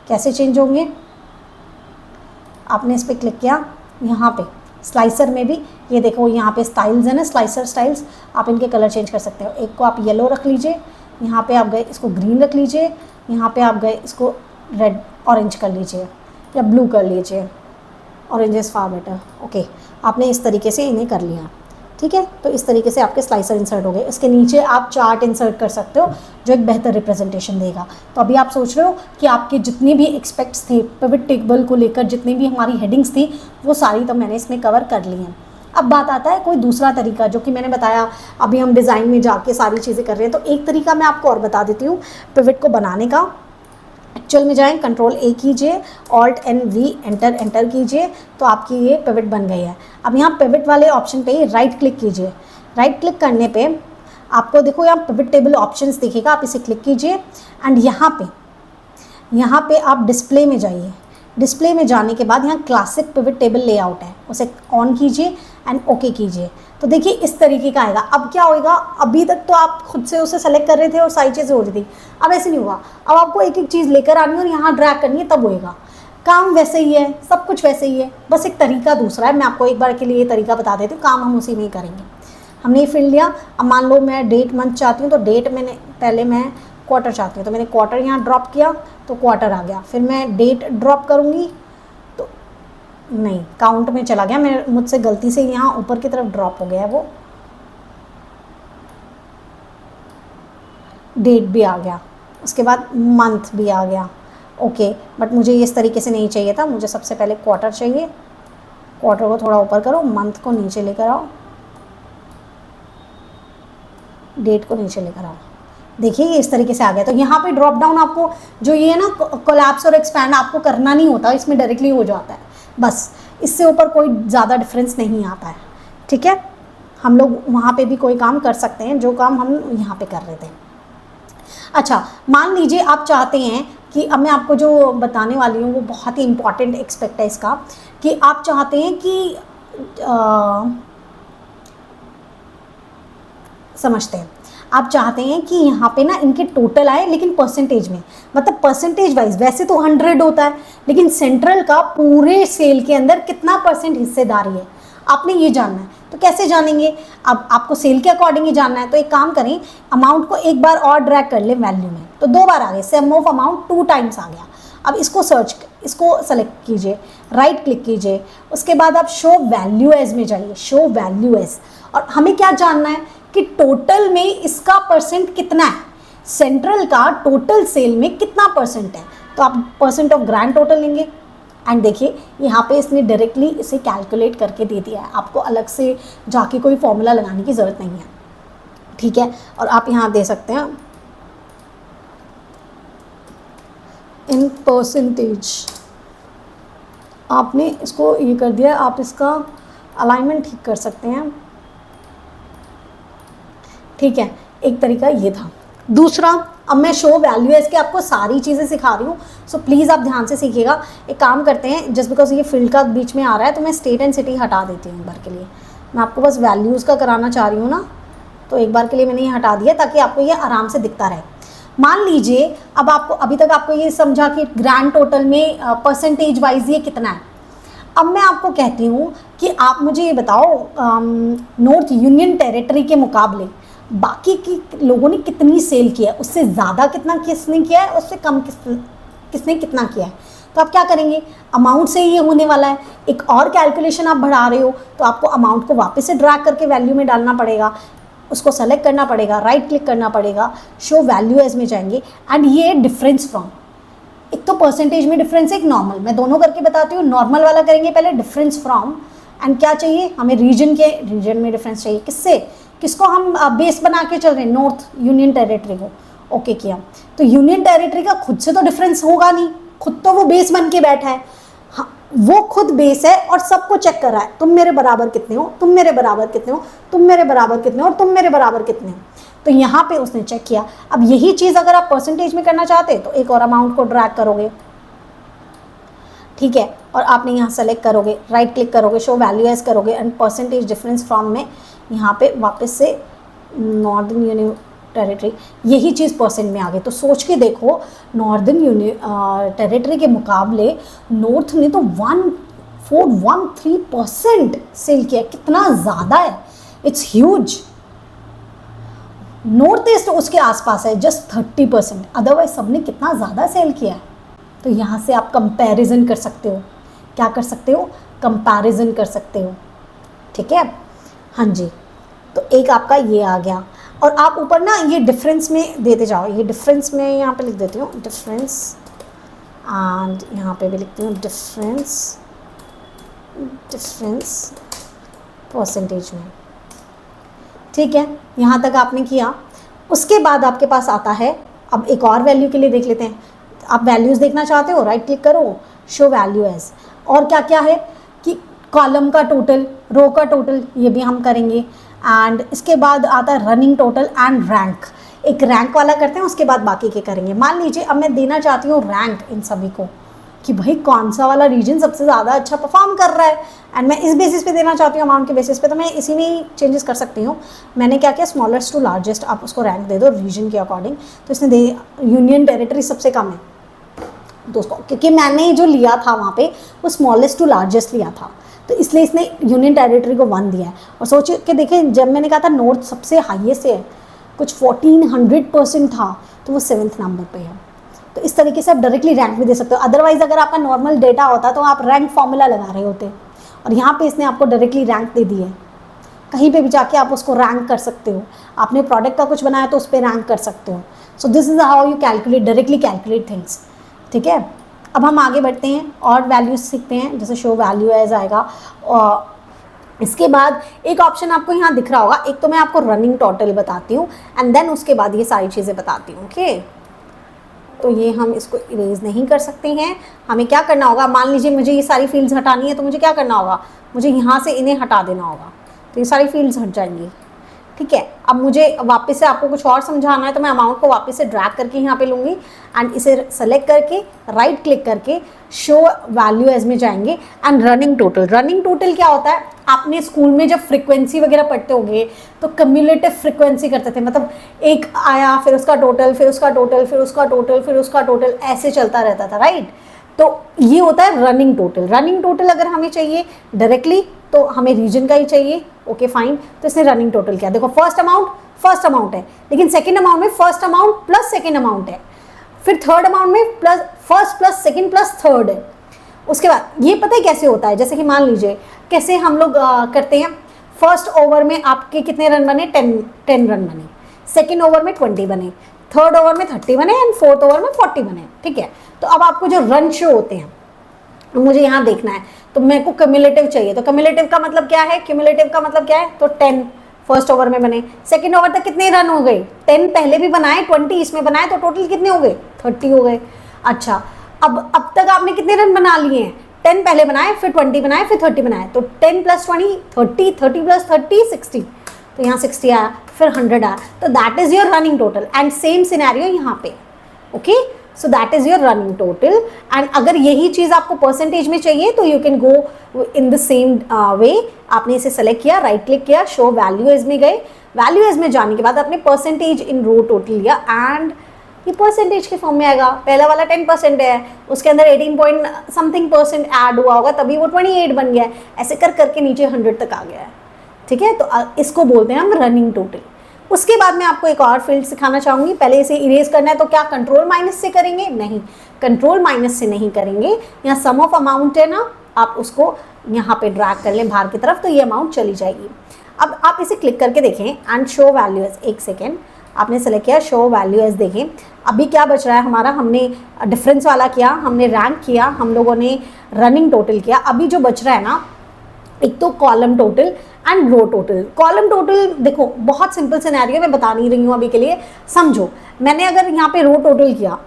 कैसे चेंज होंगे, आपने इस पर क्लिक किया, यहाँ पे स्लाइसर में भी ये देखो यहाँ पे स्टाइल्स है ना, स्लाइसर स्टाइल्स, आप इनके कलर चेंज कर सकते हो। एक को आप येलो रख लीजिए, यहाँ पे आप गए इसको ग्रीन रख लीजिए, यहाँ पे आप गए इसको रेड ऑरेंज कर लीजिए या ब्लू कर लीजिए, orange is far better. Okay, आपने इस तरीके से इन्हें कर लिया, ठीक है। तो इस तरीके से आपके स्लाइसर इंसर्ट हो गए। इसके नीचे आप चार्ट इंसर्ट कर सकते हो जो एक बेहतर रिप्रेजेंटेशन देगा। तो अभी आप सोच रहे हो कि आपके जितने भी एक्सपेक्ट्स थे पिवट टेबल को लेकर, जितनी भी हमारी हेडिंग्स थी, वो सारी तो मैंने इसमें कवर कर ली हैं। अब बात आता है कोई दूसरा तरीका, जो कि मैंने बताया अभी हम डिज़ाइन में जाके सारी चीज़ें कर रहे हैं। तो एक तरीका मैं आपको और बता देती हूँ पिवट को बनाने का। एक्चुअल में जाएं, Ctrl+A कीजिए, Alt+V एंटर कीजिए, तो आपकी ये पिवट बन गई है। अब यहाँ पिवट वाले ऑप्शन पे राइट क्लिक कीजिए। राइट क्लिक करने पे आपको देखो यहाँ पिवट टेबल ऑप्शंस दिखेगा, आप इसे क्लिक कीजिए एंड यहाँ पे आप डिस्प्ले में जाइए। डिस्प्ले में जाने के बाद यहाँ क्लासिक पिवट टेबल लेआउट है, उसे ऑन कीजिए एंड ओके कीजिए। तो देखिए इस तरीके का आएगा। अब क्या होएगा, अभी तक तो आप खुद से उसे सेलेक्ट कर रहे थे और सारी चीज़ें हो रही थी, अब ऐसे नहीं हुआ। अब आपको एक एक चीज़ लेकर आनी है और यहाँ ड्रैग करनी है, तब होएगा। काम वैसे ही है, सब कुछ वैसे ही है, बस एक तरीका दूसरा है। मैं आपको एक बार के लिए ये तरीका बता देती हूँ, काम हम उसी में ही करेंगे। हमने ये फील्ड लिया। अब मान लो मैं डेट मंथ चाहती हूँ, तो डेट मैंने पहले मैं क्वार्टर चाहती हूँ, तो मैंने क्वार्टर यहाँ ड्रॉप किया तो क्वार्टर आ गया। फिर मैं डेट ड्रॉप करूँगी तो नहीं, काउंट में चला गया, मैं मुझसे गलती से यहाँ ऊपर की तरफ ड्रॉप हो गया है, वो डेट भी आ गया, उसके बाद मंथ भी आ गया। ओके, बट मुझे इस तरीके से नहीं चाहिए था, मुझे सबसे पहले क्वार्टर चाहिए। क्वार्टर को थोड़ा ऊपर करो, मंथ को नीचे लेकर आओ, डेट को नीचे लेकर आओ। देखिए ये इस तरीके से आ गया। तो यहाँ पे ड्रॉप डाउन आपको जो ये है ना कोलैप्स और एक्सपैंड आपको करना नहीं होता, इसमें डायरेक्टली हो जाता है, बस इससे ऊपर कोई ज़्यादा डिफरेंस नहीं आता है, ठीक है। हम लोग वहाँ पे भी कोई काम कर सकते हैं जो काम हम यहाँ पे कर रहे थे। अच्छा, मान लीजिए आप चाहते हैं कि अब मैं आपको जो बताने वाली हूँ वो बहुत ही इंपॉर्टेंट एस्पेक्ट है इसका, कि आप चाहते हैं कि समझते हैं, आप चाहते हैं कि यहाँ पे ना इनके टोटल आए लेकिन परसेंटेज में, मतलब परसेंटेज वाइज वैसे तो 100 होता है, लेकिन सेंट्रल का पूरे सेल के अंदर कितना परसेंट हिस्सेदारी है आपने ये जानना है। तो कैसे जानेंगे, अब आपको सेल के अकॉर्डिंग ही जानना है। तो एक काम करें, अमाउंट को एक बार और ड्रैग कर ले वैल्यू में, तो 2 बार आ गए, सम ऑफ अमाउंट 2 टाइम्स आ गया। अब इसको इसको सेलेक्ट कीजिए, राइट क्लिक कीजिए, उसके बाद आप शो वैल्यू एज में जाइए, शो वैल्यू एज। और हमें क्या जानना है कि टोटल में इसका परसेंट कितना है, सेंट्रल का टोटल सेल में कितना परसेंट है, तो आप परसेंट ऑफ ग्रैंड टोटल लेंगे। एंड देखिए यहाँ पे इसने डायरेक्टली इसे कैलकुलेट करके दे दिया है, आपको अलग से जाके कोई फॉर्मूला लगाने की ज़रूरत नहीं है, ठीक है। और आप यहाँ दे सकते हैं इन परसेंटेज, आपने इसको ये कर दिया, आप इसका अलाइनमेंट ठीक कर सकते हैं, ठीक है। एक तरीका ये था। दूसरा, अब मैं शो वैल्यू एज के आपको सारी चीज़ें सिखा रही हूँ, सो प्लीज़ आप ध्यान से सीखिएगा। एक काम करते हैं, जस्ट बिकॉज ये फील्ड का बीच में आ रहा है तो मैं स्टेट एंड सिटी हटा देती हूँ एक बार के लिए। मैं आपको बस वैल्यूज़ का कराना चाह रही हूँ ना, तो एक बार के लिए मैंने ये हटा दिया ताकि आपको ये आराम से दिखता रहे। मान लीजिए अब आपको अभी तक आपको ये समझा कि ग्रैंड टोटल में परसेंटेज वाइज ये कितना है। अब मैं आपको कहती हूँ कि आप मुझे ये बताओ नॉर्थ यूनियन टेरिटरी के मुकाबले बाकी की लोगों ने कितनी सेल किया है, उससे ज़्यादा कितना किसने किया है, उससे कम किसने कितना किया है। तो आप क्या करेंगे, अमाउंट से ये होने वाला है। एक और कैलकुलेशन आप बढ़ा रहे हो तो आपको अमाउंट को वापस से ड्रैग करके वैल्यू में डालना पड़ेगा, उसको सेलेक्ट करना पड़ेगा, राइट क्लिक करना पड़ेगा, शो वैल्यू एज में जाएंगे एंड ये डिफरेंस फ्रॉम, एक तो परसेंटेज में डिफरेंस है, एक नॉर्मल, मैं दोनों करके बताती हूँ। नॉर्मल वाला करेंगे पहले, डिफरेंस फ्रॉम एंड क्या चाहिए हमें, रीजन में डिफरेंस चाहिए, किससे, किसको हम बेस बना के चल रहे हैं, नॉर्थ यूनियन टेरिटरी को। ओके किया, तो यूनियन टेरिटरी का खुद से तो डिफरेंस होगा नहीं, खुद तो वो बेस बन के बैठा है, हाँ वो खुद बेस है और सबको चेक कर रहा है, तुम मेरे बराबर कितने हो, तुम मेरे बराबर कितने हो, तुम मेरे बराबर कितने हो और तुम मेरे बराबर कितने हो। तो यहाँ पे उसने चेक किया। अब यही चीज़ अगर आप परसेंटेज में करना चाहते हैं तो एक और अमाउंट को ड्रैग करोगे, ठीक है, और आपने यहाँ सेलेक्ट करोगे, राइट क्लिक करोगे, शो वैल्यू एज करोगे एंड परसेंटेज डिफरेंस फ्रॉम में यहाँ पे वापस से नॉर्दर्न यूनियन टेरिटरी, यही चीज़ परसेंट में आ गई। तो सोच के देखो, नॉर्दर्न यूनियन टेरिटरी के मुकाबले नॉर्थ ने तो 1413% सेल किया, कितना ज़्यादा है, इट्स ह्यूज। नॉर्थ ईस्ट उसके आसपास है जस्ट 30%, अदरवाइज सबने कितना ज़्यादा सेल किया है। तो यहाँ से आप कंपैरिजन कर सकते हो, क्या कर सकते हो, कंपैरिजन कर सकते हो, ठीक है। हाँ जी, तो एक आपका ये आ गया और आप ऊपर ना ये डिफरेंस में देते जाओ, ये डिफरेंस में यहाँ पे लिख देती हूँ डिफरेंस एंड यहाँ पे भी लिखती हूँ डिफरेंस परसेंटेज में, ठीक है। यहाँ तक आपने किया। उसके बाद आपके पास आता है, अब एक और वैल्यू के लिए देख लेते हैं। आप वैल्यूज़ देखना चाहते हो, राइट क्लिक करो, शो वैल्यू एज, और क्या क्या है कि कॉलम का टोटल, रो का टोटल, ये भी हम करेंगे। एंड इसके बाद आता है रनिंग टोटल एंड रैंक, एक रैंक वाला करते हैं, उसके बाद बाकी के करेंगे। मान लीजिए अब मैं देना चाहती हूँ रैंक इन सभी को कि भाई कौन सा वाला रीजन सबसे ज़्यादा अच्छा परफॉर्म कर रहा है, एंड मैं इस बेसिस पे देना चाहती हूँ, अमाउंट के बेसिस पे, तो मैं इसी में ही चेंजेस कर सकती हूँ। मैंने क्या किया, स्मॉलेस्ट टू लार्जेस्ट, आप उसको रैंक दे दो रीजन के अकॉर्डिंग। तो इसने दे, यूनियन टेरिटरी सबसे कम है दोस्तों, क्योंकि मैंने जो लिया था वहाँ पे वो स्मॉलेस्ट टू लार्जेस्ट लिया था, तो इसलिए इसने यूनियन टेरिटरी को 1 दिया है। और सोच के देखें, जब मैंने कहा था नॉर्थ सबसे हाईएस्ट है, कुछ 1400% था, तो वो 7th नंबर पे है। तो इस तरीके से आप डायरेक्टली रैंक भी दे सकते हो। अदरवाइज अगर आपका नॉर्मल डेटा होता तो आप रैंक फॉर्मूला लगा रहे होते, और यहाँ पे इसने आपको डायरेक्टली रैंक दे दी है। कहीं पे भी जाके आप उसको रैंक कर सकते हो, आपने प्रोडक्ट का कुछ बनाया तो उस पर रैंक कर सकते हो। So this is how you calculate, directly calculate things, ठीक है। अब हम आगे बढ़ते हैं और वैल्यूज सीखते हैं, जैसे शो वैल्यू एज आएगा। और इसके बाद एक ऑप्शन आपको यहाँ दिख रहा होगा, एक तो मैं आपको रनिंग टोटल बताती हूँ एंड देन उसके बाद ये सारी चीज़ें बताती हूँ, ओके। तो ये हम इसको इरेज नहीं कर सकते हैं, हमें क्या करना होगा, मान लीजिए मुझे ये सारी फील्ड्स हटानी है, तो मुझे क्या करना होगा, मुझे यहाँ से इन्हें हटा देना होगा, तो ये सारी फील्ड्स हट जाएंगी, ठीक है। अब मुझे वापस से आपको कुछ और समझाना है, तो मैं अमाउंट को वापस से ड्रैग करके यहाँ पे लूँगी एंड इसे सेलेक्ट करके राइट क्लिक करके शो वैल्यू एज में जाएंगे and running total. Running total क्या होता है, आपने स्कूल में जब फ्रीक्वेंसी वगैरह पढ़ते होंगे तो कम्युलेटिव फ्रीक्वेंसी करते थे, मतलब एक आया फिर उसका टोटल, फिर उसका टोटल, फिर उसका टोटल, फिर उसका टोटल, ऐसे चलता रहता था, राइट। तो ये होता है रनिंग टोटल। रनिंग टोटल अगर हमें चाहिए डायरेक्टली तो हमें रीजन का ही चाहिए, ओके फाइन। तो इसने रनिंग टोटल किया, देखो फर्स्ट अमाउंट है, लेकिन सेकंड अमाउंट में first amount plus second amount है, फिर थर्ड अमाउंट में plus first plus second plus third है। उसके बाद ये पता है कैसे होता है, जैसे कि मान लीजिए कैसे हम लोग करते हैं, फर्स्ट ओवर में आपके कितने रन बने, 10 रन बने, सेकेंड ओवर में 20 बने, थर्ड ओवर में 30 बने एंड फोर्थ ओवर में 40 बने। ठीक है, तो अब आपको जो रन शो होते हैं मुझे यहाँ देखना है, तो मेरे को क्यूमुलेटिव चाहिए। तो क्यूमुलेटिव का मतलब क्या है, क्यूमुलेटिव का मतलब क्या है, तो 10 फर्स्ट ओवर में बने, सेकेंड ओवर तक कितने रन हो गए, 10 पहले भी बनाए, 20 इसमें बनाए, तो टोटल कितने हो गए, 30 हो गए। अच्छा, अब तक आपने कितने रन बना लिए हैं, 10 पहले बनाए, फिर 20 बनाए, फिर 30 बनाए, तो 10 + 20 30, 30 + 30 60, तो यहाँ 60 आया, फिर 100 आया, तो that is your running total. And same scenario यहाँ पे, okay, so that is your running total. And अगर यही चीज़ आपको परसेंटेज में चाहिए तो you can go in the same way. आपने इसे सेलेक्ट किया, राइट क्लिक किया, शो वैल्यू एज में गए, वैल्यू एज में जाने के बाद आपने परसेंटेज इन रो टोटल लिया एंड ये परसेंटेज के फॉर्म में आएगा। पहला वाला 10% है, उसके अंदर 18 पॉइंट समथिंग % ऐड हुआ होगा, तभी वो 28 बन गया है। ऐसे कर करके नीचे 100 तक आ गया है। ठीक है, तो इसको बोलते हैं हम रनिंग टोटल। उसके बाद मैं आपको एक और फील्ड सिखाना चाहूँगी। पहले इसे इरेज करना है तो क्या कंट्रोल माइनस से करेंगे, नहीं, कंट्रोल माइनस से नहीं करेंगे। यहाँ सम ऑफ अमाउंट है ना, आप उसको यहाँ पे ड्रैग कर लें बाहर की तरफ, तो ये अमाउंट चली जाएगी। अब आप इसे क्लिक करके देखें एंड शो वैल्यू एज, एक सेकेंड, आपने सेलेक्ट किया, शो वैल्यू एज, देखें अभी क्या बच रहा है हमारा। हमने डिफरेंस वाला किया, हमने रैंक किया, हम लोगों ने रनिंग टोटल किया। अभी जो बच रहा है ना, एक तो column total and row total. Column total देखो बहुत सिंपल सिनेरियो, मैं बता नहीं रही हूँ अभी के लिए, समझो। मैंने अगर यहाँ पे रो टोटल किया,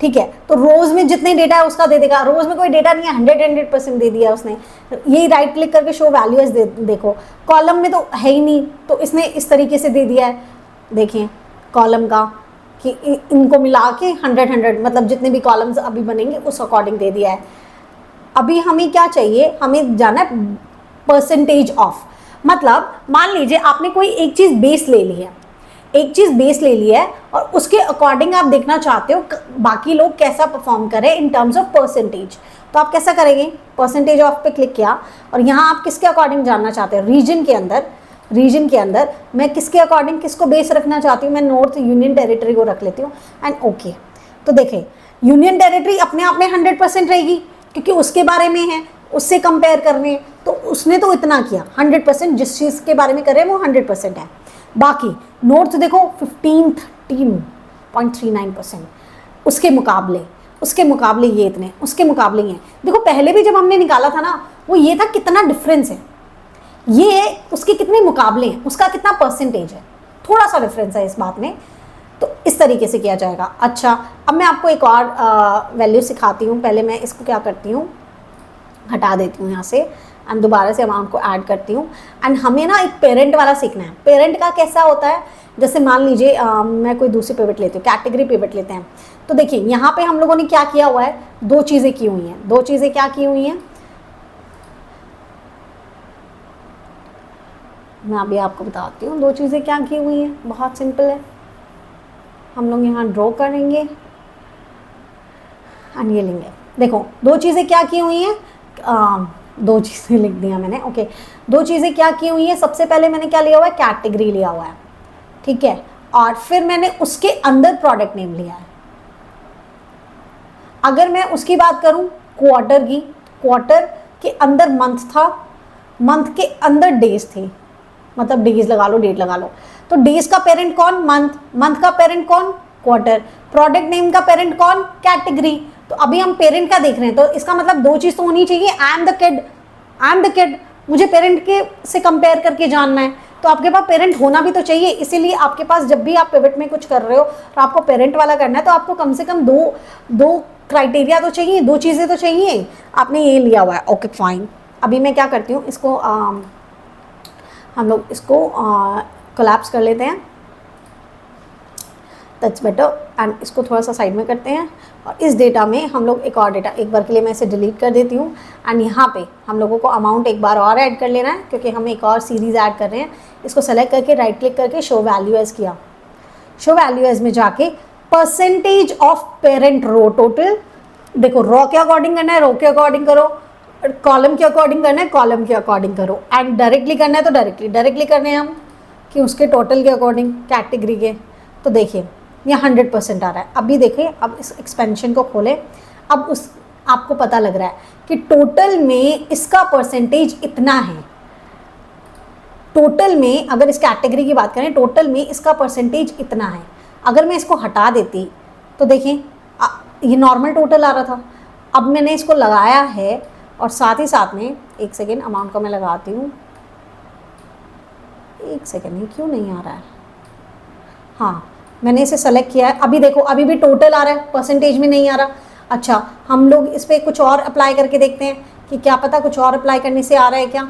ठीक है, तो रोज में जितने डेटा है उसका दे देगा। रोज में कोई डेटा नहीं है, 100% दे दिया उसने। यही राइट क्लिक करके शो वैल्यू एज देखो, कॉलम में तो है ही नहीं, तो इसने इस तरीके से दे दिया है। देखें कॉलम का कि इनको मिला के 100 मतलब जितने भी कॉलम्स अभी बनेंगे उस अकॉर्डिंग दे दिया है। अभी हमें क्या चाहिए, हमें जाना है परसेंटेज ऑफ। मतलब मान लीजिए आपने कोई एक चीज़ बेस ले ली है, एक चीज़ बेस ले ली है और उसके अकॉर्डिंग आप देखना चाहते हो बाकी लोग कैसा परफॉर्म करें इन टर्म्स ऑफ परसेंटेज। तो आप कैसा करेंगे, परसेंटेज ऑफ पे क्लिक किया और यहाँ आप किसके अकॉर्डिंग जानना चाहते हो, रीजन के अंदर। रीजन के अंदर मैं किसके अकॉर्डिंग किसको बेस रखना चाहती हूँ, मैं नॉर्थ यूनियन टेरिटरी को रख लेती हूँ एंड ओके। तो देखें यूनियन टेरिटरी अपने आप में 100% रहेगी क्योंकि उसके बारे में है, उससे कंपेयर करने, तो उसने तो इतना किया 100%, जिस चीज़ के बारे में करे वो 100% है। बाकी नॉर्थ देखो 13.39%, उसके मुकाबले ये इतने, उसके मुकाबले ये। देखो पहले भी जब हमने निकाला था ना, वो ये था कितना डिफरेंस है, ये उसके कितने मुकाबले हैं, उसका कितना परसेंटेज है, थोड़ा सा डिफरेंस है इस बात में। तो इस तरीके से किया जाएगा। अच्छा, अब मैं आपको एक और वैल्यू सिखाती हूँ। पहले मैं इसको क्या करती हूँ, हटा देती हूँ यहाँ से एंड दोबारा से अमाउंट को ऐड करती हूँ। एंड हमें ना एक पेरेंट वाला सीखना है। पेरेंट का कैसा होता है, जैसे मान लीजिए मैं कोई दूसरी पिवट लेती हूँ, कैटेगरी पिवट लेते हैं। तो देखिए यहाँ पे हम लोगों ने क्या किया हुआ है, दो चीज़ें की हुई हैं। दो चीज़ें क्या की हुई हैं, मैं अभी आपको बताती हूँ। दो चीज़ें क्या की हुई हैं, बहुत सिंपल है। हम लोग यहाँ ड्रॉ करेंगे एंड ये लेंगे। देखो दो चीज़ें क्या की हुई हैं, दो चीज़ें लिख दिया मैंने, ओके। दो चीज़ें क्या की हुई हैं, सबसे पहले मैंने क्या लिया हुआ है, कैटेगरी लिया हुआ है, ठीक है, और फिर मैंने उसके अंदर प्रोडक्ट नेम लिया है। अगर मैं उसकी बात करूं क्वार्टर की, क्वार्टर के अंदर मंथ था, मंथ के अंदर डेज थे, मतलब डेज लगा लो, डेट लगा लो। तो डेज का पेरेंट कौन, मंथ, मंथ का पेरेंट कौन, क्वार्टर, प्रोडक्ट नेम का पेरेंट कौन, कैटेगरी। तो अभी हम पेरेंट का देख रहे हैं, तो इसका मतलब दो चीज़ तो होनी चाहिए, आई एम द किड, मुझे पेरेंट के से कंपेयर करके जानना है, तो आपके पास पेरेंट होना भी तो चाहिए। इसीलिए आपके पास जब भी आप पिवट में कुछ कर रहे हो तो आपको पेरेंट वाला करना है, तो आपको कम से कम दो क्राइटेरिया तो चाहिए, दो चीज़ें तो चाहिए। आपने ये लिया हुआ है, ओके फाइन। अभी मैं क्या करती हूँ, इसको हम लोग इसको कोलैप्स कर लेते हैं, दैट्स बेटर। एंड इसको थोड़ा सा साइड में करते हैं और इस डेटा में हम लोग एक और डेटा, एक बार के लिए मैं इसे डिलीट कर देती हूँ। एंड यहाँ पे हम लोगों को अमाउंट एक बार और ऐड कर लेना है क्योंकि हम एक और सीरीज़ ऐड कर रहे हैं। इसको सेलेक्ट करके राइट क्लिक करके शो वैल्यू एज किया। शो वैल्यू एज में जाके percentage of parent row total, देखो रो के अकॉर्डिंग करना है, रो के अकॉर्डिंग करो, कॉलम के अकॉर्डिंग करना है, कॉलम के अकॉर्डिंग करो, एंड डायरेक्टली करना है तो डायरेक्टली करने हैं हम कि उसके टोटल के अकॉर्डिंग, कैटेगरी के। तो देखिए ये 100% आ रहा है। अभी देखिए, अब इस एक्सपेंशन को खोलें, अब उस आपको पता लग रहा है कि टोटल में इसका परसेंटेज इतना है, टोटल में अगर इस कैटेगरी की बात करें, टोटल में इसका परसेंटेज इतना है। अगर मैं इसको हटा देती तो देखें ये नॉर्मल टोटल आ रहा था, अब मैंने इसको लगाया है और साथ ही साथ में, एक सेकेंड अमाउंट को मैं लगाती हूँ, एक सेकेंड, ये क्यों नहीं आ रहा है, हाँ मैंने इसे सेलेक्ट किया है, अभी देखो अभी भी टोटल आ रहा है, परसेंटेज में नहीं आ रहा। अच्छा, हम लोग इस पर कुछ और अप्लाई करके देखते हैं कि क्या पता कुछ और अप्लाई करने से आ रहा है क्या,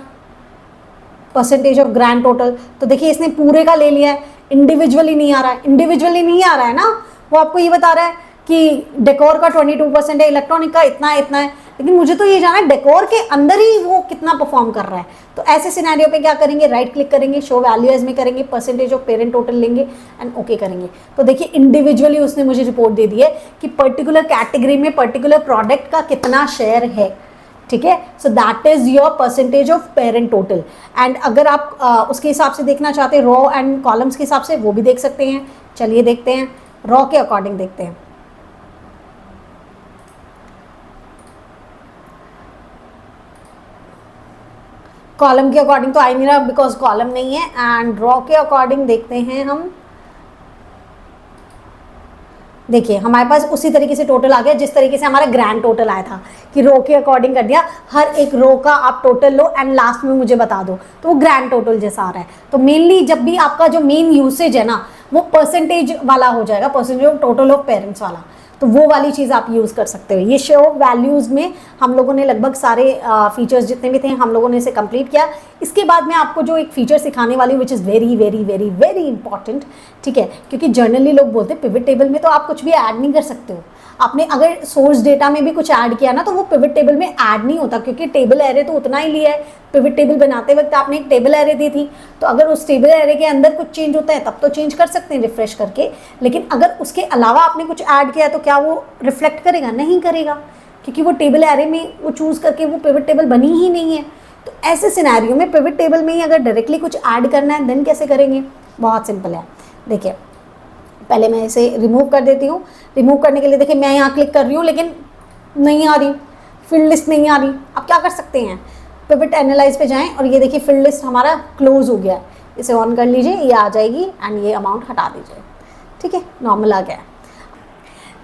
परसेंटेज ऑफ ग्रैंड टोटल। तो देखिए इसने पूरे का ले लिया है, इंडिविजुअली नहीं आ रहा है, इंडिविजुअली नहीं आ रहा है ना, वो आपको ये बता रहा है कि डेकोर का 22% है, इलेक्ट्रॉनिक का इतना है इतना है, लेकिन मुझे तो ये जाना है डेकोर के अंदर ही वो कितना परफॉर्म कर रहा है। तो ऐसे सिनेरियो पे क्या करेंगे, राइट क्लिक करेंगे, शो वैल्यू एज में करेंगे, परसेंटेज ऑफ पेरेंट टोटल लेंगे एंड ओके करेंगे। तो देखिए इंडिविजुअली उसने मुझे रिपोर्ट दे दी है कि पर्टिकुलर कैटेगरी में पर्टिकुलर प्रोडक्ट का कितना शेयर है, ठीक है। So that is your percentage of parent total. And अगर आप उसके हिसाब से देखना चाहते हैं रॉ एंड कॉलम्स के हिसाब से, वो भी देख सकते हैं। चलिए देखते हैं, रॉ के अकॉर्डिंग देखते हैं। कॉलम के अकॉर्डिंग तो आ ही नहीं रहा बिकॉज कॉलम नहीं है, एंड रॉ के अकॉर्डिंग देखते हैं हम। देखिए हमारे पास उसी तरीके से टोटल आ गया जिस तरीके से हमारा ग्रैंड टोटल आया था कि रो के अकॉर्डिंग कर दिया, हर एक रो का आप टोटल लो एंड लास्ट में मुझे बता दो, तो वो ग्रैंड टोटल जैसा आ रहा है। तो मेनली जब भी आपका जो मेन यूसेज है ना वो परसेंटेज वाला हो जाएगा, percentage of total of parents वाला, तो वो वाली चीज़ आप यूज़ कर सकते हो। ये शो वैल्यूज़ में हम लोगों ने लगभग सारे फीचर्स जितने भी थे हम लोगों ने इसे कंप्लीट किया। इसके बाद मैं आपको जो एक फीचर सिखाने वाली हूँ which is very very very very important, ठीक है, क्योंकि जनरली लोग बोलते हैं पिवट टेबल में तो आप कुछ भी ऐड नहीं कर सकते हो। आपने अगर सोर्स डेटा में भी कुछ ऐड किया ना तो वो पिवट टेबल में ऐड नहीं होता, क्योंकि टेबल एरे तो उतना ही लिया है। पिवट टेबल बनाते वक्त आपने एक टेबल एरे दी थी, तो अगर उस टेबल एरे के अंदर कुछ चेंज होता है तब तो चेंज कर सकते हैं रिफ्रेश करके, लेकिन अगर उसके अलावा आपने कुछ ऐड किया तो क्या वो रिफ्लेक्ट करेगा? नहीं करेगा, क्योंकि वो टेबल एरे में वो चूज़ करके वो पिवट टेबल बनी ही नहीं है। तो ऐसे सिनेरियो में पिवट टेबल में ही अगर डायरेक्टली कुछ ऐड करना है देन कैसे करेंगे? बहुत सिंपल है। देखिए पहले मैं इसे रिमूव कर देती हूँ। रिमूव करने के लिए देखिए मैं यहाँ क्लिक कर रही हूँ लेकिन नहीं आ रही, फील्ड लिस्ट नहीं आ रही। अब क्या कर सकते हैं, पिवट एनालाइज पे जाएं और ये देखिए फील्ड लिस्ट हमारा क्लोज हो गया है, इसे ऑन कर लीजिए, ये आ जाएगी एंड ये अमाउंट हटा दीजिए, ठीक है, नॉर्मल आ गया।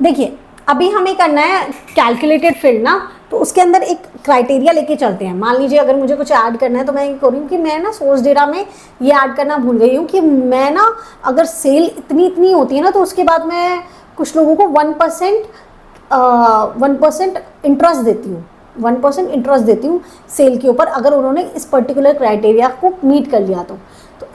देखिए अभी हमें करना है कैलकुलेटेड फील्ड ना, तो उसके अंदर एक क्राइटेरिया लेके चलते हैं। मान लीजिए अगर मुझे कुछ ऐड करना है तो मैं ये करूँ कि मैं ना सोर्स डेटा में ये ऐड करना भूल गई हूँ कि मैं ना अगर सेल इतनी इतनी होती है ना तो उसके बाद मैं कुछ लोगों को 1% इंटरेस्ट देती हूँ, 1% इंटरेस्ट देती हूँ सेल के ऊपर, अगर उन्होंने इस पर्टिकुलर क्राइटेरिया को मीट कर लिया तो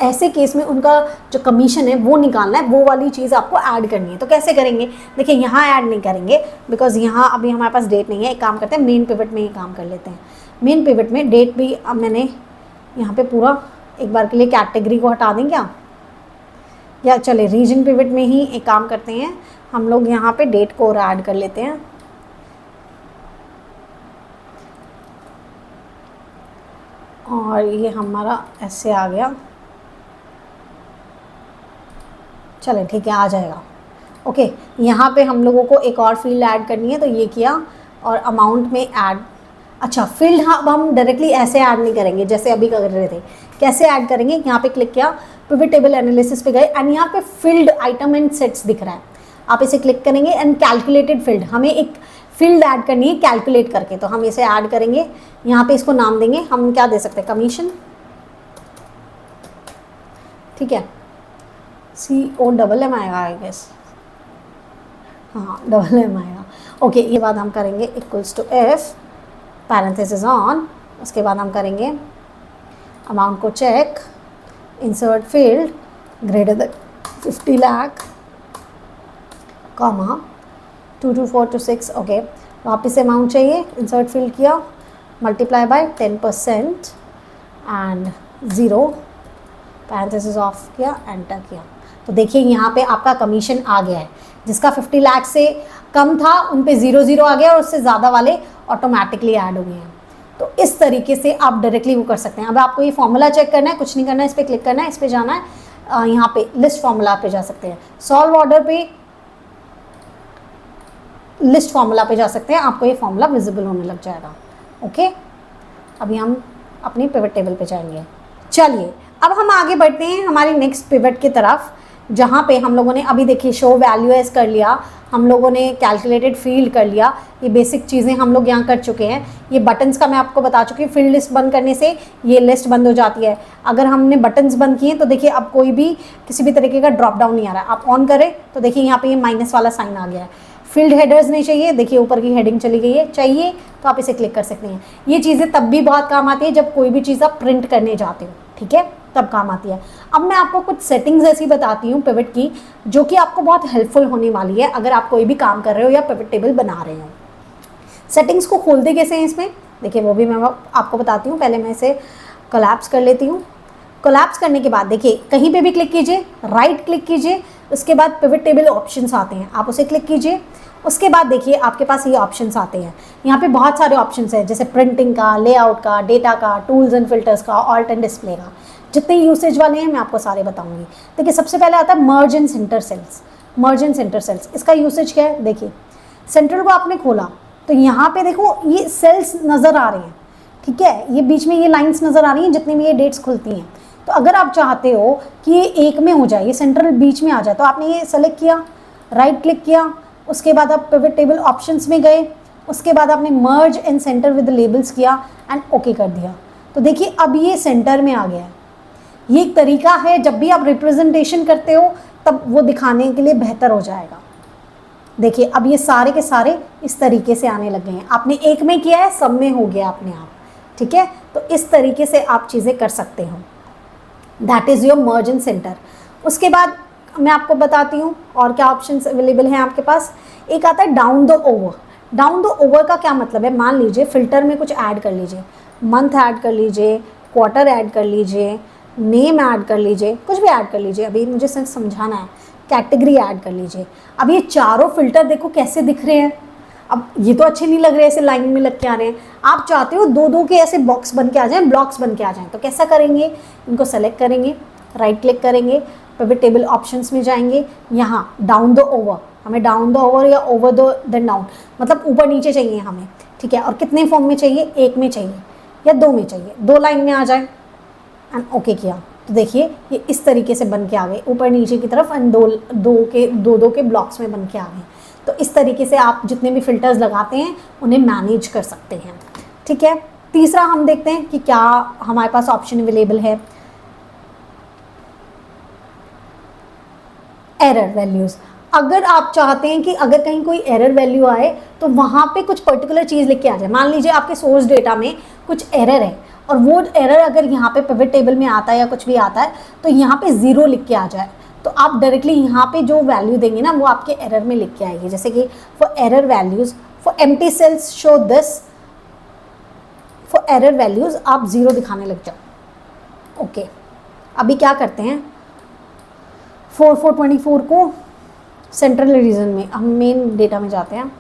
ऐसे केस में उनका जो कमीशन है वो निकालना है, वो वाली चीज़ आपको ऐड करनी है। तो कैसे करेंगे? देखिए यहाँ ऐड नहीं करेंगे बिकॉज यहाँ अभी हमारे पास डेट नहीं है। एक काम करते हैं मेन पिवट में ही काम कर लेते हैं। मेन पिवट में डेट भी अब मैंने यहाँ पे पूरा एक बार के लिए कैटेगरी को हटा दें क्या, या चले रीजन पिवट में ही एक काम करते हैं, हम लोग यहाँ पे डेट को और ऐड कर लेते हैं। और ये हमारा ऐसे आ गया, चले ठीक है आ जाएगा। ओके, यहाँ पे हम लोगों को एक और फील्ड ऐड करनी है तो ये किया और अमाउंट में ऐड। अच्छा फील्ड हाँ अब हम डायरेक्टली ऐसे ऐड नहीं करेंगे जैसे अभी कर रहे थे। कैसे ऐड करेंगे? यहाँ पे क्लिक किया, पिवट टेबल एनालिसिस पे गए एंड यहाँ पे फील्ड आइटम एंड सेट्स दिख रहा है, आप इसे क्लिक करेंगे एंड कैलकुलेटेड फील्ड, हमें एक फील्ड ऐड करनी है कैलकुलेट करके, तो हम इसे ऐड करेंगे। यहाँ पे इसको नाम देंगे, हम क्या दे सकते हैं, कमीशन, ठीक है, COMM आएगा आई गेस, हाँ MM आएगा। ओके, ये बाद हम करेंगे equals to F parenthesis on, उसके बाद हम करेंगे अमाउंट को check, insert field greater than 50 lakh, comma 22426। Okay, वापस से अमाउंट चाहिए, इंसर्ट फील्ड किया, multiply by 10% and 0 parenthesis off किया, एंटर किया। तो देखिए यहाँ पे आपका कमीशन आ गया है, जिसका 50 लाख से कम था उन पे 0 आ गया और उससे ज़्यादा वाले ऑटोमेटिकली ऐड हो गए हैं। तो इस तरीके से आप डायरेक्टली वो कर सकते हैं। अब आपको ये फॉर्मूला चेक करना है, कुछ नहीं करना है, इस पर क्लिक करना है, इस पर जाना है, यहाँ पे लिस्ट फार्मूला पे जा सकते हैं, सॉल्व ऑर्डर पे लिस्ट फार्मूला पे जा सकते हैं, आपको ये फार्मूला विजिबल होने लग जाएगा। ओके, अभी हम अपनी पिवट टेबल पे जाएंगे। चलिए अब हम आगे बढ़ते हैं हमारी नेक्स्ट पिवट की तरफ, जहाँ पे हम लोगों ने अभी देखिए शो वैल्यू एज कर लिया, हम लोगों ने कैलकुलेटेड फील्ड कर लिया, ये बेसिक चीज़ें हम लोग यहाँ कर चुके हैं। ये बटन्स का मैं आपको बता चुकी हूँ, फील्ड लिस्ट बंद करने से ये लिस्ट बंद हो जाती है। अगर हमने बटन्स बंद किए तो देखिए अब कोई भी किसी भी तरीके का ड्रॉप डाउन नहीं आ रहा है। आप ऑन करें तो देखिए यहाँ पे ये माइनस वाला साइन आ गया है। फील्ड हेडर्स नहीं चाहिए, देखिए ऊपर की हेडिंग चली गई है, चाहिए तो आप इसे क्लिक कर सकते हैं। ये चीज़ें तब भी बहुत काम आती है जब कोई भी चीज़ आप प्रिंट करने जाते हो, ठीक है, तब काम आती है। अब मैं आपको कुछ सेटिंग्स ऐसी बताती हूँ पिवट की, जो कि आपको बहुत हेल्पफुल होने वाली है अगर आप कोई भी काम कर रहे हो या पिवट टेबल बना रहे हो। सेटिंग्स को खोलते कैसे हैं इसमें, देखिए वो भी मैं आपको बताती हूँ। पहले मैं इसे कोलैप्स कर लेती हूँ। कोलैप्स करने के बाद देखिए कहीं पे भी क्लिक कीजिए, राइट क्लिक कीजिए, उसके बाद पिवट टेबल ऑप्शंस आते हैं, आप उसे क्लिक कीजिए। उसके बाद देखिए आपके पास ये ऑप्शंस आते हैं, यहाँ पे बहुत सारे ऑप्शंस हैं, जैसे प्रिंटिंग का, लेआउट का, डेटा का, टूल्स एंड फिल्टर्स का, ऑल्ट एंड डिस्प्ले का। जितने यूसेज वाले हैं मैं आपको सारे बताऊंगी। देखिए सबसे पहले आता है merge and center cells. Merge and center cells, इसका यूसेज क्या है, देखिए सेंट्रल को आपने खोला तो यहाँ पे देखो ये सेल्स नज़र आ रहे हैं, ठीक है, ये बीच में ये लाइंस नज़र आ रही हैं जितनी भी ये डेट्स खुलती हैं। तो अगर आप चाहते हो कि ये एक में हो जाए, ये सेंट्रल बीच में आ जाए, तो आपने ये सेलेक्ट किया, राइट क्लिक किया, उसके बाद आप पिवट टेबल ऑप्शंस में गए, उसके बाद आपने मर्ज एंड सेंटर विद लेबल्स किया एंड ओके कर दिया। तो देखिए अब ये सेंटर में आ गया है। ये एक तरीका है, जब भी आप रिप्रेजेंटेशन करते हो तब वो दिखाने के लिए बेहतर हो जाएगा। देखिए अब ये सारे के सारे इस तरीके से आने लग गए हैं। आपने एक में किया है, सब में हो गया अपने आप, ठीक है। तो इस तरीके से आप चीज़ें कर सकते हो, that is your merge and centre. उसके बाद मैं आपको बताती हूँ और क्या ऑप्शंस अवेलेबल हैं आपके पास। एक आता है down the over. Down the over का क्या मतलब है, मान लीजिए फिल्टर में कुछ ऐड कर लीजिए, मंथ ऐड कर लीजिए, क्वार्टर ऐड कर लीजिए, नेम ऐड कर लीजिए, कुछ भी ऐड कर लीजिए, अभी मुझे सिर्फ समझाना है। कैटेगरी ऐड कर लीजिए। अब ये चारों फिल्टर देखो कैसे दिख रहे हैं। अब ये तो अच्छे नहीं लग रहे, ऐसे लाइन में लग के आ रहे हैं। आप चाहते हो दो दो के ऐसे बॉक्स बन के आ जाएं, ब्लॉक्स बन के आ जाएं, तो कैसा करेंगे, इनको सेलेक्ट करेंगे, राइट क्लिक करेंगे, पिवट टेबल ऑप्शंस में जाएंगे, यहाँ डाउन द ओवर, हमें डाउन द ओवर या ओवर द डाउन, मतलब ऊपर नीचे चाहिए हमें, ठीक है। और कितने फॉर्म में चाहिए, एक में चाहिए या दो में चाहिए, दो लाइन में आ जाए एंड ओके किया। तो देखिए ये इस तरीके से बन के आ गए ऊपर नीचे की तरफ एंड दो के ब्लॉक्स में बन के आ गए। तो इस तरीके से आप जितने भी फिल्टर्स लगाते हैं उन्हें मैनेज कर सकते हैं, ठीक है। तीसरा हम देखते हैं कि क्या हमारे पास ऑप्शन अवेलेबल है। एरर वैल्यूज़, अगर आप चाहते हैं कि अगर कहीं कोई एरर वैल्यू आए तो वहाँ पे कुछ पर्टिकुलर चीज़ लिख के आ जाए। मान लीजिए आपके सोर्स डेटा में कुछ एरर है और वो एरर अगर यहाँ पे पिवट टेबल में आता है या कुछ भी आता है तो यहाँ पे 0 लिख के आ जाए, तो आप डायरेक्टली यहाँ पे जो वैल्यू देंगे ना वो आपके एरर में लिख के आएगी। जैसे कि for error values, for empty cells show this, for error values आप 0 दिखाने लग जाओ। ओके, अभी क्या करते हैं, 4424 को सेंट्रल रीजन में हम मेन डेटा में जाते हैं।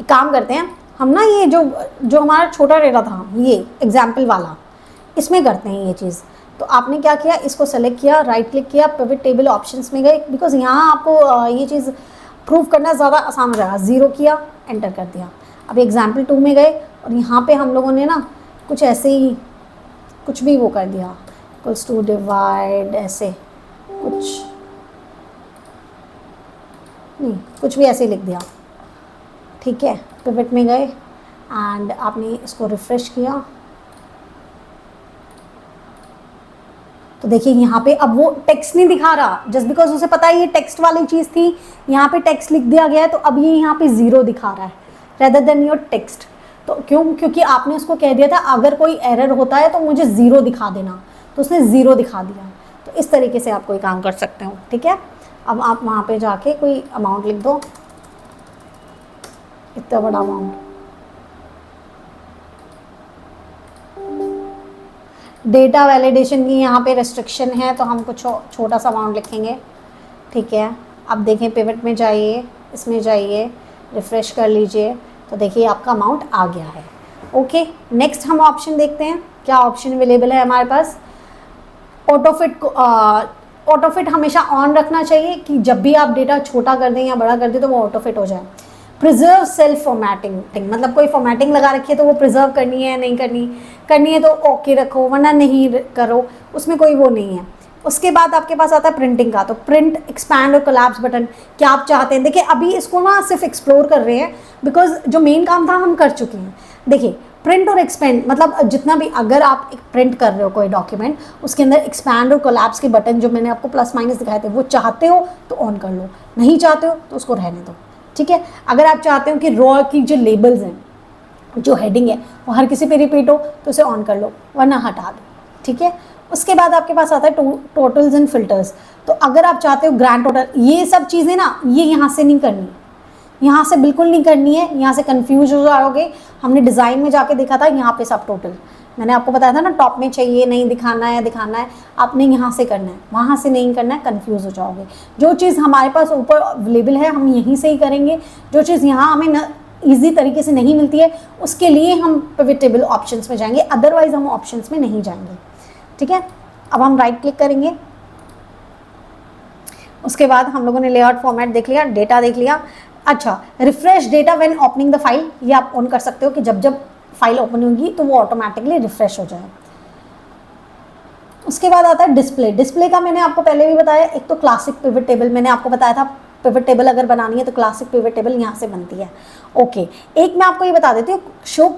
एक काम करते हैं हम ना, ये जो हमारा छोटा डेटा था, ये एग्जाम्पल वाला, इसमें करते हैं ये चीज़। तो आपने क्या किया, इसको सेलेक्ट किया, राइट क्लिक किया, पिवट टेबल ऑप्शंस में गए, बिकॉज यहाँ आपको ये चीज़ प्रूव करना ज़्यादा आसान हो जाएगा। 0 किया, एंटर कर दिया। अब एग्जाम्पल 2 में गए और यहाँ पे हम लोगों ने ना कुछ ऐसे ही कुछ भी वो कर दिया, इक्वल्स टू डिवाइड, ऐसे कुछ नहीं, कुछ भी ऐसे लिख दिया, ठीक है। पिवट में गए एंड आपने इसको रिफ्रेश किया तो देखिए यहाँ पे अब वो टेक्स्ट नहीं दिखा रहा, जस्ट बिकॉज उसे पता है ये टेक्स्ट वाली चीज़ थी, यहाँ पे टेक्स्ट लिख दिया गया है, तो अब ये यहाँ पे 0 दिखा रहा है रेदर देन योर टेक्स्ट। तो क्योंकि आपने उसको कह दिया था अगर कोई एरर होता है तो मुझे 0 दिखा देना, तो उसने 0 दिखा दिया। तो इस तरीके से आप कोई काम कर सकते हो, ठीक है। अब आप वहाँ पे जाके कोई अमाउंट लिख दो, इतना बड़ा अमाउंट, डेटा वैलिडेशन की यहाँ पे रेस्ट्रिक्शन है तो हम कुछ छोटा सा अमाउंट लिखेंगे, ठीक है। अब देखें पिवट में जाइए, इसमें जाइए, रिफ्रेश कर लीजिए, तो देखिए आपका अमाउंट आ गया है। ओके, नेक्स्ट हम ऑप्शन देखते हैं, क्या ऑप्शन अवेलेबल है हमारे पास। ऑटोफिट को ऑटोफिट हमेशा ऑन रखना चाहिए कि जब भी आप डेटा छोटा कर दें या बड़ा कर दें तो वो ऑटोफिट हो जाए। प्रिजर्व सेल्फ फॉर्मेटिंग, मतलब कोई फॉर्मेटिंग लगा रखी है तो वो प्रिजर्व करनी है, नहीं करनी है तो ओके रखो, वरना नहीं करो, उसमें कोई वो नहीं है। उसके बाद आपके पास आता है प्रिंटिंग का, तो प्रिंट, एक्सपैंड और कोलैप्स बटन क्या आप चाहते हैं। देखिए अभी इसको ना सिर्फ एक्सप्लोर कर रहे हैं, बिकॉज जो मेन काम था हम कर चुके हैं। देखिए प्रिंट और एक्सपेंड मतलब जितना भी, अगर आप प्रिंट कर रहे हो कोई डॉक्यूमेंट, उसके अंदर एक्सपैंड और कोलैप्स के बटन जो मैंने आपको प्लस माइनस दिखाए थे, वो चाहते हो तो ऑन कर लो, नहीं चाहते हो तो उसको रहने दो, ठीक है। अगर आप चाहते हो कि रॉ की जो लेबल्स हैं, जो हेडिंग है वो हर किसी पे रिपीट हो तो उसे ऑन कर लो, वरना हटा दो, ठीक है। उसके बाद आपके पास आता है टोटल्स एंड फिल्टर्स। तो अगर आप चाहते हो ग्रैंड टोटल, ये सब चीज़ें ना ये यहाँ से नहीं करनी, यहाँ से बिल्कुल नहीं करनी है, यहाँ से कंफ्यूज हो जाओगे। हमने डिज़ाइन में जाके देखा था, यहाँ पे सब टोटल मैंने आपको बताया था ना, टॉप में चाहिए, नहीं दिखाना है, आपने यहाँ से करना है, वहाँ से नहीं करना है, कंफ्यूज हो जाओगे। जो चीज़ हमारे पास ऊपर अवेलेबल है हम यहीं से ही करेंगे, जो चीज़ यहाँ हमें न ईजी तरीके से नहीं मिलती है उसके लिए हम पिवट टेबल ऑप्शंस में जाएंगे, अदरवाइज हम ऑप्शंस में नहीं जाएंगे, ठीक है। अब हम राइट क्लिक करेंगे, उसके बाद हम लोगों ने लेआउट फॉर्मेट देख लिया, डेटा देख लिया। अच्छा, refresh data when opening the file, ये आप ऑन कर सकते हो कि जब जब फाइल ओपन होगी तो वो ऑटोमेटिकली रिफ्रेश हो जाए। उसके बाद आता है डिस्प्ले। डिस्प्ले का मैंने आपको पहले भी बताया, एक तो क्लासिक पिवट टेबल मैंने आपको बताया था, पिवट टेबल अगर बनानी है तो क्लासिक पिवट टेबल यहाँ से बनती है, ओके। एक मैं आपको ये बता देती हूँ, शो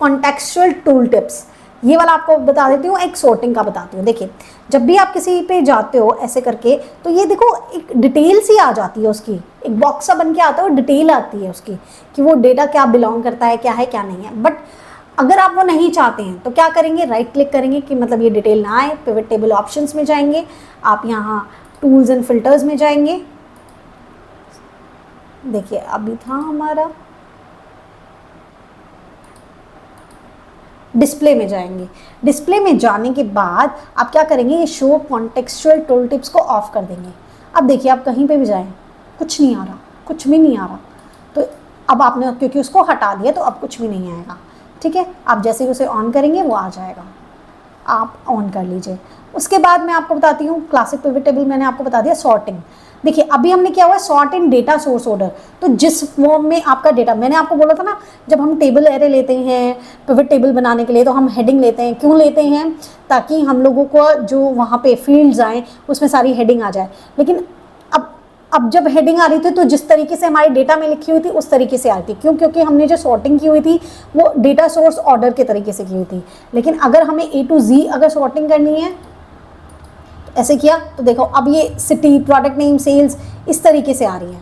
कॉन्टेक्चुअल टूल टिप्स, ये वाला आपको बता देती हूँ। एक सॉर्टिंग का बताती हूँ। देखिए जब भी आप किसी पे जाते हो ऐसे करके, तो ये देखो एक डिटेल सी आ जाती है उसकी, एक बॉक्स सा बन के आता है और डिटेल आती है उसकी कि वो डेटा क्या बिलोंग करता है, क्या है क्या नहीं है। बट अगर आप वो नहीं चाहते हैं तो क्या करेंगे, राइट क्लिक करेंगे कि मतलब ये डिटेल ना आए, पिवट टेबल ऑप्शंस में जाएंगे, आप यहाँ टूल्स एंड फिल्टर्स में जाएंगे। देखिए अभी था हमारा डिस्प्ले में जाएंगे। डिस्प्ले में जाने के बाद आप क्या करेंगे, ये शो कॉन्टेक्चुअल टूल टिप्स को ऑफ कर देंगे। अब देखिए आप कहीं पे भी जाएं कुछ नहीं आ रहा, कुछ भी नहीं आ रहा, तो अब आपने क्योंकि उसको हटा दिया तो अब कुछ भी नहीं आएगा, ठीक है। आप जैसे ही उसे ऑन करेंगे वो आ जाएगा, आप ऑन कर लीजिए। उसके बाद मैं आपको बताती हूँ क्लासिक पिवट टेबल मैंने आपको बता दिया। सॉर्टिंग, देखिए अभी हमने क्या हुआ है, सॉर्ट इन डेटा सोर्स ऑर्डर। तो जिस फॉर्म में आपका डेटा, मैंने आपको बोला था ना, जब हम टेबल एरे लेते हैं पिवट टेबल बनाने के लिए तो हम हेडिंग लेते हैं, क्यों लेते हैं, ताकि हम लोगों को जो वहाँ पे फील्ड्स आए उसमें सारी हेडिंग आ जाए। लेकिन अब जब हेडिंग आ रही थी तो जिस तरीके से हमारे डेटा में लिखी हुई थी उस तरीके से आ रही थी, क्यों, क्योंकि हमने जो सॉर्टिंग की हुई थी वो डेटा सोर्स ऑर्डर के तरीके से की हुई थी। लेकिन अगर हमें A to Z अगर सॉर्टिंग करनी है, ऐसे किया तो देखो अब ये सिटी, प्रोडक्ट नेम, सेल्स इस तरीके से आ रही है,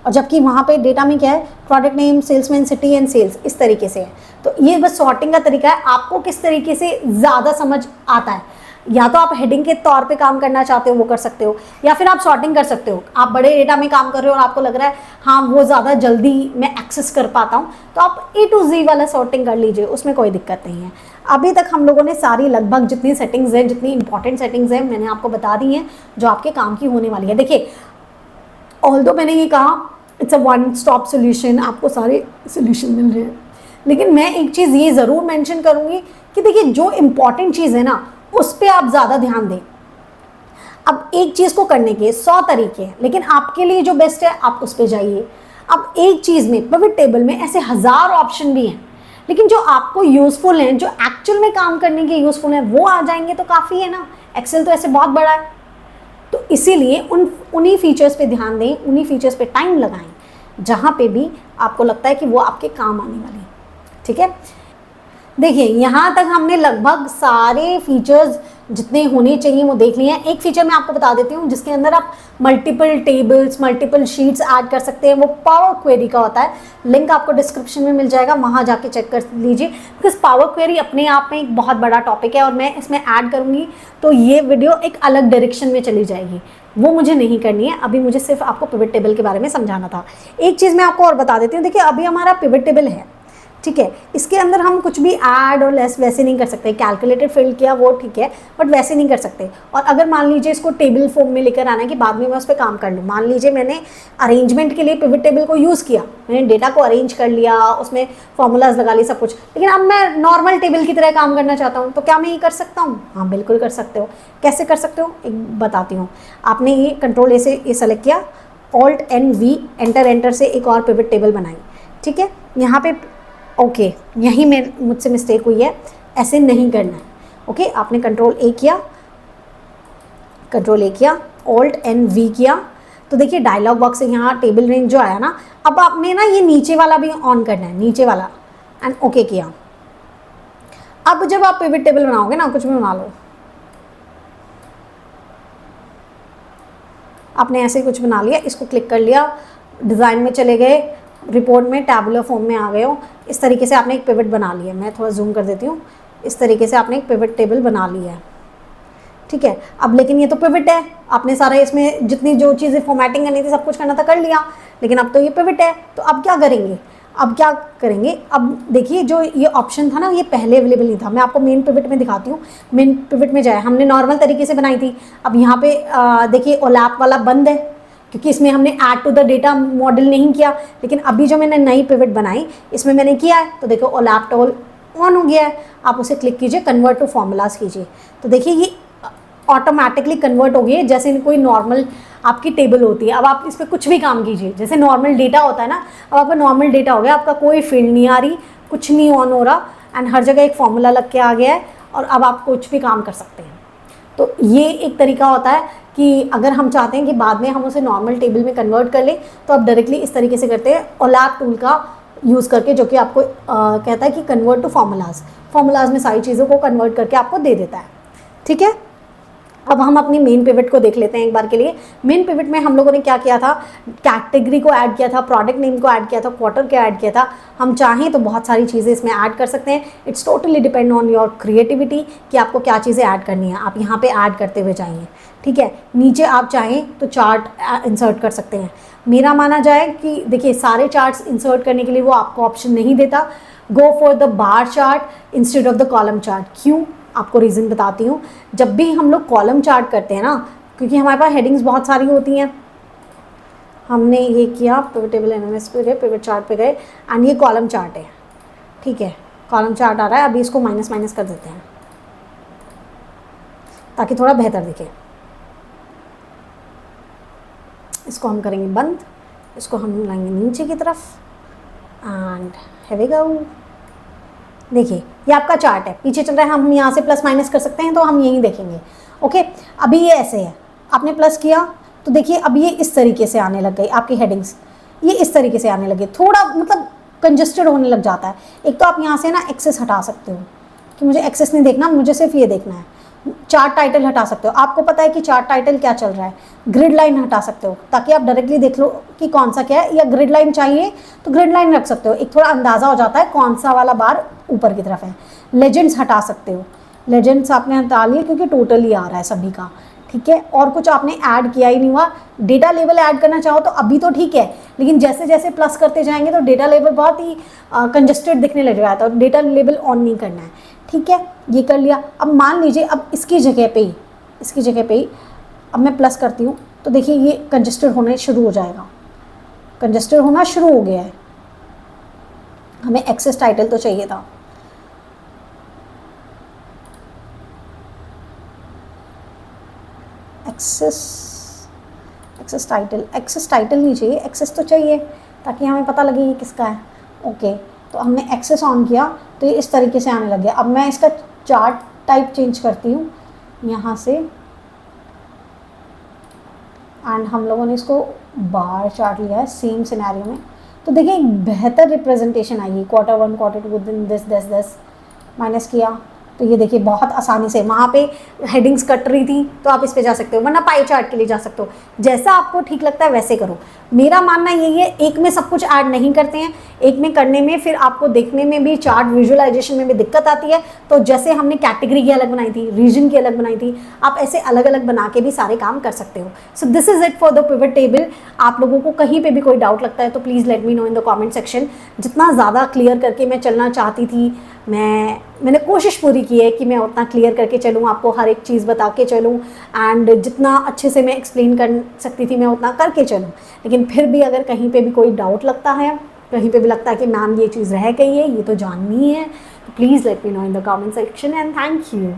और जबकि वहाँ पे डेटा में क्या है, product name, salesman, city and sales इस तरीके से है। तो ये बस सॉर्टिंग का तरीका है, आपको किस तरीके से ज़्यादा समझ आता है। या तो आप हेडिंग के तौर पे काम करना चाहते हो वो कर सकते हो, या फिर आप सॉर्टिंग कर सकते हो। आप बड़े डेटा में काम कर रहे हो और आपको लग रहा है हाँ वो ज़्यादा जल्दी मैं एक्सेस कर पाता हूँ, तो आप A to Z वाला सॉर्टिंग कर लीजिए, उसमें कोई दिक्कत नहीं है। अभी तक हम लोगों ने सारी लगभग जितनी सेटिंग्स हैं, जितनी इंपॉर्टेंट सेटिंग्स हैं मैंने आपको बता दी हैं जो आपके काम की होने वाली है। देखिए ऑल्दो मैंने ये कहा it's a one stop solution, आपको सारे सोल्यूशन मिल रहे हैं, लेकिन मैं एक चीज़ ये ज़रूर मेंशन करूँगी कि देखिए जो इम्पॉर्टेंट चीज़ है ना उस पर आप ज़्यादा ध्यान दें। अब एक चीज़ को करने के 100 तरीके हैं, लेकिन आपके लिए जो बेस्ट है आप उस पर जाइए। अब एक चीज़ में पिवट टेबल में ऐसे 1000 ऑप्शन भी हैं, लेकिन जो आपको यूज़फुल हैं, जो एक्चुअल में काम करने के यूज़फुल हैं, वो आ जाएंगे तो काफ़ी है ना। एक्सेल तो ऐसे बहुत बड़ा है, तो इसीलिए उन्हीं फीचर्स पे ध्यान दें, उन्हीं फीचर्स पे टाइम लगाएं जहाँ पे भी आपको लगता है कि वो आपके काम आने वाले हैं, ठीक है। देखिए यहाँ तक हमने लगभग सारे फीचर्स जितने होने चाहिए वो देख लिए हैं। एक फीचर मैं आपको बता देती हूँ जिसके अंदर आप multiple tables, multiple sheets add कर सकते हैं, वो पावर क्वेरी का होता है। लिंक आपको डिस्क्रिप्शन में मिल जाएगा, वहाँ जाके चेक कर लीजिए, बिकॉज पावर क्वेरी अपने आप में एक बहुत बड़ा टॉपिक है और मैं इसमें ऐड करूँगी तो ये वीडियो एक अलग डायरेक्शन में चली जाएगी, वो मुझे नहीं करनी है। अभी मुझे सिर्फ आपको पिवट टेबल के बारे में समझाना था। एक चीज़ मैं आपको और बता देती हूँ, देखिए अभी हमारा पिवट टेबल है, ठीक है, इसके अंदर हम कुछ भी ऐड और लेस वैसे नहीं कर सकते। कैलकुलेटेड फिल किया वो ठीक है, बट वैसे नहीं कर सकते। और अगर मान लीजिए इसको टेबल फॉर्म में लेकर आना है कि बाद में मैं उस पर काम कर लूँ, मान लीजिए मैंने अरेंजमेंट के लिए पिवट टेबल को यूज़ किया, मैंने डेटा को अरेंज कर लिया, उसमें फॉर्मूलाज लगा लिए सब कुछ, लेकिन अब मैं नॉर्मल टेबल की तरह काम करना चाहता हूँ, तो क्या मैं ये कर सकता हूँ? हाँ बिल्कुल कर सकते हो। कैसे कर सकते हो एक बताती हूँ। आपने ये कंट्रोल ए से ये सेलेक्ट किया Alt+N+V, एंटर से एक और पिवट टेबल बनाई, ठीक है। यहाँ पे ओके, यहीं में मुझसे मिस्टेक हुई है, ऐसे नहीं करना है, ओके। आपने Ctrl+A किया, Alt+N+V किया, तो देखिए डायलॉग बॉक्स से यहाँ टेबल रेंज जो आया ना, अब आपने ना ये नीचे वाला भी ऑन करना है, नीचे वाला, एंड ओके किया। अब जब आप पिवट टेबल बनाओगे ना, कुछ भी बना लो, आपने ऐसे कुछ बना लिया, इसको क्लिक कर लिया, डिज़ाइन में चले गए, रिपोर्ट में टैबुलर फॉर्म में आ गए हो, इस तरीके से आपने एक पिवट बना लिया। मैं थोड़ा जूम कर देती हूँ, इस तरीके से आपने एक पिवट टेबल बना लिया है, ठीक है। अब लेकिन ये तो पिवट है, आपने सारा इसमें जितनी जो चीज़ें फॉर्मेटिंग करनी थी सब कुछ करना था, कर लिया, लेकिन अब तो ये पिवट है, तो अब क्या करेंगे, अब देखिए जो ये ऑप्शन था ना, ये पहले अवेलेबल नहीं था। मैं आपको मेन पिवट में दिखाती हूँ। मेन पिवट में जाए, हमने नॉर्मल तरीके से बनाई थी, अब यहाँ पे देखिए ओलैप वाला बंद है, क्योंकि इसमें हमने add to the data model नहीं किया। लेकिन अभी जो मैंने नई पिवट बनाई, इसमें मैंने किया है, तो देखो ओलैप टूल ऑन हो गया है। आप उसे क्लिक कीजिए, कन्वर्ट टू फॉर्मूलाज कीजिए, तो देखिए ये ऑटोमेटिकली कन्वर्ट हो गई है, जैसे कोई नॉर्मल आपकी टेबल होती है। अब आप इस पर कुछ भी काम कीजिए, जैसे नॉर्मल डेटा होता है ना, अब आपका नॉर्मल डेटा हो गया, आपका कोई फील्ड नहीं आ रही, कुछ नहीं ऑन हो रहा, एंड हर जगह एक फॉर्मूला लग के आ गया है, और अब आप कुछ भी काम कर सकते हैं। तो ये एक तरीका होता है कि अगर हम चाहते हैं कि बाद में हम उसे नॉर्मल टेबल में कन्वर्ट कर लें, तो आप डायरेक्टली इस तरीके से करते हैं, ओलैप टूल का यूज़ करके, जो कि आपको कहता है कि कन्वर्ट टू फॉर्मूलाज में सारी चीज़ों को कन्वर्ट करके आपको दे देता है, ठीक है। अब हम अपनी मेन पिवट को देख लेते हैं एक बार के लिए। मेन पिवट में हम लोगों ने क्या किया था, कैटेगरी को ऐड किया था, प्रोडक्ट नेम को ऐड किया था, क्वार्टर को ऐड किया था। हम चाहें तो बहुत सारी चीज़ें इसमें ऐड कर सकते हैं। It's totally depend on your creativity कि आपको क्या चीज़ें ऐड करनी है, आप यहाँ पे ऐड करते हुए जाइए, ठीक है। नीचे आप चाहें तो चार्ट इंसर्ट कर सकते हैं। मेरा माना जाए कि देखिए सारे चार्ट्स इंसर्ट करने के लिए वो आपको ऑप्शन नहीं देता। Go for the bar chart instead of the column chart. क्यों, आपको रीज़न बताती हूँ। जब भी हम लोग कॉलम चार्ट करते हैं ना, क्योंकि हमारे पास हेडिंग्स बहुत सारी होती हैं, हमने ये किया, पिवट टेबल एनालिसिस पे गए, पिवट चार्ट पे गए, एंड ये कॉलम चार्ट है, ठीक है। कॉलम चार्ट आ रहा है, अभी इसको माइनस कर देते हैं ताकि थोड़ा बेहतर दिखे। इसको हम करेंगे बंद, इसको हम लाएंगे नीचे की तरफ, एंड हियर वी गो। देखिए ये आपका चार्ट है, पीछे चल रहा है, हम यहाँ से प्लस माइनस कर सकते हैं, तो हम यहीं देखेंगे, ओके। अभी ये ऐसे है, आपने प्लस किया तो देखिए अब ये इस तरीके से आने लग गई, आपकी हेडिंग्स ये इस तरीके से आने लगे, थोड़ा मतलब कंजस्टेड होने लग जाता है। एक तो आप यहाँ से ना एक्सेस हटा सकते हो कि मुझे एक्सेस नहीं देखना, मुझे सिर्फ ये देखना है। चार्ट टाइटल हटा सकते हो, आपको पता है कि चार्ट टाइटल क्या चल रहा है। ग्रिड लाइन हटा सकते हो ताकि आप डायरेक्टली देख लो कि कौन सा क्या है, या ग्रिड लाइन चाहिए तो ग्रिड लाइन रख सकते हो, एक थोड़ा अंदाज़ा हो जाता है कौन सा वाला बार ऊपर की तरफ है। लेजेंड्स हटा सकते हो, लेजेंड्स आपने हटा लिए क्योंकि टोटल ही आ रहा है सभी का, ठीक है। और कुछ आपने ऐड किया ही नहीं हुआ। डेटा लेवल ऐड करना चाहो तो अभी तो ठीक है, लेकिन जैसे जैसे प्लस करते जाएंगे तो डेटा लेवल बहुत ही कंजस्टेड दिखने लग जाता है, तो डेटा लेवल ऑन नहीं करना है, ठीक है। ये कर लिया। अब मान लीजिए अब इसकी जगह पे ही अब मैं प्लस करती हूँ, तो देखिए ये कंजस्टेड होने शुरू हो जाएगा, कंजस्टेड होना शुरू हो गया है। हमें एक्सेस टाइटल तो चाहिए था, एक्सेस टाइटल नहीं चाहिए, एक्सेस तो चाहिए ताकि हमें पता लगे ये किसका है, ओके। तो हमने एक्सेस ऑन किया तो ये इस तरीके से आने लग गया। अब मैं इसका चार्ट टाइप चेंज करती हूँ यहाँ से, एंड हम लोगों ने इसको बार चार्ट लिया है सेम सिनेरियो में, तो देखिए एक बेहतर रिप्रेजेंटेशन आएगी। Q1 Q2 within this minus किया तो ये देखिए बहुत आसानी से, वहाँ पे हेडिंग्स कट रही थी तो आप इस पे जा सकते हो, वरना पाई चार्ट के लिए जा सकते हो। जैसा आपको ठीक लगता है वैसे करो। मेरा मानना यही है, एक में सब कुछ ऐड नहीं करते हैं, एक में करने में फिर आपको देखने में भी, चार्ट विजुअलाइजेशन में भी दिक्कत आती है। तो जैसे हमने कैटेगरी की अलग बनाई थी, रीजन की अलग बनाई थी, आप ऐसे अलग अलग बना के भी सारे काम कर सकते हो। So this is it for the pivot table. आप लोगों को कहीं पर भी कोई डाउट लगता है तो please let me know in the comment section. जितना ज़्यादा क्लियर करके मैं चलना चाहती थी, मैंने कोशिश पूरी की है कि मैं उतना क्लियर करके चलूँ, आपको हर एक चीज़ बता के चलूँ, एंड जितना अच्छे से मैं एक्सप्लेन कर सकती थी मैं उतना करके चलूँ। लेकिन फिर भी अगर कहीं पे भी कोई डाउट लगता है, कहीं पे भी लगता है कि मैम ये चीज़ रह गई है, ये तो जाननी है, तो please let me know in the comment section, and thank you.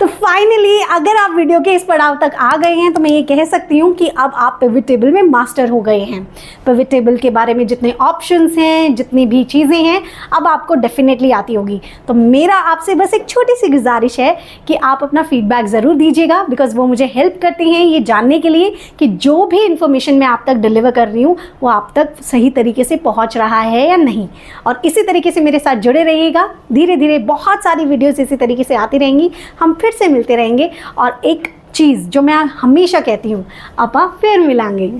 तो फाइनली अगर आप वीडियो के इस पड़ाव तक आ गए हैं तो मैं ये कह सकती हूँ कि अब आप पिवट टेबल में मास्टर हो गए हैं। पिवट टेबल के बारे में जितने ऑप्शंस हैं, जितनी भी चीज़ें हैं, अब आपको डेफिनेटली आती होगी। तो मेरा आपसे बस एक छोटी सी गुजारिश है कि आप अपना फीडबैक ज़रूर दीजिएगा, बिकॉज वो मुझे हेल्प करती हैं ये जानने के लिए कि जो भी इन्फॉर्मेशन मैं आप तक डिलीवर कर रही हूँ वो आप तक सही तरीके से पहुँच रहा है या नहीं। और इसी तरीके से मेरे साथ जुड़े रहिएगा। धीरे धीरे बहुत सारी वीडियोस इसी तरीके से आती रहेंगी, हम फिर से मिलते रहेंगे। और एक चीज़ जो मैं हमेशा कहती हूँ, अपा फिर मिलेंगे।